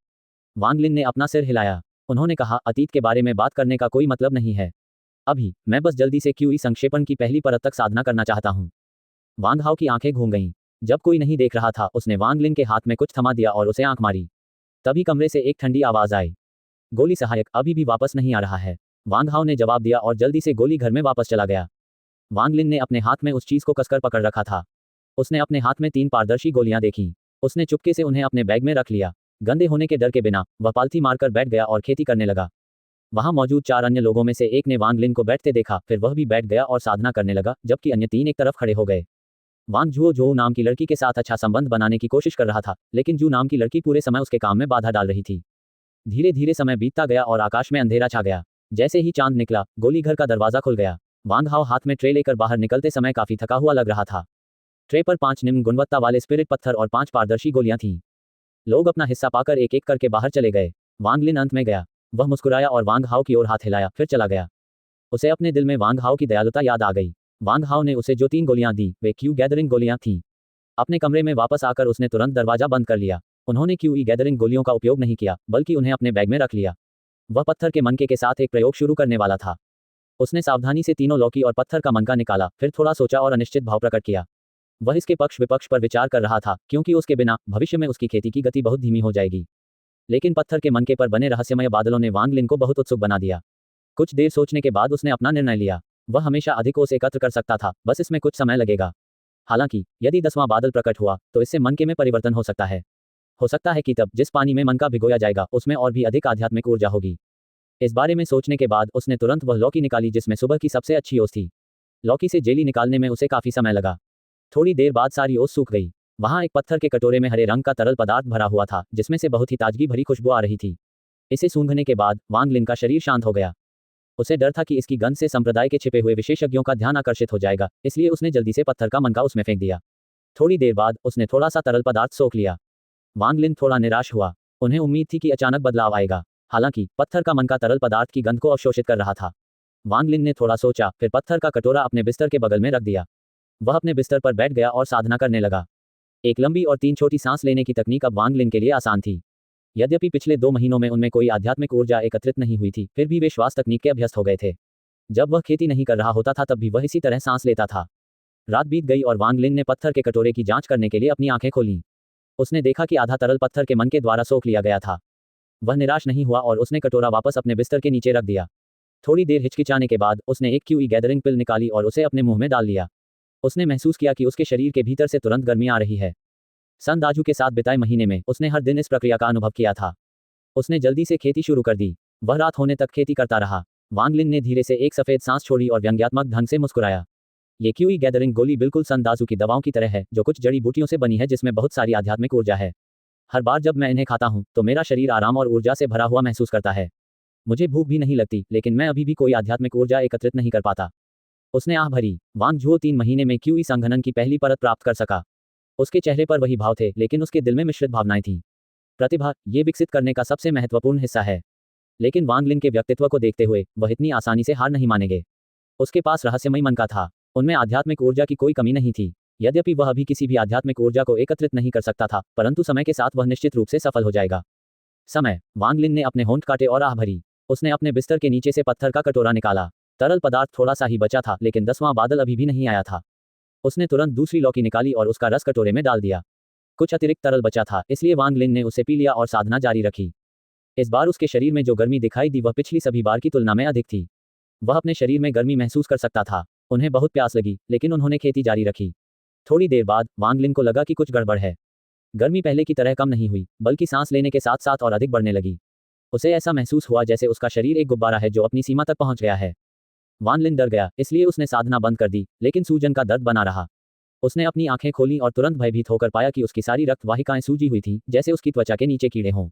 वांग लिन ने अपना सिर हिलाया। उन्होंने कहा, अतीत के बारे में बात करने का कोई मतलब नहीं है। अभी मैं बस जल्दी से क्यूई संक्षेपण की पहली परत तक साधना करना चाहता हूं। वांग हाओ की आंखें घूम गईं। जब कोई नहीं देख रहा था उसने वांग लिन के हाथ में कुछ थमा दिया और उसे आंख मारी। तभी कमरे से एक ठंडी आवाज आई। गोली सहायक अभी भी वापस नहीं आ रहा है। वांग हाओ ने जवाब दिया और जल्दी से गोली घर में वापस चला गया। वांग लिन ने अपने हाथ में उस चीज को कसकर पकड़ रखा था। उसने अपने हाथ में 3 पारदर्शी गोलियां देखीं। उसने चुपके से उन्हें अपने बैग में रख लिया। गंदे होने के डर के बिना वह पालथी मारकर बैठ गया और खेती करने लगा। वहां मौजूद 4 अन्य लोगों में से एक ने वांग लिन को बैठते देखा, फिर वह भी बैठ गया और साधना करने लगा, जबकि अन्य 3 एक तरफ खड़े हो गए। वांग जुओ जो नाम की लड़की के साथ अच्छा संबंध बनाने की कोशिश कर रहा था, लेकिन जू नाम की लड़की पूरे समय उसके काम में बाधा डाल रही थी। धीरे धीरे समय बीतता गया और आकाश में अंधेरा छा गया। जैसे ही चांद निकला, गोली घर का दरवाजा खुल गया। वांग हाओ हाथ में ट्रे लेकर बाहर निकलते समय काफी थका हुआ लग रहा था। ट्रे पर 5 निम्न गुणवत्ता वाले स्पिरिट पत्थर और 5 पारदर्शी गोलियां थीं। लोग अपना हिस्सा पाकर एक एक करके बाहर चले गए। वांग लिन अंत में गया। वह मुस्कुराया और वांग हाओ की ओर हाथ हिलाया, फिर चला गया। उसे अपने दिल में वांग हाओ की दयालुता याद आ गई। वांग हाओ ने उसे जो 3 गोलियां दी वे क्यू गैदरिंग गोलियां थीं। अपने कमरे में वापस आकर उसने तुरंत दरवाजा बंद कर लिया। उन्होंने क्यूई गैदरिंग गोलियों का उपयोग नहीं किया, बल्कि उन्हें अपने बैग में रख लिया। वह पत्थर के मनके के साथ एक प्रयोग शुरू करने वाला था। उसने सावधानी से तीनों लौकी और पत्थर का मनका निकाला, फिर थोड़ा सोचा और अनिश्चित भाव प्रकट किया। वह इसके पक्ष विपक्ष पर विचार कर रहा था, क्योंकि उसके बिना भविष्य में उसकी खेती की गति बहुत धीमी हो जाएगी। लेकिन पत्थर के मनके पर बने रहस्यमय बादलों ने वांग लिन को बहुत उत्सुक बना दिया। कुछ देर सोचने के बाद उसने अपना निर्णय लिया। वह हमेशा अधिक ओस एकत्र कर सकता था, बस इसमें कुछ समय लगेगा। हालांकि यदि 10वां बादल प्रकट हुआ तो इससे मनके में परिवर्तन हो सकता है। हो सकता है कि तब जिस पानी में मनका भिगोया जाएगा उसमें और भी अधिक आध्यात्मिक ऊर्जा होगी। इस बारे में सोचने के बाद उसने तुरंत वह लौकी निकाली जिसमें सुबह की सबसे अच्छी ओस थी। लौकी से जेली निकालने में उसे काफी समय लगा। थोड़ी देर बाद सारी ओस सूख गई। वहां एक पत्थर के कटोरे में हरे रंग का तरल पदार्थ भरा हुआ था, जिसमें से बहुत ही ताजगी भरी खुशबू आ रही थी। इसे सूंघने के बाद वांग लिन का शरीर शांत हो गया। उसे डर था कि इसकी गंध से संप्रदाय के छिपे हुए विशेषज्ञों का ध्यान आकर्षित हो जाएगा, इसलिए उसने जल्दी से पत्थर का मनका उसमें फेंक दिया। थोड़ी देर बाद उसने थोड़ा सा तरल पदार्थ सोख लिया। वांग लिन थोड़ा निराश हुआ। उन्हें उम्मीद थी कि अचानक बदलाव आएगा। हालांकि पत्थर का मनका तरल पदार्थ की गंध को अवशोषित कर रहा था। वांग लिन ने थोड़ा सोचा, फिर पत्थर का कटोरा अपने बिस्तर के बगल में रख दिया। वह अपने बिस्तर पर बैठ गया और साधना करने लगा। एक लंबी और 3 छोटी सांस लेने की तकनीक अब वांग लिन के लिए आसान थी। यद्यपि पिछले 2 महीनों में उनमें कोई आध्यात्मिक ऊर्जा एकत्रित नहीं हुई थी, फिर भी वे श्वास तकनीक के अभ्यस्त हो गए थे। जब वह खेती नहीं कर रहा होता था तब भी वह इसी तरह सांस लेता था। रात बीत गई और वांग लिन ने पत्थर के कटोरे की जांच करने के लिए अपनी आंखें खोलीं। उसने देखा कि आधा तरल पत्थर के मन के द्वारा सोख लिया गया था। वह निराश नहीं हुआ और उसने कटोरा वापस अपने बिस्तर के नीचे रख दिया। थोड़ी देर हिचकिचाने के बाद उसने एक क्यूई गैदरिंग पिल निकाली और उसे अपने मुंह में डाल लिया। उसने महसूस किया कि उसके शरीर के भीतर से तुरंत गर्मी आ रही है। सन दाजू के साथ बिताए महीने में उसने हर दिन इस प्रक्रिया का अनुभव किया था। उसने जल्दी से खेती शुरू कर दी। वह रात होने तक खेती करता रहा। वांग लिन ने धीरे से एक सफेद सांस छोड़ी और व्यंग्यात्मक ढंग से मुस्कुराया। ये क्यूई गैदरिंग गोली बिल्कुल सन दाजू की दवाओं की तरह है, जो कुछ जड़ी बूटियों से बनी है जिसमें बहुत सारी आध्यात्मिक ऊर्जा है। हर बार जब मैं इन्हें खाता हूं तो मेरा शरीर आराम और ऊर्जा से भरा हुआ महसूस करता है। मुझे भूख भी नहीं लगती, लेकिन मैं अभी भी कोई आध्यात्मिक ऊर्जा एकत्रित नहीं कर पाता। उसने आह भरी। वांग जुओ 3 महीने में क्यूई संघनन की पहली परत प्राप्त कर सका। उसके चेहरे पर वही भाव थे, लेकिन उसके दिल में मिश्रित भावनाएं थीं। प्रतिभा, ये विकसित करने का सबसे महत्वपूर्ण हिस्सा है। लेकिन वांग लिन के व्यक्तित्व को देखते हुए वह इतनी आसानी से हार नहीं मानेंगे। उसके पास रहस्यमय मन का था। उनमें आध्यात्मिक ऊर्जा की कोई कमी नहीं थी। यद्यपि वह अभी किसी भी आध्यात्मिक ऊर्जा को एकत्रित नहीं कर सकता था, परंतु समय के साथ वह निश्चित रूप से सफल हो जाएगा। समय। वांग लिन ने अपने होंठ काटे और आह भरी। उसने अपने बिस्तर के नीचे से पत्थर का कटोरा निकाला। तरल पदार्थ थोड़ा सा ही बचा था, लेकिन 10वां बादल अभी भी नहीं आया था। उसने तुरंत दूसरी लौकी निकाली और उसका रस कटोरे में डाल दिया। कुछ अतिरिक्त तरल बचा था, इसलिए वांग लिन ने उसे पी लिया और साधना जारी रखी। इस बार उसके शरीर में जो गर्मी दिखाई दी वह पिछली सभी बार की तुलना में अधिक थी। वह अपने शरीर में गर्मी महसूस कर सकता था। उन्हें बहुत प्यास लगी, लेकिन उन्होंने खेती जारी रखी। थोड़ी देर बाद वांग लिन को लगा कि कुछ गड़बड़ है। गर्मी पहले की तरह कम नहीं हुई, बल्कि सांस लेने के साथ साथ और अधिक बढ़ने लगी। उसे ऐसा महसूस हुआ जैसे उसका शरीर एक गुब्बारा है जो अपनी सीमा तक पहुंच गया है। वांग लिन डर गया, इसलिए उसने साधना बंद कर दी, लेकिन सूजन का दर्द बना रहा। उसने अपनी आंखें खोली और तुरंत भयभीत होकर पाया कि उसकी सारी रक्त वाहिकाएं सूजी हुई थीं, जैसे उसकी त्वचा के नीचे कीड़े हों।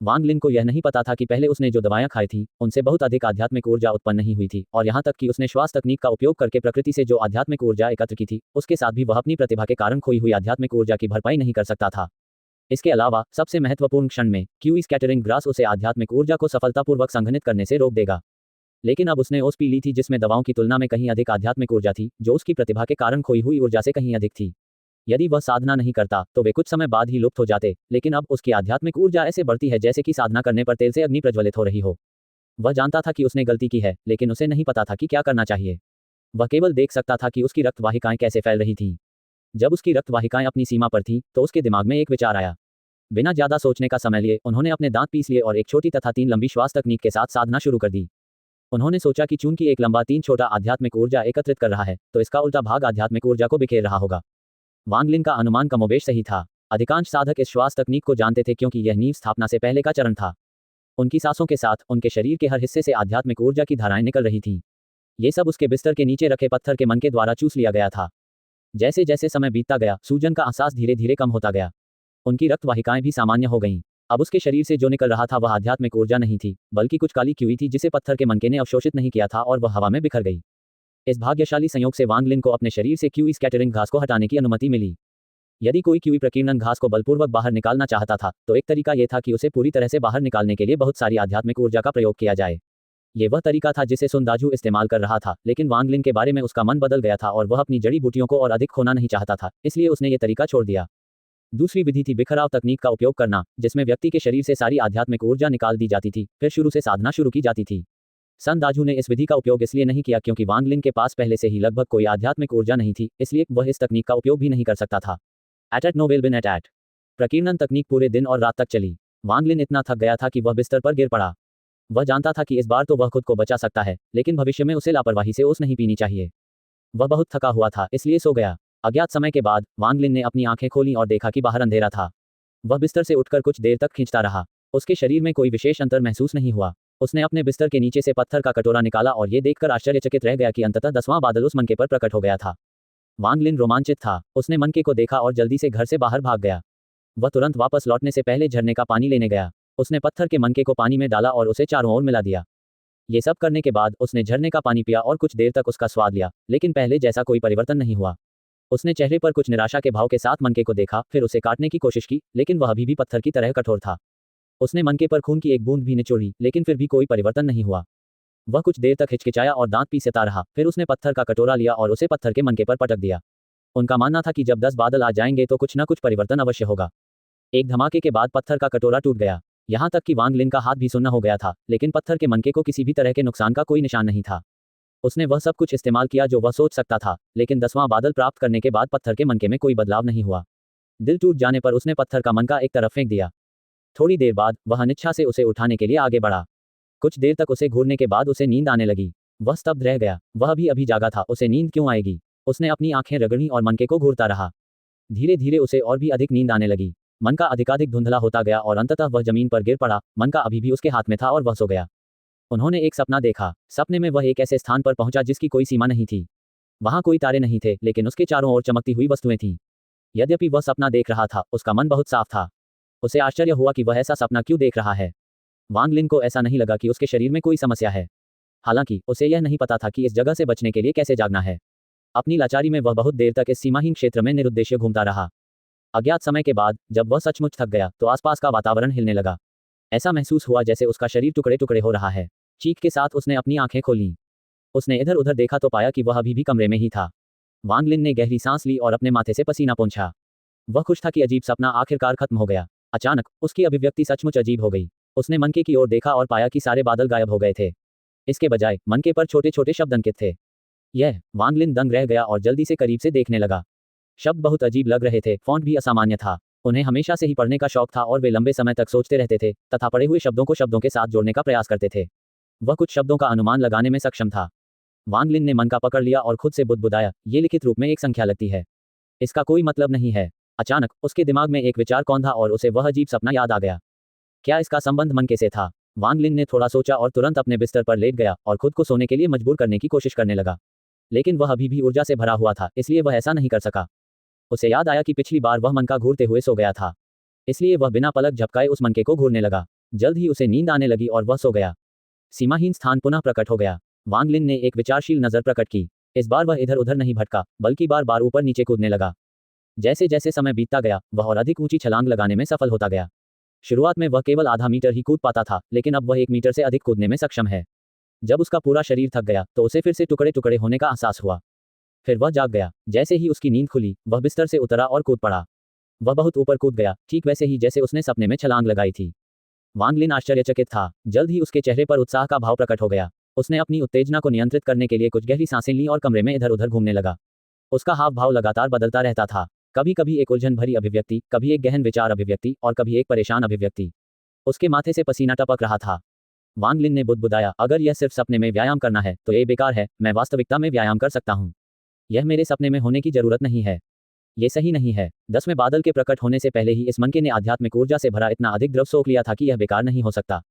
वांग लिन को यह नहीं पता था कि पहले उसने जो दवाएं खाई थीं, उनसे बहुत अधिक आध्यात्मिक ऊर्जा उत्पन्न नहीं हुई थी, और यहां तक कि उसने श्वास तकनीक का उपयोग करके प्रकृति से जो आध्यात्मिक ऊर्जा एकत्र की थी, उसके साथ भी वह अपनी प्रतिभा के कारण खोई हुई आध्यात्मिक ऊर्जा की भरपाई नहीं कर सकता था। इसके अलावा सबसे महत्वपूर्ण क्षण में क्यूई स्कैटरिंग ग्रास उसे आध्यात्मिक ऊर्जा को सफलतापूर्वक संघनित करने से रोक देगा। लेकिन अब उसने ओस पी ली थी जिसमें दवाओं की तुलना में कहीं अधिक आध्यात्मिक ऊर्जा थी, जो उसकी प्रतिभा के कारण खोई हुई ऊर्जा से कहीं अधिक थी। यदि वह साधना नहीं करता तो वे कुछ समय बाद ही लुप्त हो जाते, लेकिन अब उसकी आध्यात्मिक ऊर्जा ऐसे बढ़ती है जैसे कि साधना करने पर तेल से अग्नि प्रज्वलित हो रही हो। वह जानता था कि उसने गलती की है, लेकिन उसे नहीं पता था कि क्या करना चाहिए। वह केवल देख सकता था कि उसकी रक्त वाहिकाएं कैसे फैल रही थीं। जब उसकी रक्त वाहिकाएं अपनी सीमा पर थीं, तो उसके दिमाग में एक विचार आया। बिना ज्यादा सोचने का समय लिए उन्होंने अपने दांत पीस लिए और एक छोटी तथा 3 लंबी श्वास तकनीक के साथ साधना शुरू कर दी। उन्होंने सोचा कि चूंकि एक लंबा 3 छोटा आध्यात्मिक ऊर्जा एकत्रित कर रहा है, तो इसका उल्टा भाग आध्यात्मिक ऊर्जा को बिखेर रहा होगा। वांग लिन का अनुमान कमोबेश सही था। अधिकांश साधक इस श्वास तकनीक को जानते थे क्योंकि यह नींव स्थापना से पहले का चरण था। उनकी सांसों के साथ उनके शरीर के हर हिस्से से आध्यात्मिक ऊर्जा की धाराएं निकल रही थीं। ये सब उसके बिस्तर के नीचे रखे पत्थर के मन के द्वारा चूस लिया गया था। जैसे जैसे समय बीतता गया, सूजन का एहसास धीरे धीरे कम होता गया। उनकी रक्त वाहिकाएं भी सामान्य हो गईं। अब उसके शरीर से जो निकल रहा था वह आध्यात्मिक ऊर्जा नहीं थी, बल्कि कुछ काली क्यूई थी जिसे पत्थर के मनके ने अवशोषित नहीं किया था और वह हवा में बिखर गई। इस भाग्यशाली संयोग से वांग लिन को अपने शरीर से क्यूई स्कैटरिंग घास को हटाने की अनुमति मिली। यदि कोई क्यूई प्रकीर्णन घास को बलपूर्वक बाहर निकालना चाहता था, तो एक तरीका यह था कि उसे पूरी तरह से बाहर निकालने के लिए बहुत सारी आध्यात्मिक ऊर्जा का प्रयोग किया जाए। ये वह तरीका था जिसे सुन दाजू इस्तेमाल कर रहा था, लेकिन वांग लिन के बारे में उसका मन बदल गया था और वह अपनी जड़ी बूटियों को और अधिक खोना नहीं चाहता था, इसलिए उसने ये तरीका छोड़ दिया। दूसरी विधि थी बिखराव तकनीक का उपयोग करना, जिसमें व्यक्ति के शरीर से सारी आध्यात्मिक ऊर्जा निकाल दी जाती थी, फिर शुरू से साधना शुरू की जाती थी। सन दाजू ने इस विधि का उपयोग इसलिए नहीं किया क्योंकि वांग लिन के पास पहले से ही लगभग कोई आध्यात्मिक ऊर्जा नहीं थी, इसलिए वह इस तकनीक का उपयोग भी नहीं कर सकता था। एट नो वेल बिन एट। प्रकीर्णन तकनीक पूरे दिन और रात तक चली। वांग लिन इतना थक गया था कि वह बिस्तर पर गिर पड़ा। वह जानता था कि इस बार तो वह खुद को बचा सकता है, लेकिन भविष्य में उसे लापरवाही से ओस नहीं पीनी चाहिए। वह बहुत थका हुआ था, इसलिए सो गया। अज्ञात समय के बाद वांग लिन ने अपनी आंखें खोलीं और देखा कि बाहर अंधेरा था। वह बिस्तर से उठकर कुछ देर तक खींचता रहा। उसके शरीर में कोई विशेष अंतर महसूस नहीं हुआ। उसने अपने बिस्तर के नीचे से पत्थर का कटोरा निकाला और ये देखकर आश्चर्यचकित रह गया कि अंततः 10वां बादल उस मनके पर प्रकट हो गया था। वांग लिन रोमांचित था। उसने मनके को देखा और जल्दी से घर से बाहर भाग गया। वह तुरंत वापस लौटने से पहले झरने का पानी लेने गया। उसने पत्थर के मनके को पानी में डाला और उसे चारों ओर मिला दिया। ये सब करने के बाद उसने झरने का पानी पिया और कुछ देर तक उसका स्वाद लिया, लेकिन पहले जैसा कोई परिवर्तन नहीं हुआ। उसने चेहरे पर कुछ निराशा के भाव के साथ मनके को देखा, फिर उसे काटने की कोशिश की, लेकिन वह अभी भी पत्थर की तरह कठोर था। उसने मनके पर खून की एक बूंद भी निचोड़ी, लेकिन फिर भी कोई परिवर्तन नहीं हुआ। वह कुछ देर तक हिचकिचाया और दांत पीसता रहा, फिर उसने पत्थर का कटोरा लिया और उसे पत्थर के मनके पर पटक दिया। उनका मानना था कि जब 10 बादल आ जाएंगे तो कुछ न कुछ परिवर्तन अवश्य होगा। एक धमाके के बाद पत्थर का कटोरा टूट गया। यहाँ तक कि वांग लिन का हाथ भी सुन्न हो गया था, लेकिन पत्थर के मनके को किसी भी तरह के नुकसान का कोई निशान नहीं था। उसने वह सब कुछ इस्तेमाल किया जो वह सोच सकता था, लेकिन 10वां बादल प्राप्त करने के बाद पत्थर के मनके में कोई बदलाव नहीं हुआ। दिल टूट जाने पर उसने पत्थर का मनका एक तरफ फेंक दिया। थोड़ी देर बाद वह अनिच्छा से उसे उठाने के लिए आगे बढ़ा। कुछ देर तक उसे घूरने के बाद उसे नींद आने लगी। वह स्तब्ध रह गया। वह अभी जागा था, उसे नींद क्यों आएगी? उसने अपनी आंखें रगड़ी और मनके को घूरता रहा। धीरे धीरे उसे और भी अधिक नींद आने लगी। मन का अधिकाधिक धुंधला होता गया और अंततः वह जमीन पर गिर पड़ा। मन का अभी भी उसके हाथ में था और वह सो गया। उन्होंने एक सपना देखा। सपने में वह एक ऐसे स्थान पर पहुंचा जिसकी कोई सीमा नहीं थी। वहां कोई तारे नहीं थे, लेकिन उसके चारों ओर चमकती हुई वस्तुएं थीं। यद्यपि वह सपना देख रहा था, उसका मन बहुत साफ था। उसे आश्चर्य हुआ कि वह ऐसा सपना क्यों देख रहा है। वांग लिन को ऐसा नहीं लगा कि उसके शरीर में कोई समस्या है। हालांकि उसे यह नहीं पता था कि इस जगह से बचने के लिए कैसे जागना है। अपनी लाचारी में वह बहुत देर तक इस सीमाहीन क्षेत्र में निरुद्देश्य घूमता रहा। अज्ञात समय के बाद जब वह सचमुच थक गया तो आसपास का वातावरण हिलने लगा। ऐसा महसूस हुआ जैसे उसका शरीर टुकड़े टुकड़े हो रहा है। चीख के साथ उसने अपनी आंखें खोलीं। उसने इधर उधर देखा तो पाया कि वह अभी भी कमरे में ही था। वांग लिन ने गहरी सांस ली और अपने माथे से पसीना पोंछा। वह खुश था कि अजीब सपना आखिरकार खत्म हो गया। अचानक उसकी अभिव्यक्ति सचमुच अजीब हो गई। उसने मनके की ओर देखा और पाया कि सारे बादल गायब हो गए थे। इसके बजाय मनके पर छोटे छोटे शब्द अंकित थे। यह वांग लिन दंग रह गया और जल्दी से करीब से देखने लगा। शब्द बहुत अजीब लग रहे थे, फॉन्ट भी असामान्य था। उन्हें हमेशा से ही पढ़ने का शौक था और वे लंबे समय तक सोचते रहते थे तथा पढ़े हुए शब्दों को शब्दों के साथ जोड़ने का प्रयास करते थे। वह कुछ शब्दों का अनुमान लगाने में सक्षम था। वांग लिन ने मन का पकड़ लिया और खुद से बुदबुदाया, ये लिखित रूप में एक संख्या लगती है। इसका कोई मतलब नहीं है। अचानक उसके दिमाग में एक विचार कौंधा और उसे वह अजीब सपना याद आ गया। क्या इसका संबंध मनके से था? वांग लिन ने थोड़ा सोचा और तुरंत अपने बिस्तर पर लेट गया और खुद को सोने के लिए मजबूर करने की कोशिश करने लगा। लेकिन वह अभी भी ऊर्जा से भरा हुआ था, इसलिए वह ऐसा नहीं कर सका। उसे याद आया कि पिछली बार वह मनका घूरते हुए सो गया था। इसलिए वह बिना पलक झपकाए उस मनके को घूरने लगा। जल्द ही उसे नींद आने लगी और वह सो गया। सीमाहीन स्थान पुनः प्रकट हो गया। वांग लिन ने एक विचारशील नजर प्रकट की। इस बार वह इधर उधर नहीं भटका, बल्कि बार बार ऊपर नीचे कूदने लगा। जैसे जैसे समय बीतता गया, वह और अधिक ऊंची छलांग लगाने में सफल होता गया। शुरुआत में वह केवल आधा मीटर ही कूद पाता था, लेकिन अब वह 1 मीटर से अधिक कूदने में सक्षम है। जब उसका पूरा शरीर थक गया तो उसे फिर से टुकड़े टुकड़े होने का एहसास हुआ। फिर वह जाग गया। जैसे ही उसकी नींद खुली, वह बिस्तर से उतरा और कूद पड़ा। वह बहुत ऊपर कूद गया, ठीक वैसे ही जैसे उसने सपने में छलांग लगाई थी। वांग लिन आश्चर्यचकित था। जल्द ही उसके चेहरे पर उत्साह का भाव प्रकट हो गया। उसने अपनी उत्तेजना को नियंत्रित करने के लिए कुछ गहरी सांसें लीं और कमरे में इधर उधर घूमने लगा। उसका हाव भाव लगातार बदलता रहता था। कभी कभी एक उलझन भरी अभिव्यक्ति, कभी एक गहन विचार अभिव्यक्ति और कभी एक परेशान अभिव्यक्ति। उसके माथे से पसीना टपक रहा था। वांग लिन ने बुदबुदाया, अगर यह सिर्फ सपने में व्यायाम करना है तो ये बेकार है। मैं वास्तविकता में व्यायाम कर सकता हूँ। यह मेरे सपने में होने की जरूरत नहीं है। ये सही नहीं है। 10वें बादल के प्रकट होने से पहले ही इस मनके ने आध्यात्मिक ऊर्जा से भरा इतना अधिक द्रव सोख लिया था कि यह बेकार नहीं हो सकता।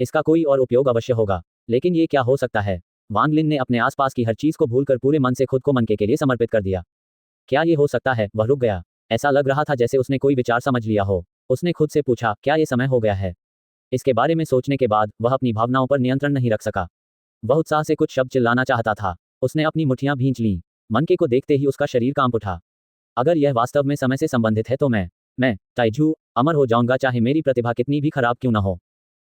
इसका कोई और उपयोग अवश्य होगा। लेकिन ये क्या हो सकता है? वांग लिन ने अपने आसपास की हर चीज को भूलकर पूरे मन से खुद को मनके के लिए समर्पित कर दिया। क्या ये हो सकता है? वह रुक गया। ऐसा लग रहा था जैसे उसने कोई विचार समझ लिया हो। उसने खुद से पूछा, क्या ये समय हो गया है? इसके बारे में सोचने के बाद वह अपनी भावनाओं पर नियंत्रण नहीं रख सका। वह उत्साह से कुछ शब्द चिल्लाना चाहता था। उसने अपनी मुट्ठियां भींच लीं। मनके को देखते ही उसका शरीर कांप उठा। अगर यह वास्तव में समय से संबंधित है तो मैं ताइजू अमर हो जाऊंगा, चाहे मेरी प्रतिभा कितनी भी खराब क्यों न हो।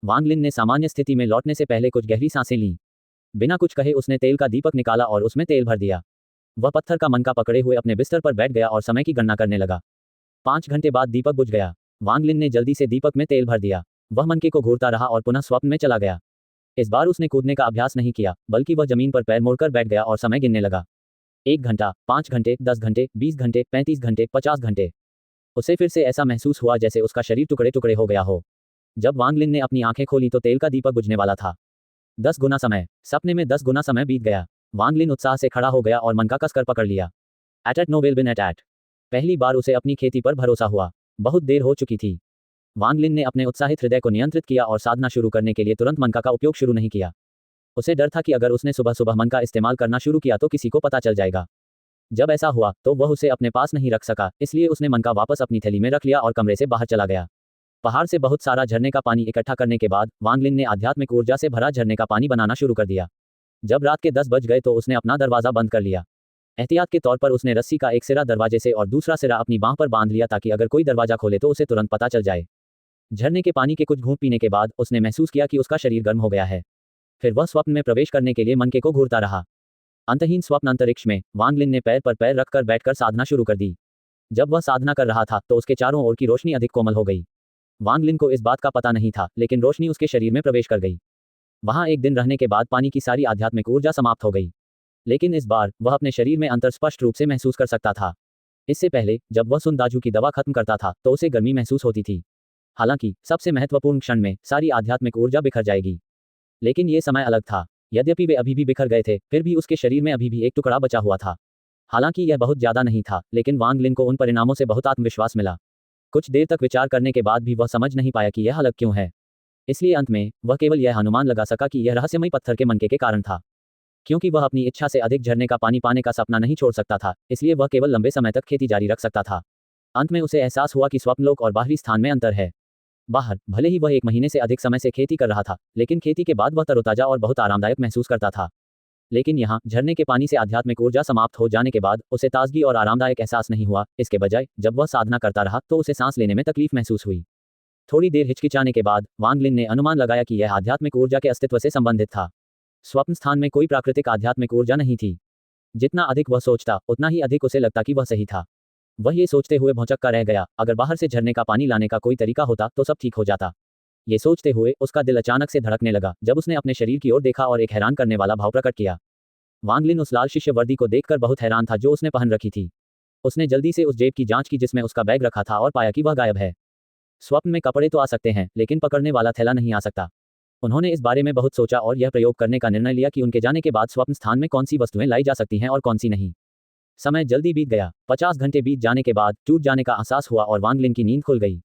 वांग लिन ने सामान्य स्थिति में लौटने से पहले कुछ गहरी सांसें लीं। बिना कुछ कहे उसने तेल का दीपक निकाला और उसमें तेल भर दिया। वह पत्थर का मनका पकड़े हुए अपने बिस्तर पर बैठ गया और समय की गणना करने लगा। 5 घंटे बाद दीपक बुझ गया। वांग लिन ने जल्दी से दीपक में तेल भर दिया। वह मनके को घूरता रहा और पुनः स्वप्न में चला गया। इस बार उसने कूदने का अभ्यास नहीं किया, बल्कि वह जमीन पर पैर मोड़कर बैठ गया और समय गिनने लगा। 1 घंटा, 5 घंटे, 10 घंटे, 20 घंटे, 35 घंटे, 50 घंटे। उसे फिर से ऐसा महसूस हुआ जैसे उसका शरीर टुकड़े टुकड़े हो गया हो। जब वांग लिन ने अपनी आंखें खोली तो तेल का दीपक बुझने वाला था। 10 गुना समय। सपने में 10 गुना समय बीत गया। वांग लिन उत्साह से खड़ा हो गया और मनका कसकर पकड़ लिया। एट नो विल बिन एट। पहली बार उसे अपनी खेती पर भरोसा हुआ। बहुत देर हो चुकी थी। वांग लिन ने अपने उत्साहित हृदय को नियंत्रित किया और साधना शुरू करने के लिए तुरंत मनका का उपयोग शुरू नहीं किया। उसे डर था कि अगर उसने सुबह सुबह मन का इस्तेमाल करना शुरू किया तो किसी को पता चल जाएगा। जब ऐसा हुआ तो वह उसे अपने पास नहीं रख सका, इसलिए उसने मन का वापस अपनी थैली में रख लिया और कमरे से बाहर चला गया। पहाड़ से बहुत सारा झरने का पानी इकट्ठा करने के बाद वांग लिन ने आध्यात्मिक ऊर्जा से भरा झरने का पानी बनाना शुरू कर दिया। जब रात के 10 बज गए तो उसने अपना दरवाजा बंद कर लिया। एहतियात के तौर पर उसने रस्सी का एक सिरा दरवाजे से और दूसरा सिरा अपनी बांह पर बांध लिया ताकि अगर कोई दरवाजा खोले तो उसे तुरंत पता चल जाए। झरने के पानी के कुछ घूंट पीने के बाद उसने महसूस किया कि उसका शरीर गर्म हो गया है। फिर वह स्वप्न में प्रवेश करने के लिए मनके को घूरता रहा। अंतहीन स्वप्न अंतरिक्ष में वांग लिन ने पैर पर पैर रखकर बैठकर साधना शुरू कर दी। जब वह साधना कर रहा था तो उसके चारों ओर की रोशनी अधिक कोमल हो गई। वांग लिन को इस बात का पता नहीं था, लेकिन रोशनी उसके शरीर में प्रवेश कर गई। वहां एक दिन रहने के बाद पानी की सारी आध्यात्मिक ऊर्जा समाप्त हो गई। लेकिन इस बार वह अपने शरीर में अंतर स्पष्ट रूप से महसूस कर सकता था। इससे पहले जब वह सुनदाजू की दवा खत्म करता था तो उसे गर्मी महसूस होती थी। हालांकि सबसे महत्वपूर्ण क्षण में सारी आध्यात्मिक ऊर्जा बिखर जाएगी। लेकिन ये समय अलग था। यद्यपि वे अभी भी बिखर गए थे, फिर भी उसके शरीर में अभी भी एक टुकड़ा बचा हुआ था। हालांकि यह बहुत ज्यादा नहीं था, लेकिन वांग लिन को उन परिणामों से बहुत आत्मविश्वास मिला। कुछ देर तक विचार करने के बाद भी वह समझ नहीं पाया कि यह अलग क्यों है। इसलिए अंत में वह केवल यह अनुमान लगा सका कि यह रहस्यमय पत्थर के मनके के कारण था। क्योंकि वह अपनी इच्छा से अधिक झरने का पानी पाने का सपना नहीं छोड़ सकता था, इसलिए वह केवल लंबे समय तक खेती जारी रख सकता था। अंत में उसे एहसास हुआ कि स्वप्नलोक और बाहरी स्थान में अंतर है। बाहर भले ही वह 1 महीने से अधिक समय से खेती कर रहा था, लेकिन खेती के बाद वह तरोताजा और बहुत आरामदायक महसूस करता था। लेकिन यहाँ झरने के पानी से आध्यात्मिक ऊर्जा समाप्त हो जाने के बाद उसे ताजगी और आरामदायक एहसास नहीं हुआ। इसके बजाय जब वह साधना करता रहा तो उसे सांस लेने में तकलीफ महसूस हुई। थोड़ी देर हिचकिचाने के बाद वांग लिन ने अनुमान लगाया कि यह आध्यात्मिक ऊर्जा के अस्तित्व से संबंधित था। स्वप्न स्थान में कोई प्राकृतिक आध्यात्मिक ऊर्जा नहीं थी। जितना अधिक वह सोचता उतना ही अधिक उसे लगता कि वह सही था। वह ये सोचते हुए भौंचक्का रह गया, अगर बाहर से झरने का पानी लाने का कोई तरीका होता तो सब ठीक हो जाता। ये सोचते हुए उसका दिल अचानक से धड़कने लगा जब उसने अपने शरीर की ओर देखा और एक हैरान करने वाला भाव प्रकट किया। वांग लिन उस लाल शिष्य वर्दी को देखकर बहुत हैरान था जो उसने पहन रखी थी। उसने जल्दी से उस जेब की जांच की जिसमें उसका बैग रखा था और पाया कि वह गायब है। स्वप्न में कपड़े तो आ सकते हैं लेकिन पकड़ने वाला थैला नहीं आ सकता। उन्होंने इस बारे में बहुत सोचा और यह प्रयोग करने का निर्णय लिया कि उनके जाने के बाद स्वप्न स्थान में कौन सी वस्तुएं लाई जा सकती हैं और कौन सी नहीं। समय जल्दी बीत गया। 50 घंटे बीत जाने के बाद टूट जाने का एहसास हुआ और वांग लिन की नींद खुल गई।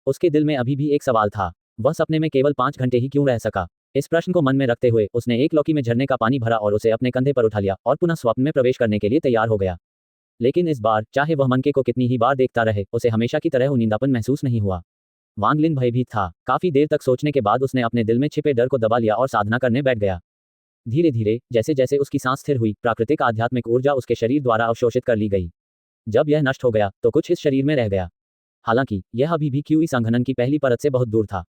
उसके दिल में अभी भी एक सवाल था, वह सपने में केवल 5 घंटे ही क्यों रह सका। इस प्रश्न को मन में रखते हुए उसने एक लौकी में झरने का पानी भरा और उसे अपने कंधे पर उठा लिया और पुनः स्वप्न में प्रवेश करने के लिए तैयार हो गया। लेकिन इस बार चाहे वह मनके को कितनी ही बार देखता रहे उसे हमेशा की तरह नींदापन महसूस नहीं हुआ। वांग लिन भयभीत था। काफी देर तक सोचने के बाद उसने अपने दिल में छिपे डर को दबा लिया और साधना करने बैठ गया। धीरे धीरे जैसे जैसे उसकी सांस स्थिर हुई प्राकृतिक आध्यात्मिक ऊर्जा उसके शरीर द्वारा अवशोषित कर ली गई। जब यह नष्ट हो गया तो कुछ इस शरीर में रह गया। हालांकि यह अभी भी क्यूई संघनन की पहली परत से बहुत दूर था।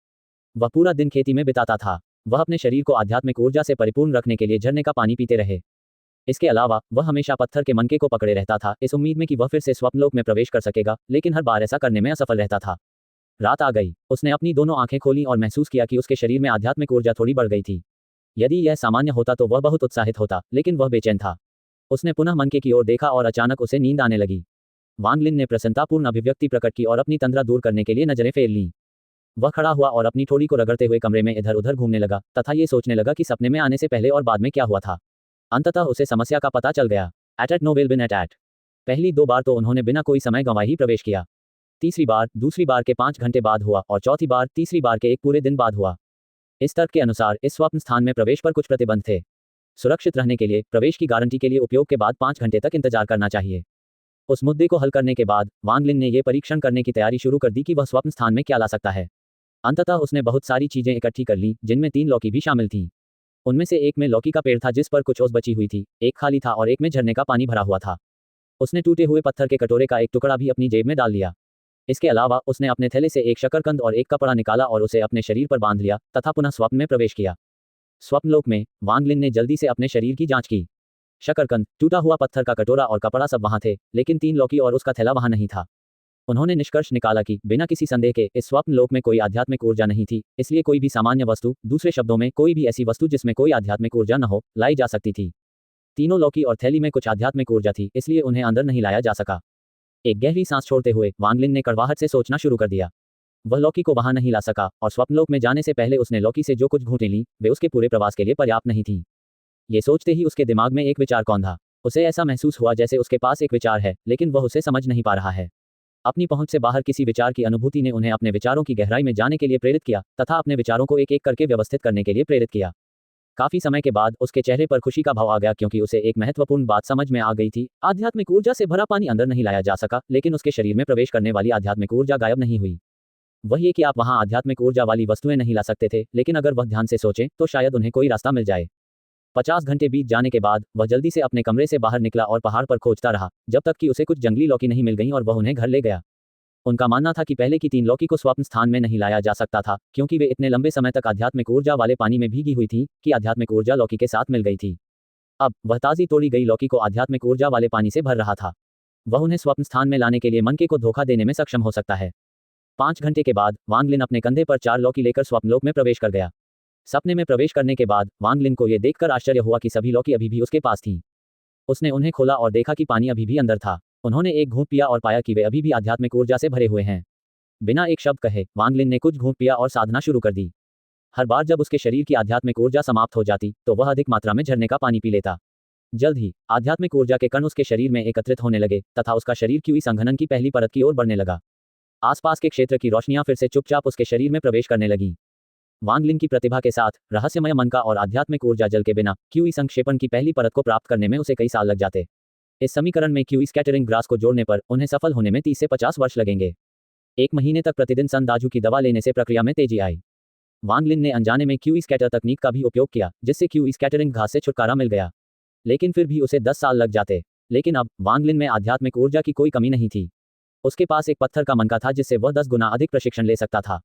वह पूरा दिन खेती में बिताता था। वह अपने शरीर को आध्यात्मिक ऊर्जा से परिपूर्ण रखने के लिए झरने का पानी पीते रहे। इसके अलावा वह हमेशा पत्थर के मनके को पकड़े रहता था इस उम्मीद में कि वह फिर से स्वप्नलोक में प्रवेश कर सकेगा, लेकिन हर बार ऐसा करने में असफल रहता था। रात आ गई। उसने अपनी दोनों आंखें खोली और महसूस किया कि उसके शरीर में आध्यात्मिक ऊर्जा थोड़ी बढ़ गई थी। यदि यह सामान्य होता तो वह बहुत उत्साहित होता, लेकिन वह बेचैन था। उसने पुनः मनके की ओर देखा और अचानक उसे नींद आने लगी। वांग लिन ने प्रसन्नतापूर्ण अभिव्यक्ति प्रकट की और अपनी तंद्रा दूर करने के लिए नजरें फेर लीं। वह खड़ा हुआ और अपनी ठोड़ी को रगड़ते हुए कमरे में इधर उधर घूमने लगा तथा ये सोचने लगा कि सपने में आने से पहले और बाद में क्या हुआ था। अंततः उसे समस्या का पता चल गया। एट नो विल बिन एट। पहली 2 बार तो उन्होंने बिना कोई समय गंवाए ही प्रवेश किया। तीसरी बार दूसरी बार के 5 घंटे बाद हुआ और चौथी बार तीसरी बार के एक पूरे दिन बाद हुआ। इस तर्क के अनुसार इस स्वप्न स्थान में प्रवेश पर कुछ प्रतिबंध थे। सुरक्षित रहने के लिए प्रवेश की गारंटी के लिए उपयोग के बाद 5 घंटे तक इंतजार करना चाहिए। उस मुद्दे को हल करने के बाद वांग लिन ने यह परीक्षण करने की तैयारी शुरू कर दी कि वह स्वप्न स्थान में क्या ला सकता है। अंततः उसने बहुत सारी चीजें इकट्ठी कर ली जिनमें 3 लौकी भी शामिल थीं। उनमें से एक में लौकी का पेड़ था जिस पर कुछ ओस बची हुई थी, एक खाली था और एक में झरने का पानी भरा हुआ था। उसने टूटे हुए पत्थर के कटोरे का एक टुकड़ा भी अपनी जेब में डाल लिया। इसके अलावा उसने अपने थैले से एक शकरकंद और एक कपड़ा निकाला और उसे अपने शरीर पर बांध लिया तथा पुनः स्वप्न में प्रवेश किया। स्वप्नलोक में वांग लिन ने जल्दी से अपने शरीर की जांच की। शकरकंद, टूटा हुआ पत्थर का कटोरा और कपड़ा सब वहां थे, लेकिन 3 लौकी और उसका थैला वहां नहीं था। उन्होंने निष्कर्ष निकाला कि बिना किसी संदेह के इस स्वप्न लोक में कोई आध्यात्मिक ऊर्जा नहीं थी, इसलिए कोई भी सामान्य वस्तु, दूसरे शब्दों में कोई भी ऐसी वस्तु जिसमें कोई आध्यात्मिक ऊर्जा न हो, लाई जा सकती थी। तीनों लौकी और थैली में कुछ आध्यात्मिक ऊर्जा थी, इसलिए उन्हें अंदर नहीं लाया जा सका। एक गहरी सांस छोड़ते हुए वांग लिन ने कड़वाहट से सोचना शुरू कर दिया। वह लौकी को वहां नहीं ला सका और स्वप्नलोक में जाने से पहले उसने लौकी से जो कुछ घूंटें ली वे उसके पूरे प्रवास के लिए पर्याप्त नहीं थी। ये सोचते ही उसके दिमाग में एक विचार कौंधा। उसे ऐसा महसूस हुआ जैसे उसके पास एक विचार है, लेकिन वह उसे समझ नहीं पा रहा है। अपनी पहुंच से बाहर किसी विचार की अनुभूति ने उन्हें अपने विचारों की गहराई में जाने के लिए प्रेरित किया तथा अपने विचारों को एक एक करके व्यवस्थित करने के लिए प्रेरित किया। काफी समय के बाद उसके चेहरे पर खुशी का भाव आ गया क्योंकि उसे एक महत्वपूर्ण बात समझ में आ गई थी। आध्यात्मिक ऊर्जा से भरा पानी अंदर नहीं लाया जा सका, लेकिन उसके शरीर में प्रवेश करने वाली आध्यात्मिक ऊर्जा गायब नहीं हुई। वह ये कि आप वहां आध्यात्मिक ऊर्जा वाली वस्तुएं नहीं ला सकते थे, लेकिन अगर वह ध्यान से सोचें तो शायद उन्हें कोई रास्ता मिल जाए। 50 घंटे बीत जाने के बाद वह जल्दी से अपने कमरे से बाहर निकला और पहाड़ पर खोजता रहा जब तक कि उसे कुछ जंगली लौकी नहीं मिल गईं और वह उन्हें घर ले गया। उनका मानना था कि पहले की 3 लौकी को स्वप्न स्थान में नहीं लाया जा सकता था क्योंकि वे इतने लंबे समय तक आध्यात्मिक ऊर्जा वाले पानी में भीगी हुई थी कि आध्यात्मिक ऊर्जा लौकी के साथ मिल गई थी। अब वह ताजी तोड़ी गई लौकी को आध्यात्मिक ऊर्जा वाले पानी से भर रहा था। वह उन्हें स्वप्न स्थान में लाने के लिए मनके को धोखा देने में सक्षम हो सकता है। 5 घंटे के बाद वांग लिन अपने कंधे पर 4 लौकी लेकर स्वप्नलोक में प्रवेश कर गया। सपने में प्रवेश करने के बाद वांग लिन को यह देखकर आश्चर्य हुआ कि सभी लौकी अभी भी उसके पास थीं। उसने उन्हें खोला और देखा कि पानी अभी भी अंदर था। उन्होंने एक घूंट पिया और पाया कि वे अभी भी आध्यात्मिक ऊर्जा से भरे हुए हैं। बिना एक शब्द कहे वांग लिन ने कुछ घूंट पिया और साधना शुरू कर दी। हर बार जब उसके शरीर की आध्यात्मिक ऊर्जा समाप्त हो जाती तो वह अधिक मात्रा में झरने का पानी पी लेता। जल्द ही आध्यात्मिक ऊर्जा के कण उसके शरीर में एकत्रित होने लगे तथा उसका शरीर क्यूई संघनन की पहली परत की ओर बढ़ने लगा। आसपास के क्षेत्र की रोशनियां फिर से चुपचाप उसके शरीर में प्रवेश करने लगीं। वांग लिन की प्रतिभा के साथ रहस्यमय मन का और आध्यात्मिक ऊर्जा जल के बिना क्यूई संक्षेपण की पहली परत को प्राप्त करने में उसे कई साल लग जाते। इस समीकरण में क्यूई स्कैटरिंग ग्रास को जोड़ने पर उन्हें सफल होने में 30 से 50 वर्ष लगेंगे। 1 महीने तक प्रतिदिन संदाजू की दवा लेने से प्रक्रिया में तेजी आई। वांग लिन ने अनजाने में क्यूई स्कैटर तकनीक का भी उपयोग किया जिससे क्यूई स्कैटरिंग घास से छुटकारा मिल गया, लेकिन फिर भी उसे 10 साल लग जाते। लेकिन अब वांग लिन में आध्यात्मिक ऊर्जा की कोई कमी नहीं थी। उसके पास एक पत्थर का मनका था जिससे वह 10 गुना अधिक प्रशिक्षण ले सकता था।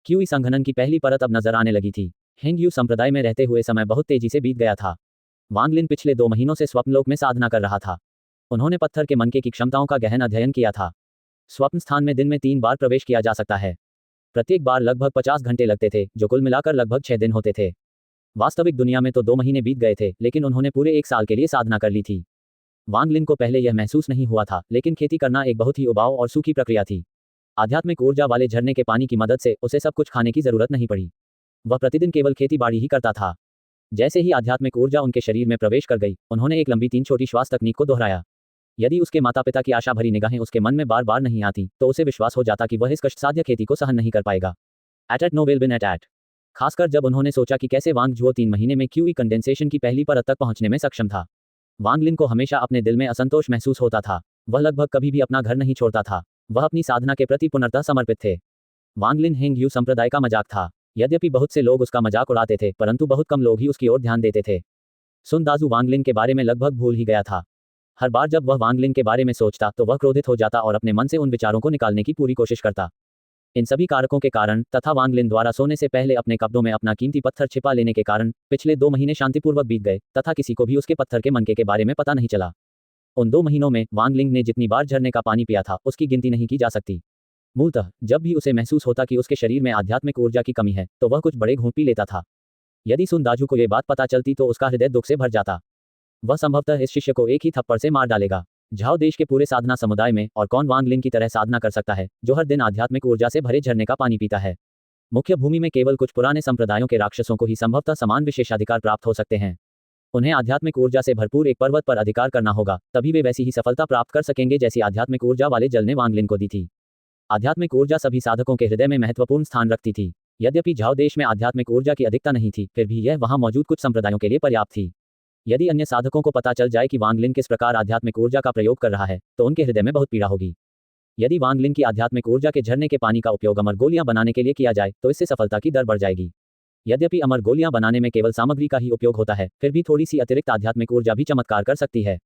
क्यूई संघनन की पहली परत अब नजर आने लगी थी। हेंगयू संप्रदाय में रहते हुए समय बहुत तेजी से बीत गया था। वांग लिन पिछले 2 महीनों से स्वप्नलोक में साधना कर रहा था। उन्होंने पत्थर के मनके की क्षमताओं का गहन अध्ययन किया था। स्वप्न स्थान में दिन में 3 बार प्रवेश किया जा सकता है। प्रत्येक बार लगभग 50 घंटे लगते थे, जो कुल मिलाकर लगभग 6 दिन होते थे। वास्तविक दुनिया में तो 2 महीने बीत गए थे, लेकिन उन्होंने पूरे 1 साल के लिए साधना कर ली थी। वांग लिन को पहले यह महसूस नहीं हुआ था, लेकिन खेती करना एक बहुत ही उबाऊ और सूखी प्रक्रिया थी। आध्यात्मिक ऊर्जा वाले झरने के पानी की मदद से उसे सब कुछ खाने की जरूरत नहीं पड़ी। वह प्रतिदिन केवल खेती बाड़ी ही करता था। जैसे ही आध्यात्मिक ऊर्जा उनके शरीर में प्रवेश कर गई, उन्होंने एक लंबी 3 छोटी श्वास तकनीक को दोहराया। यदि उसके माता पिता की आशा भरी निगाहें उसके मन में बार बार नहीं आती, तो उसे विश्वास हो जाता कि वह इस कष्टसाध्य खेती को सहन नहीं कर पाएगा। एट नो विल बिन एट। खासकर जब उन्होंने सोचा कि कैसे वांग जुओ 3 महीने में क्यूई कंडेंसेशन की पहली परत तक पहुंचने में सक्षम था। वांग लिन को हमेशा अपने दिल में असंतोष महसूस होता था। वह लगभग कभी भी अपना घर नहीं छोड़ता था। वह अपनी साधना के प्रति पूर्णतः समर्पित थे। वांग लिन हेंगयू संप्रदाय का मजाक था। यद्यपि बहुत से लोग उसका मजाक उड़ाते थे, परंतु बहुत कम लोग ही उसकी ओर ध्यान देते थे। सुन दाजू वांग लिन के बारे में लगभग भूल ही गया था। हर बार जब वह वांग लिन के बारे में सोचता तो वह क्रोधित हो जाता और अपने मन से उन विचारों को निकालने की पूरी कोशिश करता। इन सभी कारकों के कारण तथा वांग लिन द्वारा सोने से पहले अपने कपड़ों में अपना कीमती पत्थर छिपा लेने के कारण पिछले 2 महीने शांतिपूर्वक बीत गए तथा किसी को भी उसके पत्थर के मनके के बारे में पता नहीं चला। उन 2 महीनों में वांग लिन ने जितनी बार झरने का पानी पिया था, उसकी गिनती नहीं की जा सकती। मूलतः जब भी उसे महसूस होता कि उसके शरीर में आध्यात्मिक ऊर्जा की कमी है, तो वह कुछ बड़े घूंट पी लेता था। यदि सुन दाजू को यह बात पता चलती तो उसका हृदय दुख से भर जाता। वह संभवतः इस शिष्य को एक ही थप्पड़ से मार डालेगा। झाओ देश के पूरे साधना समुदाय में और कौन वांग लिन की तरह साधना कर सकता है, जो हर दिन आध्यात्मिक ऊर्जा से भरे झरने का पानी पीता है। मुख्य भूमि में केवल कुछ पुराने संप्रदायों के राक्षसों को ही संभवतः समान विशेषाधिकार प्राप्त हो सकते हैं। उन्हें आध्यात्मिक ऊर्जा से भरपूर एक पर्वत पर अधिकार करना होगा, तभी वे वैसी ही सफलता प्राप्त कर सकेंगे जैसी आध्यात्मिक ऊर्जा वाले जल ने वांग लिन को दी थी। आध्यात्मिक ऊर्जा सभी साधकों के हृदय में महत्वपूर्ण स्थान रखती थी। यद्यपि झाओ देश में आध्यात्मिक ऊर्जा की अधिकता नहीं थी, फिर भी यह वहां मौजूद कुछ संप्रदायों के लिए पर्याप्त थी। यदि अन्य साधकों को पता चल जाए कि वांग लिन किस प्रकार आध्यात्मिक ऊर्जा का प्रयोग कर रहा है, तो उनके हृदय में बहुत पीड़ा होगी। यदि वांग लिन की आध्यात्मिक ऊर्जा के झरने के पानी का उपयोग अमर गोलियां बनाने के लिए किया जाए, तो इससे सफलता की दर बढ़ जाएगी। यद्यपि अमर गोलियां बनाने में केवल सामग्री का ही उपयोग होता है, फिर भी थोड़ी सी अतिरिक्त आध्यात्मिक ऊर्जा भी चमत्कार कर सकती है।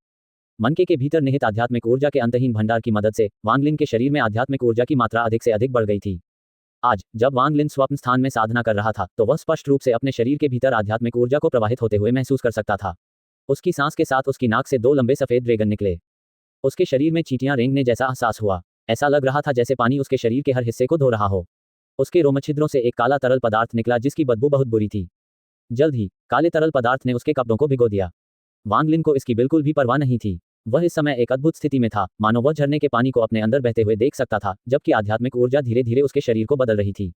मनके के भीतर निहित आध्यात्मिक ऊर्जा के अंतहीन भंडार की मदद से वांग लिन के शरीर में आध्यात्मिक ऊर्जा की मात्रा अधिक से अधिक बढ़ गई थी। आज जब वांग लिन स्वप्न स्थान में साधना कर रहा था, तो वह स्पष्ट रूप से अपने शरीर के भीतर आध्यात्मिक ऊर्जा को प्रवाहित होते हुए महसूस कर सकता था। उसकी सांस के साथ उसकी नाक से 2 लंबे सफेद ड्रैगन निकले। उसके शरीर में चींटियां रेंगने जैसा एहसास हुआ। ऐसा लग रहा था जैसे पानी उसके शरीर के हर हिस्से को धो रहा हो। उसके रोमछिद्रों से एक काला तरल पदार्थ निकला जिसकी बदबू बहुत बुरी थी। जल्द ही काले तरल पदार्थ ने उसके कपड़ों को भिगो दिया। वांग लिन को इसकी बिल्कुल भी परवाह नहीं थी। वह इस समय एक अद्भुत स्थिति में था, मानो वह झरने के पानी को अपने अंदर बहते हुए देख सकता था, जबकि आध्यात्मिक ऊर्जा धीरे धीरे उसके शरीर को बदल रही थी।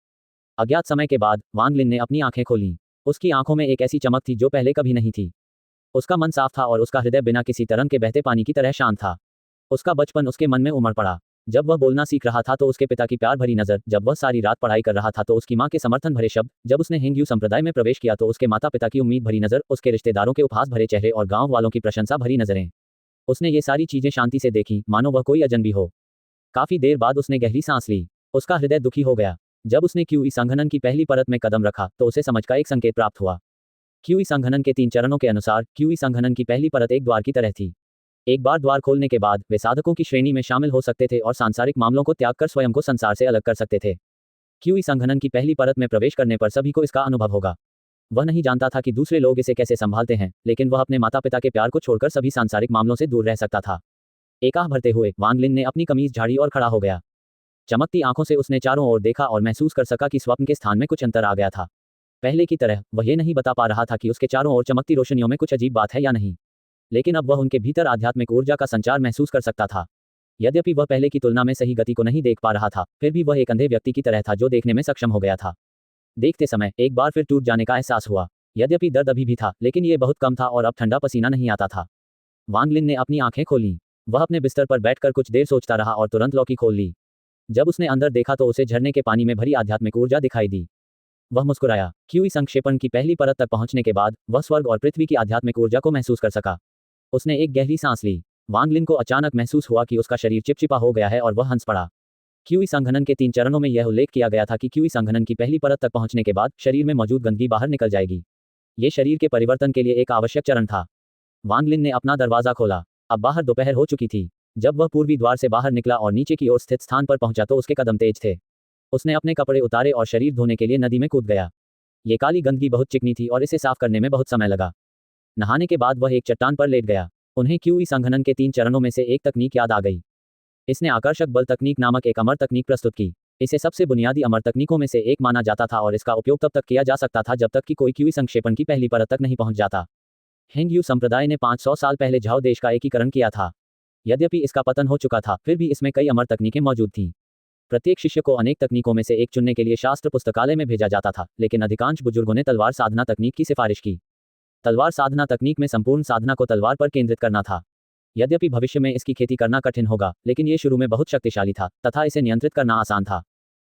अज्ञात समय के बाद वांग लिन ने अपनी आंखें खोलीं। उसकी आंखों में एक ऐसी चमक थी जो पहले कभी नहीं थी। उसका मन साफ था और उसका हृदय बिना किसी तरंग के बहते पानी की तरह शांत था। उसका बचपन उसके मन में उमड़ पड़ा। जब वह बोलना सीख रहा था तो उसके पिता की प्यार भरी नजर, जब वह सारी रात पढ़ाई कर रहा था तो उसकी मां के समर्थन भरे शब्द, जब उसने हेंगयू संप्रदाय में प्रवेश किया तो उसके माता पिता की उम्मीद भरी नजर, उसके रिश्तेदारों के उपहास भरे चेहरे और गांव वालों की प्रशंसा भरी नजरें। उसने ये सारी चीजें शांति से देखी, मानो वह कोई अजनबी हो। काफी देर बाद उसने गहरी सांस ली। उसका हृदय दुखी हो गया। जब उसने क्यूई संघनन की पहली परत में कदम रखा तो उसे समझ का एक संकेत प्राप्त हुआ। क्यूई संघनन के 3 चरणों के अनुसार क्यूई संघनन की पहली परत एक द्वार की तरह थी। एक बार द्वार खोलने के बाद वे साधकों की श्रेणी में शामिल हो सकते थे और सांसारिक मामलों को त्याग कर स्वयं को संसार से अलग कर सकते थे। क्यूई संघनन की पहली परत में प्रवेश करने पर सभी को इसका अनुभव होगा। वह नहीं जानता था कि दूसरे लोग इसे कैसे संभालते हैं, लेकिन वह अपने माता पिता के प्यार को छोड़कर सभी सांसारिक मामलों से दूर रह सकता था। एक आह भरते हुए वांग लिन ने अपनी कमीज झाड़ी और खड़ा हो गया। चमकती आंखों से उसने चारों ओर देखा और महसूस कर सका कि स्वप्न के स्थान में कुछ अंतर आ गया था। पहले की तरह वह ये नहीं बता पा रहा था कि उसके चारों ओर चमकती रोशनियों में कुछ अजीब बात है या नहीं, लेकिन अब वह उनके भीतर आध्यात्मिक ऊर्जा का संचार महसूस कर सकता था। यद्यपि वह पहले की तुलना में सही गति को नहीं देख पा रहा था, फिर भी वह एक अंधे व्यक्ति की तरह था जो देखने में सक्षम हो गया था। देखते समय एक बार फिर टूट जाने का एहसास हुआ। यद्यपि दर्द अभी भी था, लेकिन ये बहुत कम था और अब ठंडा पसीना नहीं आता था। वांग लिन ने अपनी आंखें खोलीं। वह अपने बिस्तर पर बैठकर कुछ देर सोचता रहा और तुरंत लौकी खोल ली। जब उसने अंदर देखा तो उसे झरने के पानी में भरी आध्यात्मिक ऊर्जा दिखाई दी। वह मुस्कुराया। क्यूई संक्षेपण की पहली परत तक पहुंचने के बाद वह स्वर्ग और पृथ्वी की आध्यात्मिक ऊर्जा को महसूस कर सका। उसने एक गहरी सांस ली। वांग लिन को अचानक महसूस हुआ कि उसका शरीर चिपचिपा हो गया है और वह हंस पड़ा। क्यूई संघनन के 3 चरणों में यह उल्लेख किया गया था कि क्यूई संघनन की पहली परत तक पहुंचने के बाद शरीर में मौजूद गंदगी बाहर निकल जाएगी। ये शरीर के परिवर्तन के लिए एक आवश्यक चरण था। वांग लिन ने अपना दरवाजा खोला। अब बाहर दोपहर हो चुकी थी। जब वह पूर्वी द्वार से बाहर निकला और नीचे की ओर स्थित स्थान पर पहुंचा तो उसके कदम तेज थे। उसने अपने कपड़े उतारे और शरीर धोने के लिए नदी में कूद गया। ये काली गंदगी बहुत चिकनी थी और इसे साफ करने में बहुत समय लगा। नहाने के बाद वह एक चट्टान पर लेट गया। उन्हें क्यूई संघनन के 3 चरणों में से एक तकनीक याद आ गई। इसने आकर्षक बल तकनीक नामक एक अमर तकनीक प्रस्तुत की। इसे सबसे बुनियादी अमर तकनीकों में से एक माना जाता था और इसका उपयोग तब तक किया जा सकता था जब तक कि कोई क्यूई संक्षेपण की पहली परत तक नहीं पहुंच जाता। हेंग्यू संप्रदाय ने 500 साल पहले झाओ देश का एकीकरण किया था। यद्यपि इसका पतन हो चुका था, फिर भी इसमें कई अमर तकनीकें मौजूद थीं। प्रत्येक शिष्य को अनेक तकनीकों में से एक चुनने के लिए शास्त्र पुस्तकालय में भेजा जाता था, लेकिन अधिकांश बुजुर्गों ने तलवार साधना तकनीक की सिफारिश की। तलवार साधना तकनीक में संपूर्ण साधना को तलवार पर केंद्रित करना था। यद्यपि भविष्य में इसकी खेती करना कठिन होगा, लेकिन ये शुरू में बहुत शक्तिशाली था तथा इसे नियंत्रित करना आसान था।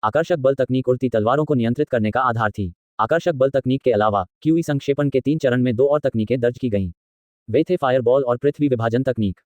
आकर्षक बल तकनीक उड़ती तलवारों को नियंत्रित करने का आधार थी। आकर्षक बल तकनीक के अलावा क्यूई संक्षेपण के 3 चरण में 2 और तकनीकें दर्ज की गईं। वे थे फायरबॉल और पृथ्वी विभाजन तकनीक।